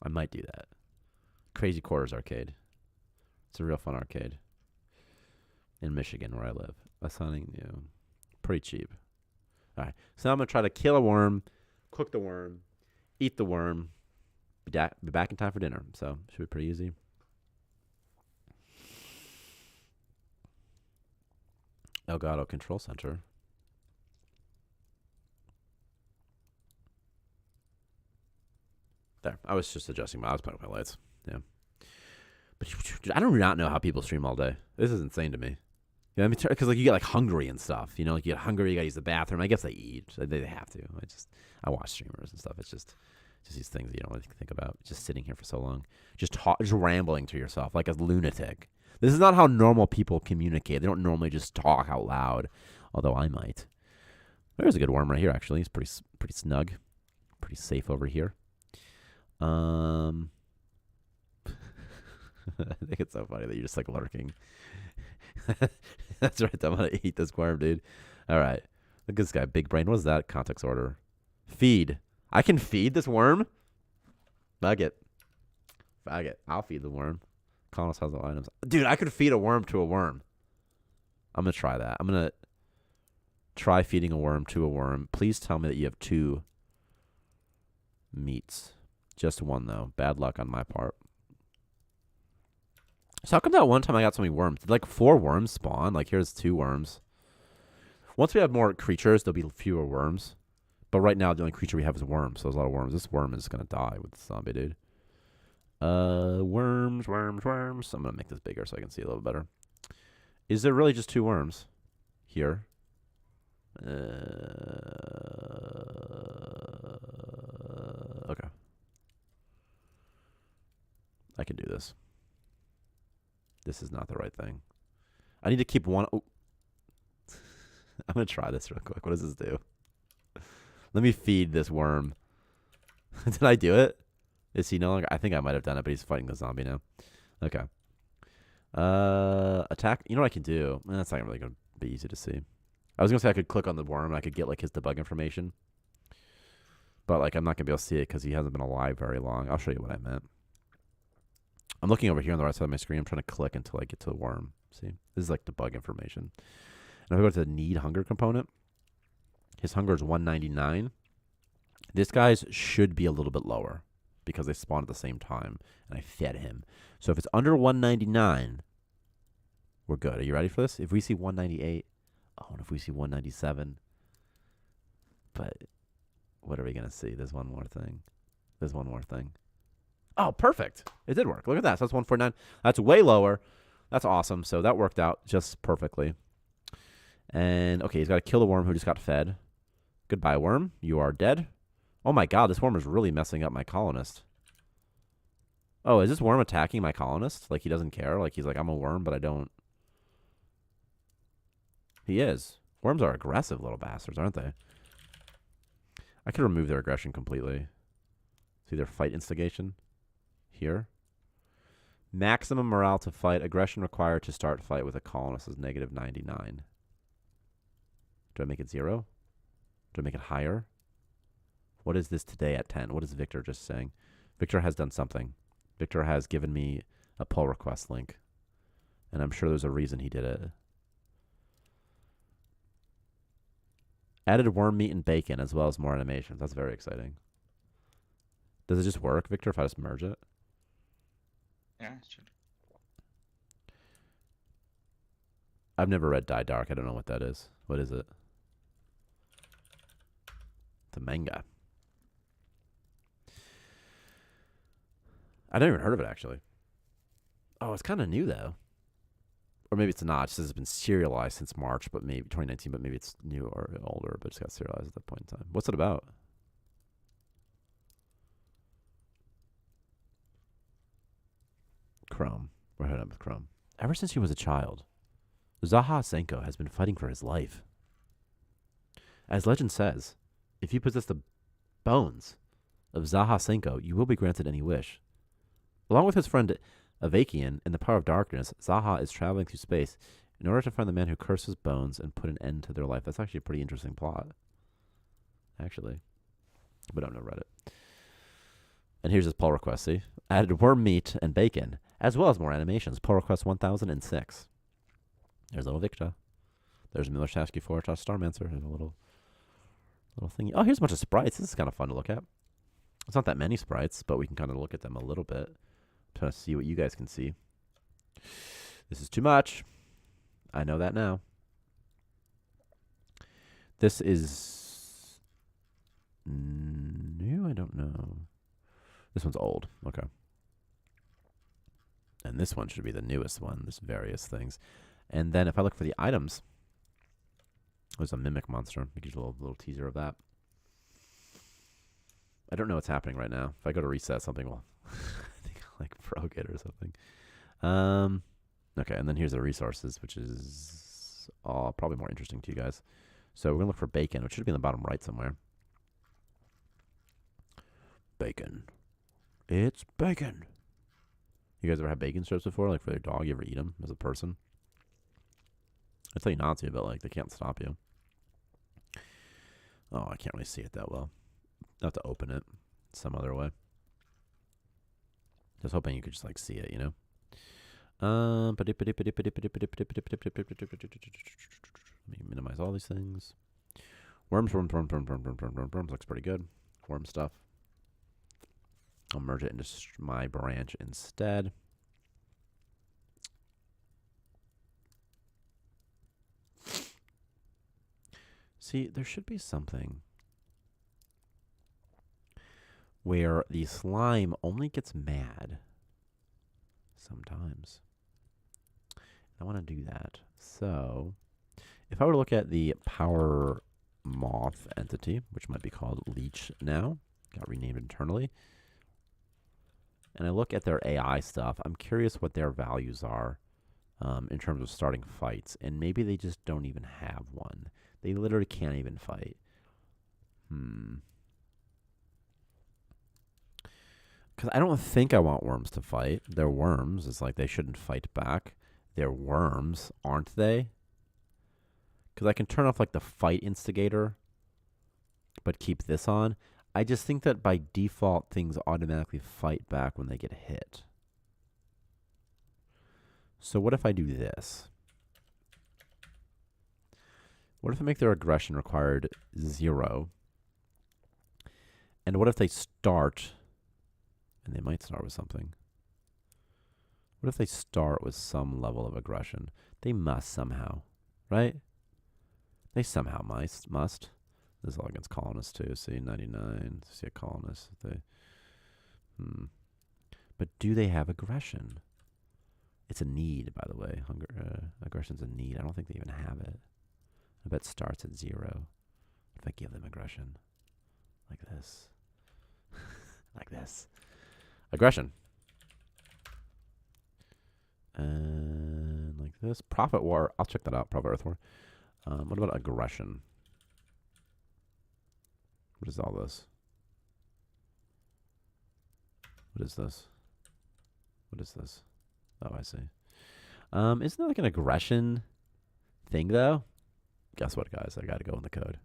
I might do that. Crazy Quarters Arcade. It's a real fun arcade in Michigan where I live. Assigning, pretty cheap. All right, so now I'm gonna try to kill a worm, cook the worm, eat the worm, be back in time for dinner. So should be pretty easy. Elgato Control Center. There. I was just adjusting I was putting up my lights. Yeah. But dude, I do not know how people stream all day. This is insane to me. Yeah, I mean, because like you get like hungry and stuff. You know, like you get hungry, you gotta use the bathroom. I guess they eat. They have to. I watch streamers and stuff. It's just these things that you don't really think about. Just sitting here for so long, just rambling to yourself like a lunatic. This is not how normal people communicate. They don't normally just talk out loud. Although I might. There's a good worm right here. Actually, it's pretty snug, pretty safe over here. I think it's so funny that you're just like lurking. That's right. I'm gonna eat this worm, dude. All right. Look at this guy, big brain. What is that? Context order. Feed. I can feed this worm. Faggot. I'll feed the worm. Colonist has no items. Dude, I could feed a worm to a worm. I'm gonna try that. I'm gonna try feeding a worm to a worm. Please tell me that you have 2 meats. Just 1 though. Bad luck on my part. So how come that one time I got so many worms? Did like 4 worms spawn? Like here's 2 worms. Once we have more creatures, there'll be fewer worms. But right now the only creature we have is worms. So there's a lot of worms. This worm is gonna die with the zombie, dude. Worms. I'm gonna make this bigger so I can see a little better. Is there really just 2 worms here? Okay. I can do this. This is not the right thing. I need to keep one. Oh. I'm going to try this real quick. What does this do? Let me feed this worm. Did I do it? Is he no longer? I think I might have done it, but he's fighting the zombie now. Okay. Attack. You know what I can do? That's not really going to be easy to see. I was going to say I could click on the worm and I could get like his debug information. But like I'm not going to be able to see it because he hasn't been alive very long. I'll show you what I meant. I'm looking over here on the right side of my screen. I'm trying to click until I get to the worm. See? This is like debug information. And if I go to the need hunger component, his hunger is 199. This guy's should be a little bit lower because they spawned at the same time and I fed him. So if it's under 199, we're good. Are you ready for this? If we see 198, and if we see 197, but what are we going to see? There's one more thing. Oh, perfect. It did work. Look at that. So that's 149. That's way lower. That's awesome. So that worked out just perfectly. And, okay, he's got to kill the worm who just got fed. Goodbye, worm. You are dead. Oh, my God. This worm is really messing up my colonist. Oh, is this worm attacking my colonist? Like, he doesn't care? Like, he's like, I'm a worm, but I don't. He is. Worms are aggressive little bastards, aren't they? I could remove their aggression completely. See their fight instigation? Here. Maximum morale to fight. Aggression required to start fight with a colonist is negative 99. Do I make it 0? Do I make it higher? What is this today at 10? What is Victor just saying? Victor has done something. Victor has given me a pull request link. And I'm sure there's a reason he did it. Added worm meat and bacon as well as more animations. That's very exciting. Does it just work, Victor, if I just merge it? Yeah, it should. I've never read Die Dark. I don't know what that is. What is it? The manga. I never even heard of it, actually. Oh, it's kind of new, though. Or maybe it's not. It says it's been serialized since March, but maybe 2019, but maybe it's new or older, but it's got serialized at that point in time. What's it about? Chrome. We're heading up with Chrome. Ever since he was a child, Zaha Senko has been fighting for his life. As legend says, if you possess the bones of Zaha Senko, you will be granted any wish. Along with his friend Avakian in the Power of Darkness, Zaha is traveling through space in order to find the man who cursed his bones and put an end to their life. That's actually a pretty interesting plot. actually. But I've never read it. And here's his pull request, see? Added worm meat and bacon, as well as more animations. Pull request 1006. There's little Victor. There's Miller Tasky 4 Starmancer. There's a little thing. Oh, here's a bunch of sprites. This is kind of fun to look at. It's not that many sprites, but we can kind of look at them a little bit. Trying to see what you guys can see. This is too much. I know that now. This is new. I don't know. This one's old. Okay. And this one should be the newest one. There's various things. And then if I look for the items, there's a mimic monster. We give you a little teaser of that. I don't know what's happening right now. If I go to reset, something will, I think I'll like broke it or something. Okay, and then here's the resources, which is probably more interesting to you guys. So we're going to look for bacon, which should be in the bottom right somewhere. Bacon. It's bacon. You guys ever had bacon strips before? Like for your dog, you ever eat them as a person? I tell you not to, but like they can't stop you. Oh, I can't really see it that well. I'll have to open it some other way. Just hoping you could just like see it, you know? Let me minimize all these things. Worms looks pretty good. Worm stuff. I'll merge it into my branch instead. See, there should be something where the slime only gets mad sometimes. I want to do that. So, if I were to look at the power moth entity, which might be called Leech now, got renamed internally, and I look at their AI stuff, I'm curious what their values are in terms of starting fights. And maybe they just don't even have one. They literally can't even fight. Because I don't think I want worms to fight. They're worms. It's like they shouldn't fight back. They're worms, aren't they? Because I can turn off like the fight instigator, but keep this on. I just think that by default, things automatically fight back when they get hit. So what if I do this? What if I make their aggression required 0? And what if they start, and they might start with something. What if they start with some level of aggression? They must somehow, right? They somehow must. This is all against colonists too. See, 99. See a colonist. But do they have aggression? It's a need, by the way. Aggression's a need. I don't think they even have it. I bet it starts at 0. If I give them aggression, like this, like this, aggression, and like this. Prophet War. I'll check that out. Prophet Earth War. What about aggression? What is all this? What is this? What is this? Oh, I see. Isn't there like an aggression thing, though? Guess what, guys? I got to go in the code.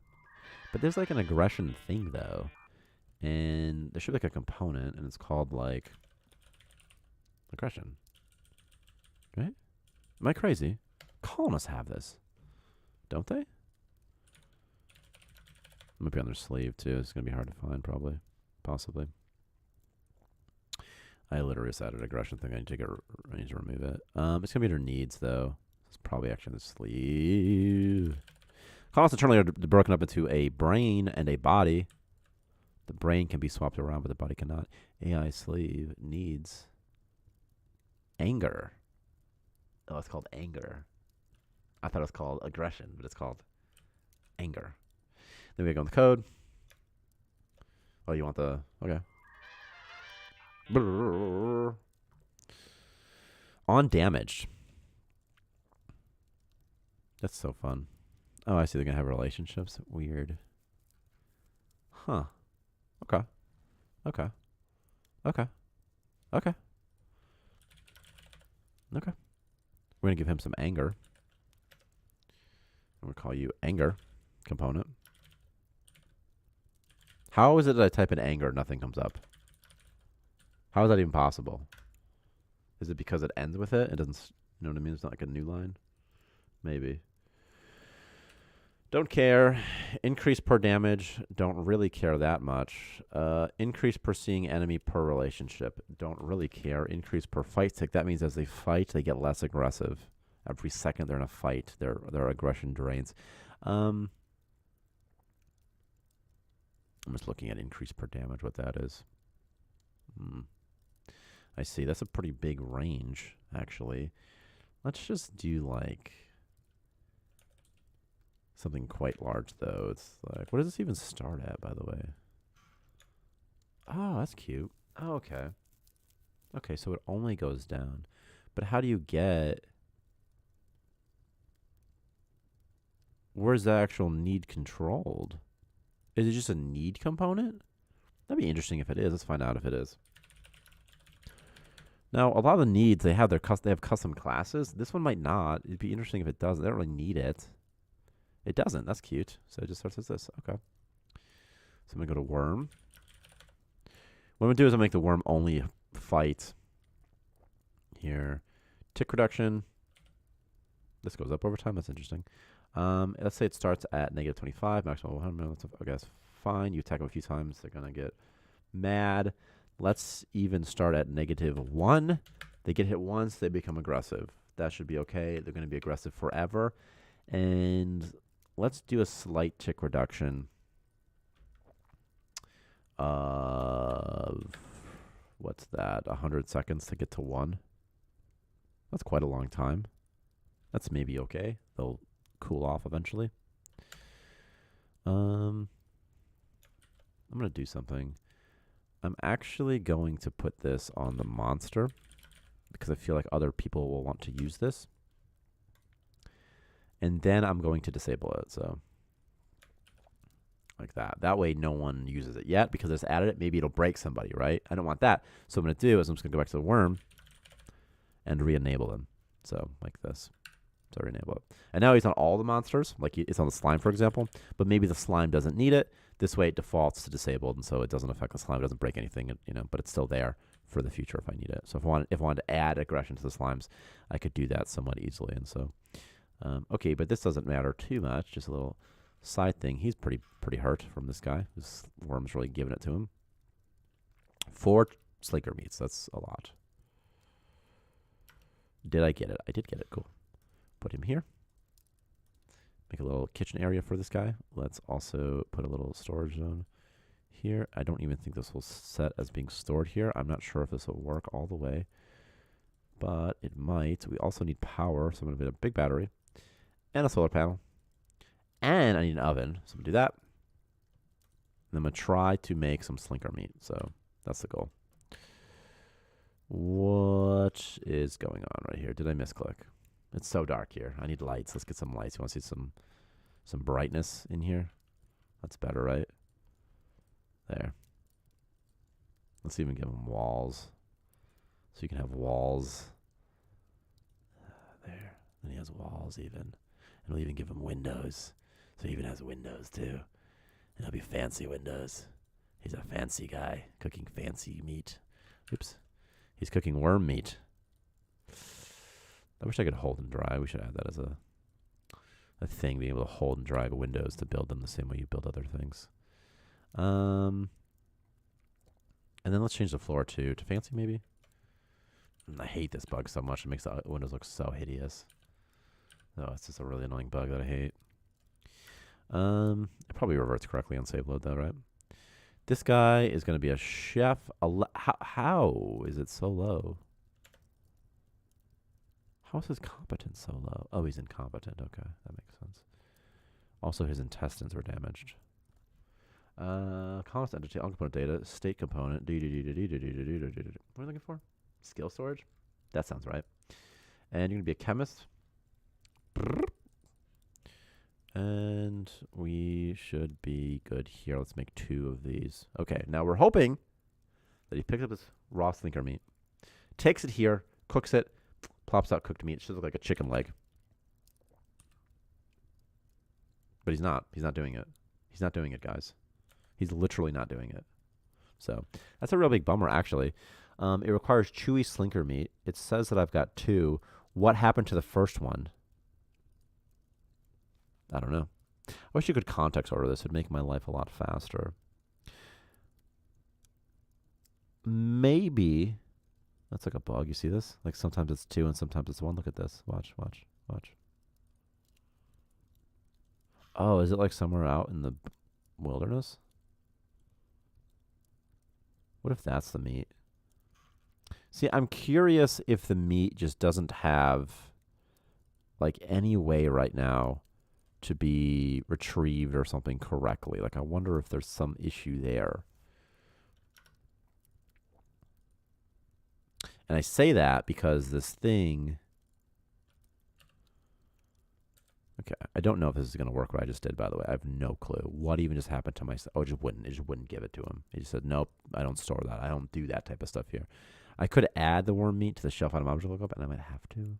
But there's like an aggression thing, though. And there should be like a component, and it's called like aggression. Right? Am I crazy? Colonists have this. Don't they? It might be on their sleeve, too. It's going to be hard to find, probably. Possibly. I literally just added aggression thing. I need to remove it. It's going to be under needs, though. It's probably actually in the sleeve. Colonists internally are broken up into a brain and a body. The brain can be swapped around, but the body cannot. AI sleeve needs anger. Oh, it's called anger. I thought it was called aggression, but it's called anger. Then we go in the code. Oh, you want the... Okay. On damaged. That's so fun. Oh, I see. They're going to have relationships. Weird. Huh. Okay. Okay. Okay. Okay. Okay. We're going to give him some anger. I'm going to call you anger component. How is it that I type in anger and nothing comes up? How is that even possible? Is it because it ends with it? It doesn't, you know what I mean? It's not like a new line? Maybe. Don't care. Increase per damage. Don't really care that much. Increase per seeing enemy per relationship. Don't really care. Increase per fight tick. That means as they fight, they get less aggressive. Every second they're in a fight, their aggression drains. I'm just looking at increase per damage, what that is. I see. That's a pretty big range, actually. Let's just do, like, something quite large, though. It's like, what does this even start at, by the way? Oh, that's cute. Oh, okay. Okay, so it only goes down. But how do you get... Where's the actual need controlled? Is it just a need component? That'd be interesting if it is. Let's find out if it is. Now, a lot of the needs, they have custom classes. This one might not. It'd be interesting if it does. They don't really need it. It doesn't. That's cute. So it just starts as this. Okay. So I'm going to go to worm. What I'm going to do is I'm going to make the worm only fight. Here. Tick reduction. This goes up over time. That's interesting. Let's say it starts at negative 25. Maximum 100. Okay, that's fine. You attack them a few times. They're going to get mad. Let's even start at negative 1. They get hit once, they become aggressive. That should be okay. They're going to be aggressive forever. And let's do a slight tick reduction of, what's that, 100 seconds to get to 1. That's quite a long time. That's maybe okay. They'll cool off eventually. I'm going to do something. I'm actually going to put this on the monster because I feel like other people will want to use this. And then I'm going to disable it. So like that. That way no one uses it yet because I just added it. Maybe it'll break somebody, right? I don't want that. So what I'm going to do is I'm just going to go back to the worm and re-enable him. So like this. So re-enable it. And now he's on all the monsters. Like it's on the slime, for example. But maybe the slime doesn't need it. This way it defaults to disabled, and so it doesn't affect the slime. It doesn't break anything, you know, but it's still there for the future if I need it. So if I wanted to add aggression to the slimes, I could do that somewhat easily. And so, okay, but this doesn't matter too much. Just a little side thing. He's pretty hurt from this guy. This worm's really giving it to him. 4 slinker meats. That's a lot. Did I get it? I did get it. Cool. Put him here. Make a little kitchen area for this guy. Let's also put a little storage zone here. I don't even think this will set as being stored here. I'm not sure if this will work all the way, but it might. We also need power, so I'm going to put a big battery and a solar panel. And I need an oven, so I'm going to do that. And I'm going to try to make some slinker meat, so that's the goal. What is going on right here? Did I misclick? It's so dark here. I need lights. Let's get some lights. You want to see some brightness in here? That's better, right? There. Let's even give him walls. So you can have walls. There. And he has walls even. And we'll even give him windows. So he even has windows too. And it'll be fancy windows. He's a fancy guy cooking fancy meat. Oops. He's cooking worm meat. I wish I could hold and dry. We should add that as a thing, being able to hold and dry windows to build them the same way you build other things. And then let's change the floor to fancy, maybe. I hate this bug so much. It makes the windows look so hideous. Oh, it's just a really annoying bug that I hate. It probably reverts correctly on save load, though, right? This guy is going to be a chef. How is it so low? How is his competence so low? Oh, he's incompetent. Okay, that makes sense. Also, his intestines were damaged. Columns entity, on component data, state component. What are you looking for? Skill storage? That sounds right. And you're going to be a chemist. And we should be good here. Let's make 2 of these. Okay, now we're hoping that he picks up his raw slinker meat, takes it here, cooks it, plops out cooked meat. It should look like a chicken leg. But he's not. He's not doing it. He's not doing it, guys. He's literally not doing it. So that's a real big bummer, actually. It requires chewy slinker meat. It says that I've got 2. What happened to the first one? I don't know. I wish you could context order this. It would make my life a lot faster. Maybe that's like a bug. You see this? Like sometimes it's 2 and sometimes it's 1. Look at this. Watch. Oh, is it like somewhere out in the wilderness? What if that's the meat? See, I'm curious if the meat just doesn't have like any way right now to be retrieved or something correctly. Like I wonder if there's some issue there. And I say that because this thing... Okay, I don't know if this is going to work what I just did, by the way. I have no clue. What even just happened to my... Oh, it just wouldn't give it to him. He just said, nope, I don't store that. I don't do that type of stuff here. I could add the worm meat to the shelf item object lookup, and I might have to.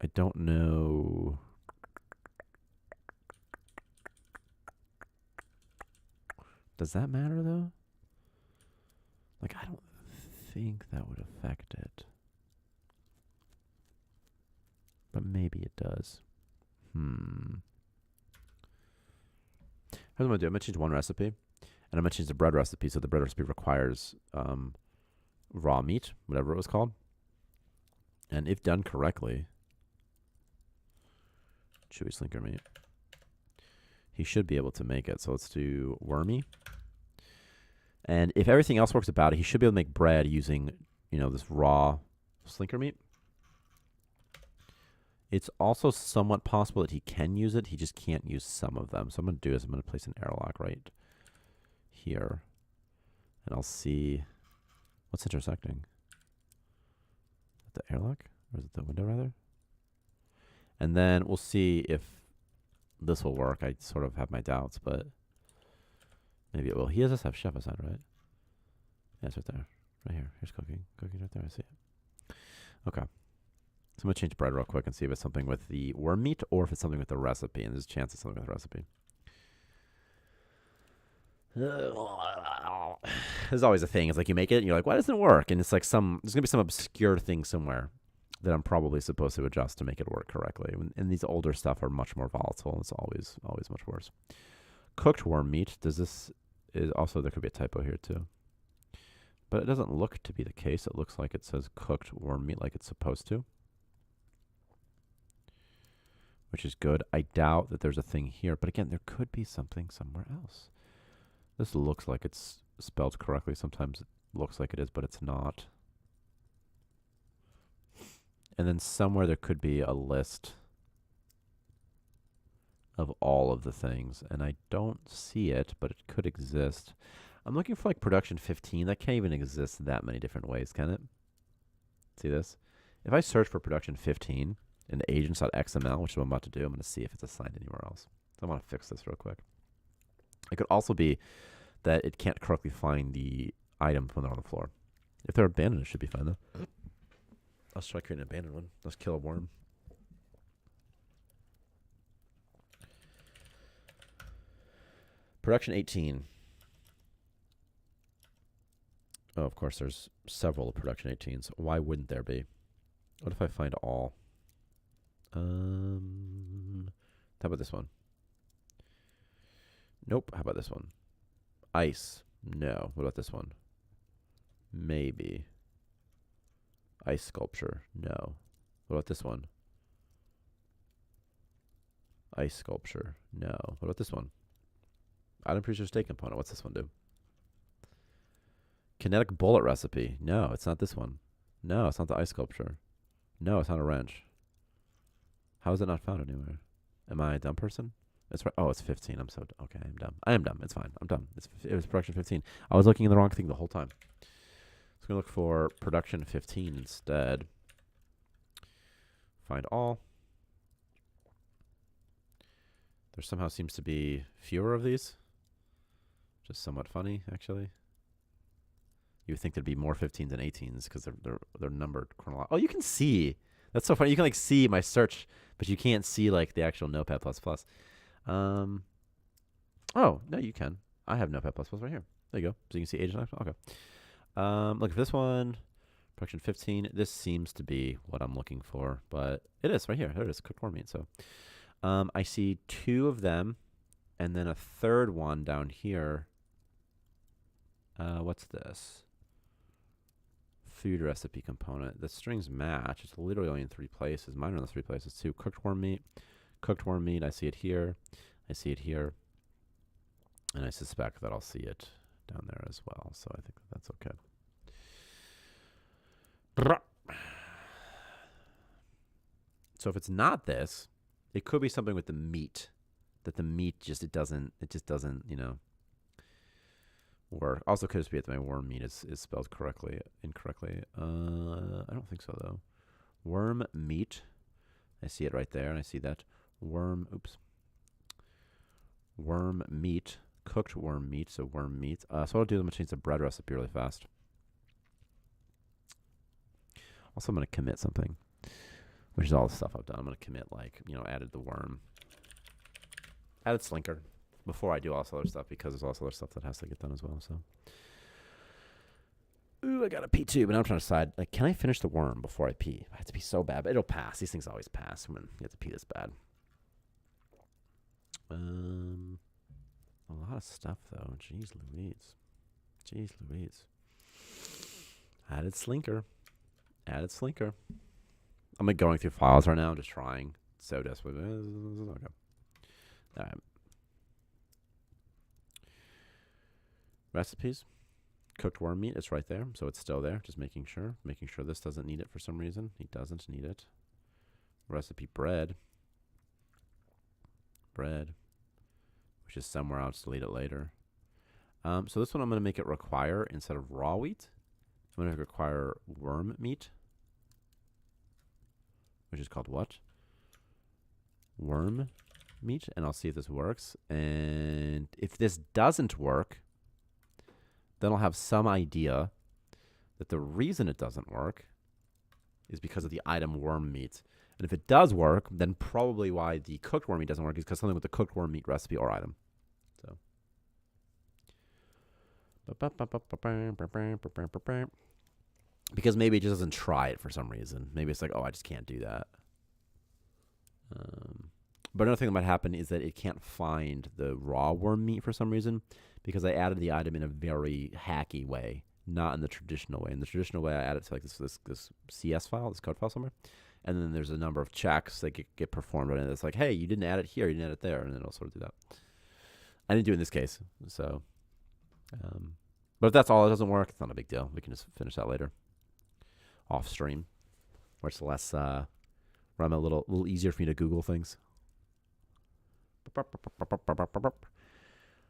I don't know... Does that matter, though? Like, I don't think that would affect it. But maybe it does. Here's what I'm going to do. I'm going to change one recipe. And I'm going to change the bread recipe. So the bread recipe requires raw meat, whatever it was called. And if done correctly, chewy slinker meat, he should be able to make it. So let's do wormy. And if everything else works about it, he should be able to make bread using, this raw slinker meat. It's also somewhat possible that he can use it. He just can't use some of them. So I'm going to do is I'm going to place an airlock right here. And I'll see what's intersecting. Is it the airlock? Or is it the window, rather? And then we'll see if this will work. I sort of have my doubts, but maybe it will. He does have chef assigned, right? Yeah, it's right there. Right here. Here's cooking. Cooking's right there. I see it. Okay. So I'm going to change bread real quick and see if it's something with the worm meat or if it's something with the recipe. And there's a chance it's something with the recipe. There's always a thing. It's like you make it and you're like, why doesn't it work? And it's like there's going to be some obscure thing somewhere that I'm probably supposed to adjust to make it work correctly. And these older stuff are much more volatile. It's always much worse. Cooked worm meat. There could be a typo here too. But it doesn't look to be the case. It looks like it says cooked worm meat like it's supposed to. Which is good. I doubt that there's a thing here. But again, there could be something somewhere else. This looks like it's spelled correctly. Sometimes it looks like it is, but it's not. And then somewhere there could be a list of all of the things. And I don't see it, but it could exist. I'm looking for like production 15. That can't even exist that many different ways, can it? See this? If I search for production 15 in agents.xml, which is what I'm about to do, I'm going to see if it's assigned anywhere else. So I want to fix this real quick. It could also be that it can't correctly find the items when they're on the floor. If they're abandoned, it should be fine, though. Let's try creating an abandoned one. Let's kill a worm. Production 18. Oh, of course, there's several production 18s. Why wouldn't there be? What if I find all? How about this one? Nope. How about this one? Ice. No. What about this one? Maybe. Ice sculpture. No. What about this one? Ice sculpture. No. What about this one? Item producer steak component. What's this one do? Kinetic bullet recipe. No, it's not this one. No, it's not the ice sculpture. No, it's not a wrench. How is it not found anywhere? Am I a dumb person? It's right. Oh, it's 15. I'm so okay. I'm dumb. I am dumb. It's fine. I'm dumb. It was production 15. I was looking at the wrong thing the whole time. So I'm gonna look for production 15 instead. Find all. There somehow seems to be fewer of these. Just somewhat funny, actually. You would think there'd be more 15s than 18s because they're numbered chronologically. Oh, you can see That's so funny. You can like see my search, but you can't see like the actual Notepad++. Oh no, you can. I have Notepad++ right here. There you go. So you can see agent. Okay. Look for this one. Production 15. This seems to be what I'm looking for, but it is right here. There it is. Cooked worm meat. So, I see 2 of them, and then a third one down here. What's this? Food recipe component. The strings match. It's literally only in 3 places. Mine are in the 3 places too. Cooked worm meat. Cooked worm meat. I see it here. I see it here. And I suspect that I'll see it down there as well. So I think that's okay. So if it's not this, it could be something with the meat. That the meat just it just doesn't, work. Also could just be that my worm meat is spelled incorrectly. I don't think so though. Worm meat. I see it right there, and I see that worm meat, cooked worm meat, so worm meat. So what I'll do is I'm going to change the bread recipe really fast. Also, I'm going to commit something, which is all the stuff I've done. I'm going to commit, added the worm, added slinker before I do all this other stuff, because there's also other stuff that has to get done as well. So, ooh, I got a pee too, but now I'm trying to decide, can I finish the worm before I pee? I have to pee so bad, but it'll pass. These things always pass when you have to pee this bad. A lot of stuff though. Jeez Louise. Added slinker. I'm going through files right now, just trying. So desperate. Okay. All right. Recipes. Cooked worm meat. It's right there, so it's still there. Just making sure this doesn't need it for some reason. He doesn't need it. Recipe bread, which is somewhere. I'll just delete it later. So this one I'm going to make it require, instead of raw wheat, I'm going to require worm meat, which is called what? Worm meat. And I'll see if this works. And if this doesn't work, then I'll have some idea that the reason it doesn't work is because of the item worm meat. And if it does work, then probably why the cooked worm meat doesn't work is because something with the cooked worm meat recipe or item. So, because maybe it just doesn't try it for some reason. Maybe it's like, oh, I just can't do that. But another thing that might happen is that it can't find the raw worm meat for some reason, because I added the item in a very hacky way, not in the traditional way. In the traditional way, I add it to this CS file, this code file somewhere, and then there's a number of checks that get performed, and it's like, hey, you didn't add it here, you didn't add it there, and then it'll sort of do that. I didn't do it in this case, so. But if that's all, it doesn't work, it's not a big deal. We can just finish that later, off stream, where it's less, where I'm a little easier for me to Google things.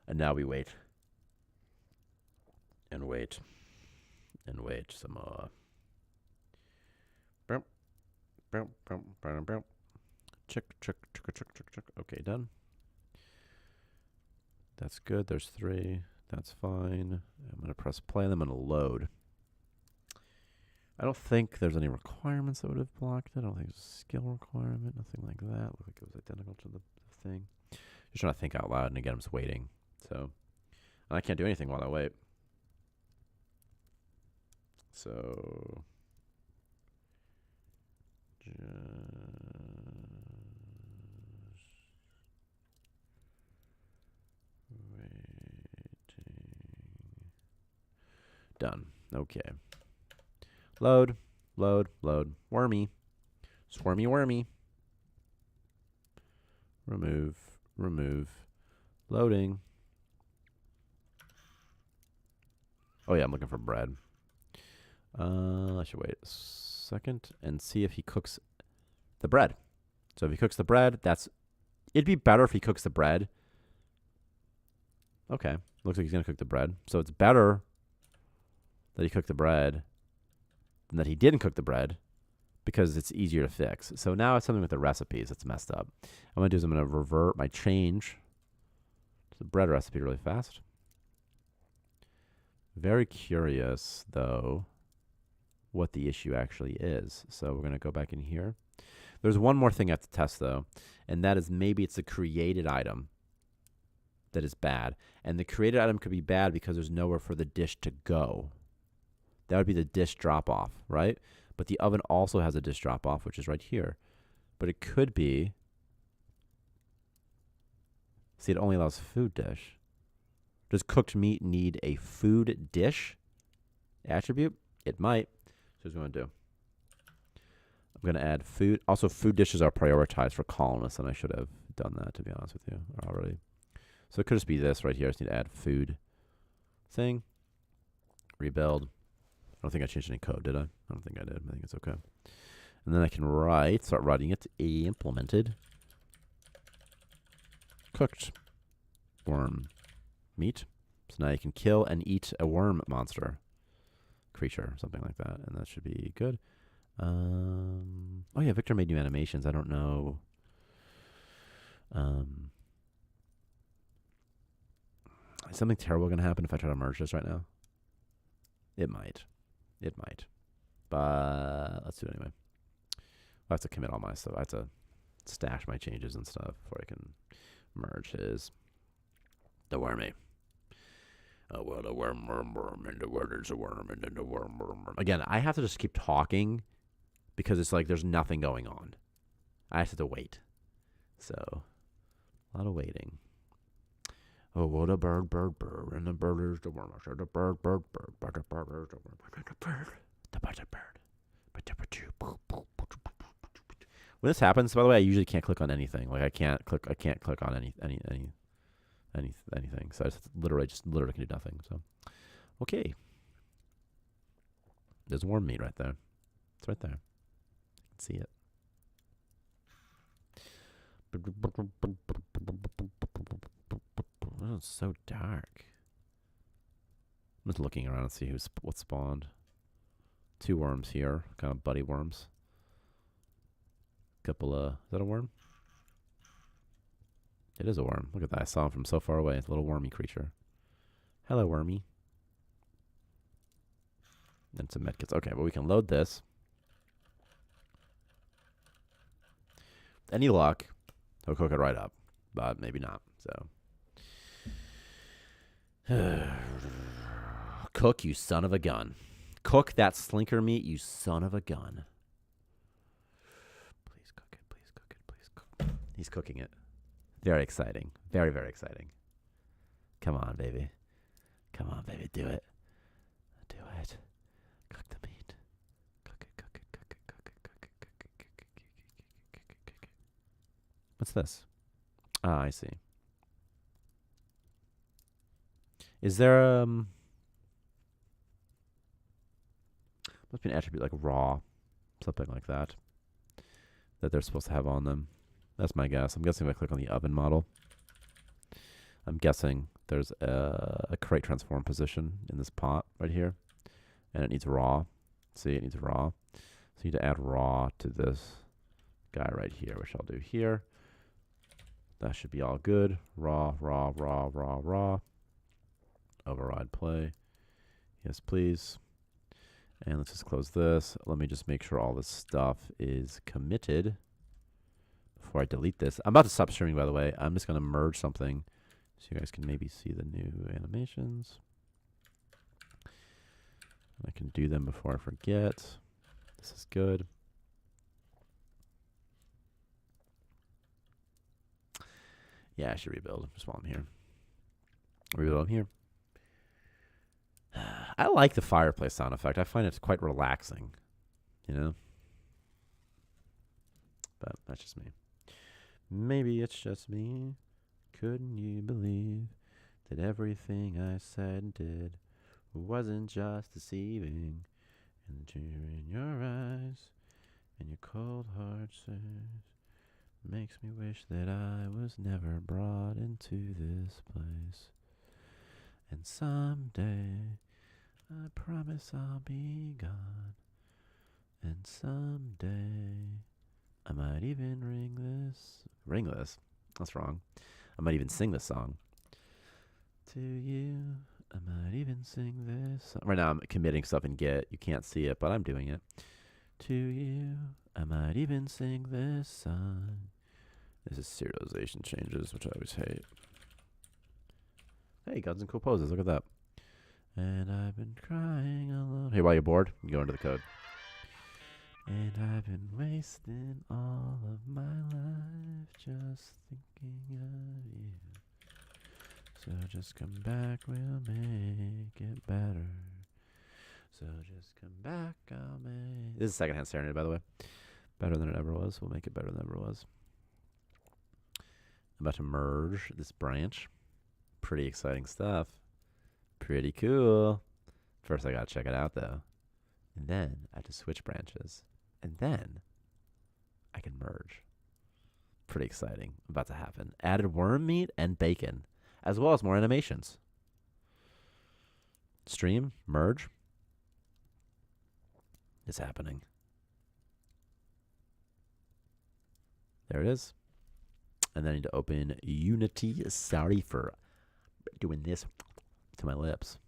And now we wait. And wait some more. Check. Okay, done. That's good. There's 3. That's fine. I'm going to press play and I'm going to load. I don't think there's any requirements that would have blocked it. I don't think there's a skill requirement. Nothing like that. Looked like it was identical to the thing. Just trying to think out loud, and again, I'm just waiting. So, I can't do anything while I wait. So, just waiting. Done. Okay. Load. Wormy. Squirmy wormy. Remove. Loading. Oh yeah, I'm looking for bread. I should wait a second and see if he cooks the bread. So if he cooks the bread, it'd be better if he cooks the bread. Okay, looks like he's gonna cook the bread. So it's better that he cooked the bread than that he didn't cook the bread, because it's easier to fix. So now it's something with the recipes that's messed up. I'm going to do is I'm going to revert my change to the bread recipe really fast. Very curious, though, what the issue actually is. So we're going to go back in here. There's one more thing I have to test, though, and that is maybe it's a created item that is bad. And the created item could be bad because there's nowhere for the dish to go. That would be the dish drop-off, right? But the oven also has a dish drop-off, which is right here. But it could be... See, it only allows food dish. Does cooked meat need a food dish attribute? It might. So here's what I'm going to do. I'm going to add food. Also, food dishes are prioritized for colonists, and I should have done that, to be honest with you, already. So it could just be this right here. I just need to add food thing. Rebuild. I don't think I changed any code, did I? I don't think I did. I think it's okay. And then I can start writing it. Implemented. Cooked worm meat. So now you can kill and eat a worm monster. Creature, something like that. And that should be good. Oh yeah, Victor made new animations. I don't know. Is something terrible going to happen if I try to merge this right now? It might. It might. But let's do it anyway. I have to commit all my stuff. I have to stash my changes and stuff before I can merge his. The wormy. Oh, well, the worm, and the word is a worm, and then the worm. Again, I have to just keep talking because it's like there's nothing going on. I have to wait. So, a lot of waiting. Oh, well, the bird, and the bird is the worm. The bird, but the bird is the worm. The bird. When this happens, by the way, I usually can't click on anything. Like I can't click on anything. So I just literally can do nothing. So, okay. There's worm meat right there. It's right there. I can see it. Oh, it's so dark. I'm just looking around to see what spawned. 2 worms here, kind of buddy worms. Couple is that a worm? It is a worm. Look at that. I saw him from so far away. It's a little wormy creature. Hello, wormy. And some medkits. Okay, well, we can load this. Any luck, he'll cook it right up. But maybe not, so. Cook, you son of a gun. Cook that slinker meat, you son of a gun. Please cook it, please cook it, please cook. He's cooking it. Very exciting. Very, very exciting. Come on, baby. Come on, baby. Do it. Do it. Cook the meat. Cook it, cook it, cook it, cook it, cook it, cook it, cook it, cook it. What's this? Ah, I see. Is there must be an attribute like raw, something like that they're supposed to have on them. That's my guess. I'm guessing if I click on the oven model, I'm guessing there's a crate transform position in this pot right here, and it needs raw. See, it needs raw. So you need to add raw to this guy right here, which I'll do here. That should be all good. Raw, raw, raw, raw, raw. Override play. Yes, please. And let's just close this. Let me just make sure all this stuff is committed before I delete this. I'm about to stop streaming, by the way. I'm just going to merge something so you guys can maybe see the new animations. I can do them before I forget. This is good. Yeah, I should rebuild just while I'm here. Rebuild here. I like the fireplace sound effect. I find it's quite relaxing, you know? But that's just me. Maybe it's just me. Couldn't you believe that everything I said and did wasn't just deceiving? And the tear in your eyes and your cold heart says, makes me wish that I was never brought into this place. And someday, I promise I'll be gone. And someday, I might even ring this. That's wrong. I might even sing this song to you I might even sing this. Right now I'm committing stuff in Git. You can't see it, but I'm doing it. To you, I might even sing this song. This is serialization changes, which I always hate. Hey, got some cool poses. Look at that. And I've been crying alone. Hey, while you're bored, you go into the code. And I've been wasting all of my life just thinking of you. So just come back, we'll make it better. So just come back, I'll make... This is Secondhand Serenade, by the way. Better than it ever was. We'll make it better than it ever was. I'm about to merge this branch. Pretty exciting stuff. Pretty cool. First, I gotta check it out, though. And then I have to switch branches. And then I can merge. Pretty exciting. About to happen. Added worm meat and bacon, as well as more animations. Stream, merge. It's happening. There it is. And then I need to open Unity. Sorry for doing this to my lips.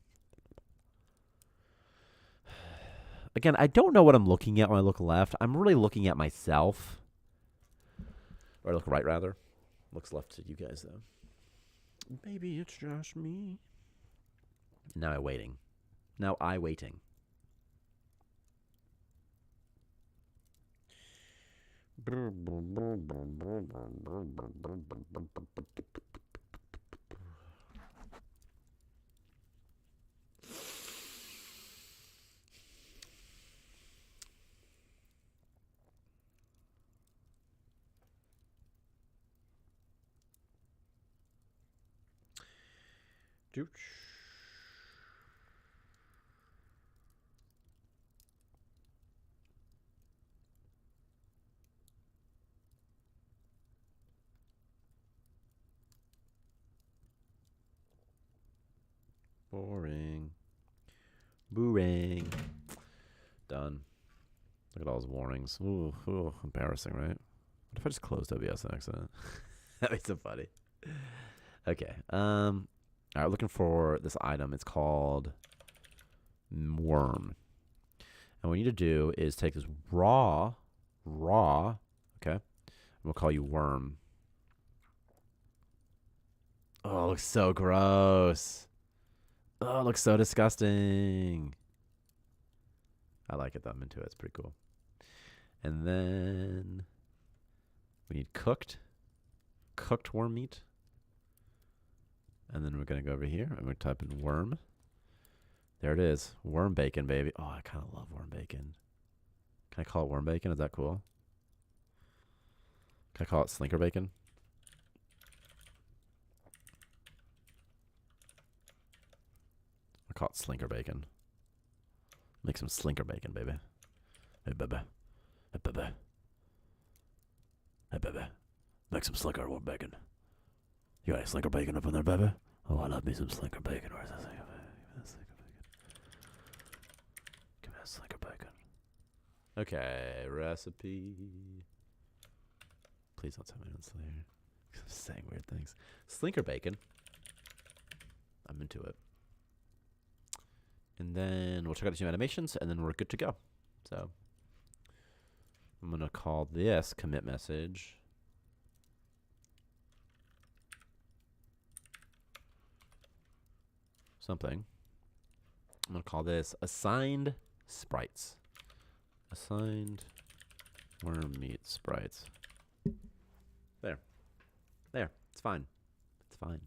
Again, I don't know what I'm looking at when I look left. I'm really looking at myself. Or I look right, rather. Looks left to you guys, though. Maybe it's just me. Now I'm waiting. Now I waiting. Boring. Boring. Done. Look at all those warnings. Ooh, embarrassing, right? What if I just closed OBS on accident? That'd be so funny. Okay. All right, looking for this item. It's called worm. And what we need to do is take this raw, okay? And we'll call you worm. Oh, it looks so gross. Oh, it looks so disgusting. I like it though. I'm into it. It's pretty cool. And then we need cooked worm meat. And then we're going to go over here. I'm going to type in worm. There it is. Worm bacon, baby. Oh, I kind of love worm bacon. Can I call it worm bacon? Is that cool? Can I call it slinker bacon? I call it slinker bacon. Make some slinker bacon, baby. Hey, baby. Hey, baby. Hey, baby. Make some slinker worm bacon. You got any slinker bacon up in there, baby? Oh, I love me some slinker bacon. Where's that slinker bacon? Give me that slinker bacon. Okay, recipe. Please don't tell me it's later. I'm saying weird things. Slinker bacon. I'm into it. And then we'll check out the new animations, and then we're good to go. So I'm going to call this commit message. Something. I'm going to call this assigned sprites. Assigned worm meat sprites. There. It's fine. It's fine.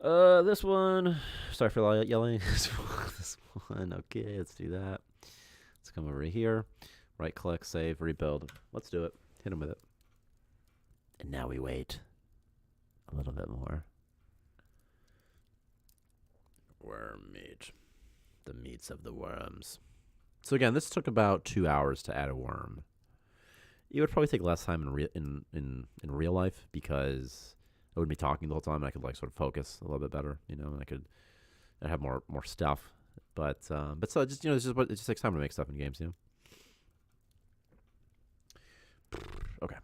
This one. Sorry for yelling. This one. Okay, let's do that. Let's come over here. Right click, save, rebuild. Let's do it. Hit him with it. And now we wait a little bit more. Worm meat. The meats of the worms. So again, this took about 2 hours to add a worm. It would probably take less time in real life because I wouldn't be talking the whole time. And I could like sort of focus a little bit better, you know, and I'd have more stuff. But so just it just takes time to make stuff in games, you know. Okay.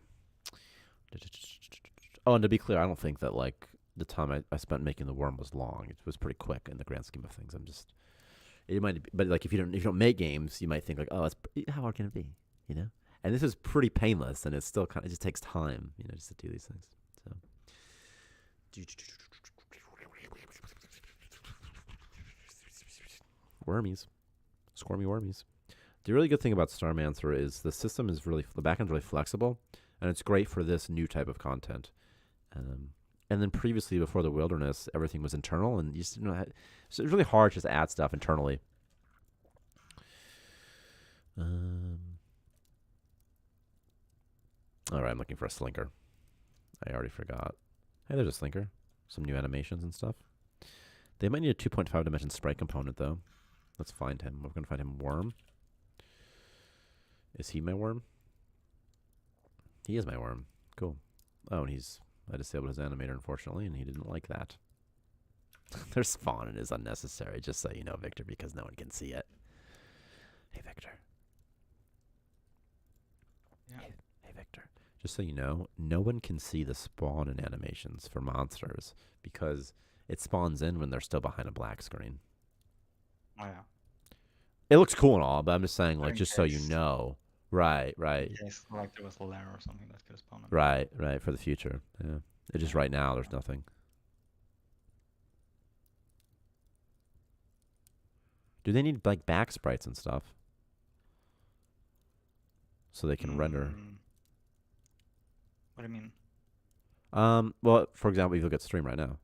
Oh, and to be clear, I don't think that like the time I spent making the worm was long. It was pretty quick in the grand scheme of things. It might, but like if you don't make games, you might think like, oh, how hard can it be, you know? And this is pretty painless, and it's still it just takes time, just to do these things. So, wormies, squirmy wormies. The really good thing about Starmancer is the system is the backend's really flexible, and it's great for this new type of content. And then previously, before the wilderness, everything was internal, and you just so it's really hard to just add stuff internally. All right, I'm looking for a slinker. I already forgot. Hey, there's a slinker. Some new animations and stuff. They might need a 2.5 dimension sprite component, though. Let's find him. We're going to find him worm. Is he my worm? He is my worm. Cool. Oh, and I disabled his animator, unfortunately, and he didn't like that. Their spawn is unnecessary, just so you know, Victor, because no one can see it. Hey, Victor. Yeah. Hey, Victor. Just so you know, no one can see the spawn in animations for monsters because it spawns in when they're still behind a black screen. Oh, yeah. It looks cool and all, but I'm just saying, like, just so you know. Right. In case, like, there was a lair or something that could spawn. Right, for the future. Yeah. It just right now, there's nothing. Do they need, like, back sprites and stuff? So they can render. What do you mean? Well, for example, if you look at stream right now,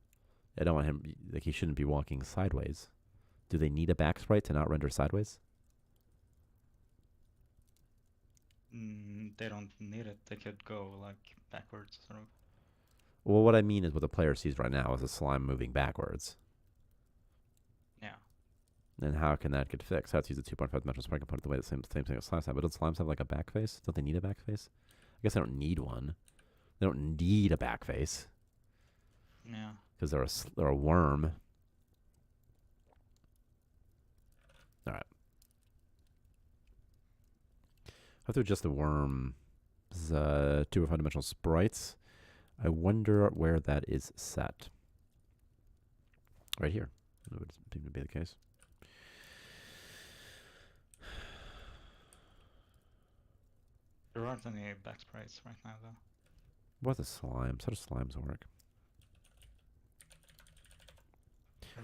I don't want him, like, he shouldn't be walking sideways. Do they need a back sprite to not render sideways? They don't need it. They could go, like, backwards, sort of. Well, what I mean is what the player sees right now is a slime moving backwards. Yeah. And how can that get fixed? How to use the 2.5 dimensional sprite component the way the same thing as slimes have. But don't slimes have, like, a back face? Don't they need a back face? I guess they don't need one. They don't need a back face. Yeah. Because they're a worm. All right. How to adjust the worm? This is 2.5 dimensional sprites. I wonder where that is set. Right here. That would seem to be the case. There aren't any back sprites right now, though. What are the slimes? How do slimes work?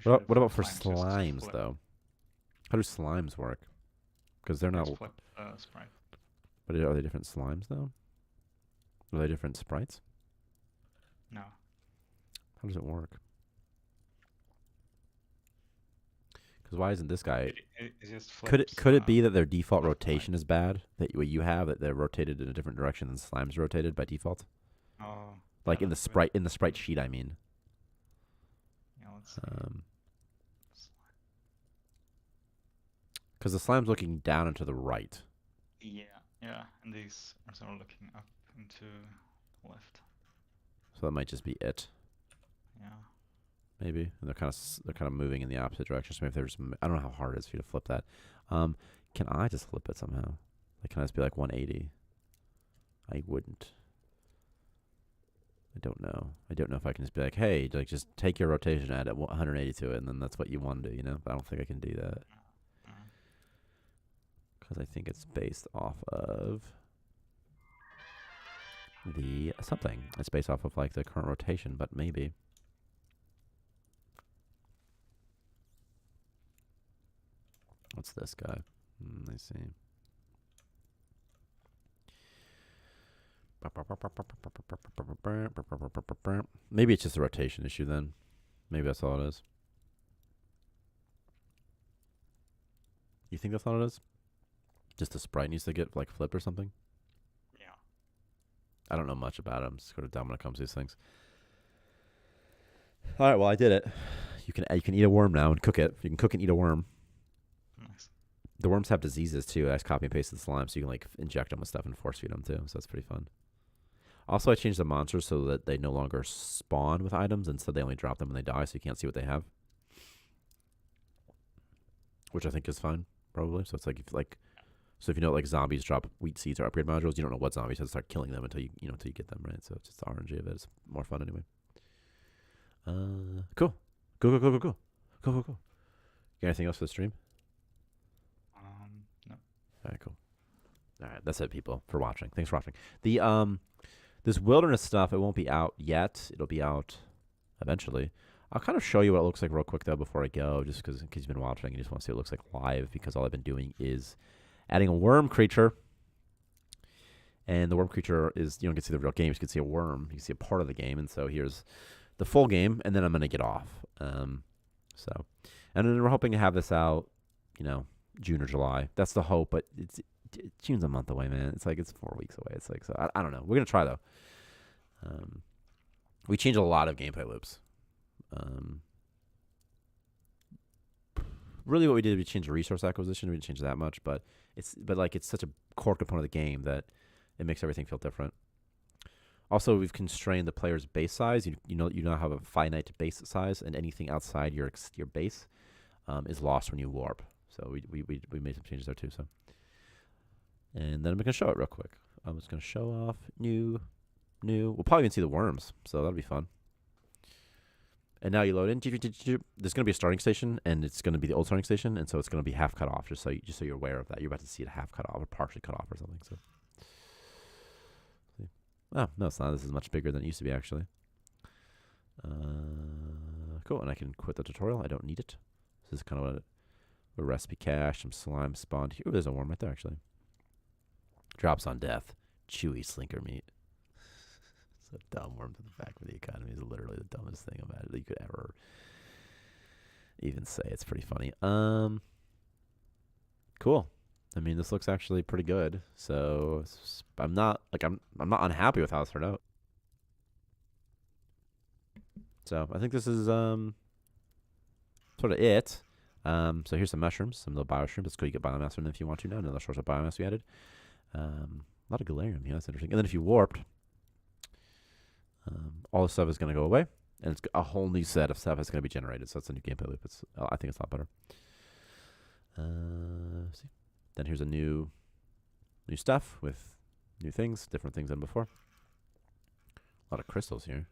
What about for slimes, though? How do slimes work? Because they're not... Flip sprite. But are they different slimes, though? Are they different sprites? No. How does it work? Because why isn't this guy... It just flips, could it be that their default rotation is bad? That what you have, that they're rotated in a different direction than slimes rotated by default? Oh. Like in the sprite sheet, I mean. Yeah, let's see. Because the slime's looking down and to the right. Yeah, and these are sort of looking up into the left. So that might just be it. Yeah. Maybe. And they're kind of moving in the opposite direction. So maybe there's I don't know how hard it is for you to flip that. Can I just flip it somehow? Like, can I just be like 180? I wouldn't. I don't know. I don't know if I can just be like, hey, like just take your rotation, add 180 to it, and then that's what you want to do, But I don't think I can do that. Because I think it's based off of the something. It's based off of, like, the current rotation, but maybe. What's this guy? Let's see. Maybe it's just a rotation issue then. Maybe that's all it is. You think that's all it is? Just the sprite needs to get, like, flipped or something? Yeah. I don't know much about it. I'm sort of dumb when it comes to these things. All right, well, I did it. You can eat a worm now and cook it. You can cook and eat a worm. Nice. The worms have diseases, too. I just copy and pasted the slime, so you can, like, inject them with stuff and force feed them, too. So that's pretty fun. Also, I changed the monsters so that they no longer spawn with items. Instead, they only drop them when they die, so you can't see what they have. Which I think is fine, probably. So it's like, so if you know, like, zombies drop wheat seeds or upgrade modules, you don't know what zombies, so start killing them until you get them, right? So it's just the RNG of it. It's more fun anyway. Cool. Cool, cool, cool, cool, cool. Cool, cool, cool. Got anything else for the stream? No. All right, cool. All right, that's it, people, for watching. Thanks for watching. The this wilderness stuff, it won't be out yet. It'll be out eventually. I'll kind of show you what it looks like real quick though before I go, just because in case you've been watching and you just want to see what it looks like live, because all I've been doing is adding a worm creature. And the worm creature is, you don't get to see the real game. You can see a worm. You can see a part of the game. And so here's the full game, and then I'm going to get off. And then we're hoping to have this out, June or July. That's the hope, but June's a month away, man. It's like it's 4 weeks away. It's like, so I don't know. We're going to try, though. We changed a lot of gameplay loops. Really what we did, we changed the resource acquisition. We didn't change that much, but it's such a core component of the game that it makes everything feel different. Also, we've constrained the player's base size. You now have a finite base size, and anything outside your base is lost when you warp. So we made some changes there too. So, and then I'm gonna show it real quick. I'm just gonna show off new. We'll probably even see the worms, so that'll be fun. And now you load in. There's gonna be a starting station, and it's gonna be the old starting station, and so it's gonna be half cut off. Just so you're aware of that. You're about to see it half cut off or partially cut off or something. So. Oh, no, it's not. This is much bigger than it used to be, actually. Cool, and I can quit the tutorial. I don't need it. This is kind of a recipe cache. Some slime spawned here. Ooh, there's a worm right there, actually. Drops on death. Chewy slinker meat. It's a dumb worm to the back of the economy. Is literally the dumbest thing about it that you could ever even say. It's pretty funny. Cool. I mean, this looks actually pretty good. So I'm not unhappy with how it's turned out. So I think this is sort of it. So here's some mushrooms, some little bioshrooms. That's cool. You get biomass from them if you want to now. Another source of biomass we added. A lot of galarium. Yeah, that's interesting. And then if you warped, all this stuff is going to go away, and it's a whole new set of stuff that's going to be generated. So that's a new gameplay loop. I think it's a lot better. See. Then here's a new stuff with new things, different things than before. A lot of crystals here.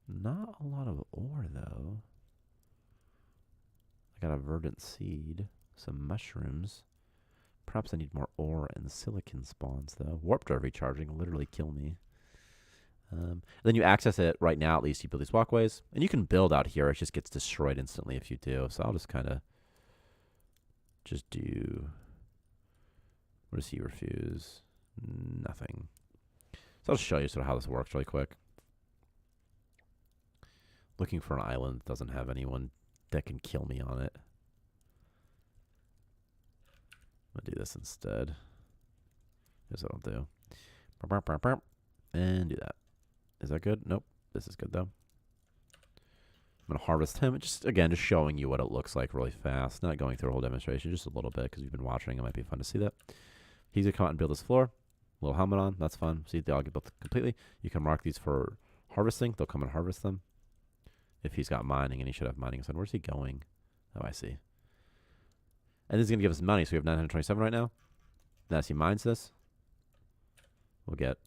Not a lot of ore, though. I got a verdant seed, some mushrooms. Perhaps I need more ore and silicon spawns, though. Warp drive recharging literally kill me. Then you access it right now, at least. You build these walkways. And you can build out here. It just gets destroyed instantly if you do. So I'll just kind of do. What does he refuse? Nothing. So I'll just show you sort of how this works really quick. Looking for an island that doesn't have anyone that can kill me on it. I'm going to do this instead. Here's what I'll do. And do that. Is that good? Nope. This is good, though. I'm going to harvest him. Just showing you what it looks like really fast. Not going through a whole demonstration, just a little bit, because you've been watching. It might be fun to see that. He's going to come out and build this floor. Little helmet on. That's fun. See, they all get built completely. You can mark these for harvesting. They'll come and harvest them. If he's got mining, and he should have mining. So where's he going? Oh, I see. And this is going to give us money. So we have 927 right now. And as he mines this, we'll get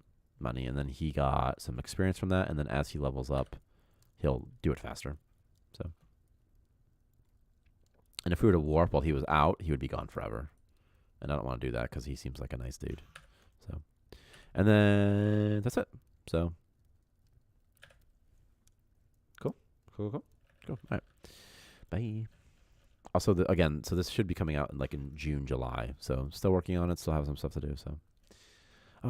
money. And then he got some experience from that. And then as he levels up, he'll do it faster. So, and if we were to warp while he was out, he would be gone forever. And I don't want to do that because he seems like a nice dude. So, and then that's it. So, cool. All right. Bye. Also, so this should be coming out in June, July. So, still working on it. Still have some stuff to do. So.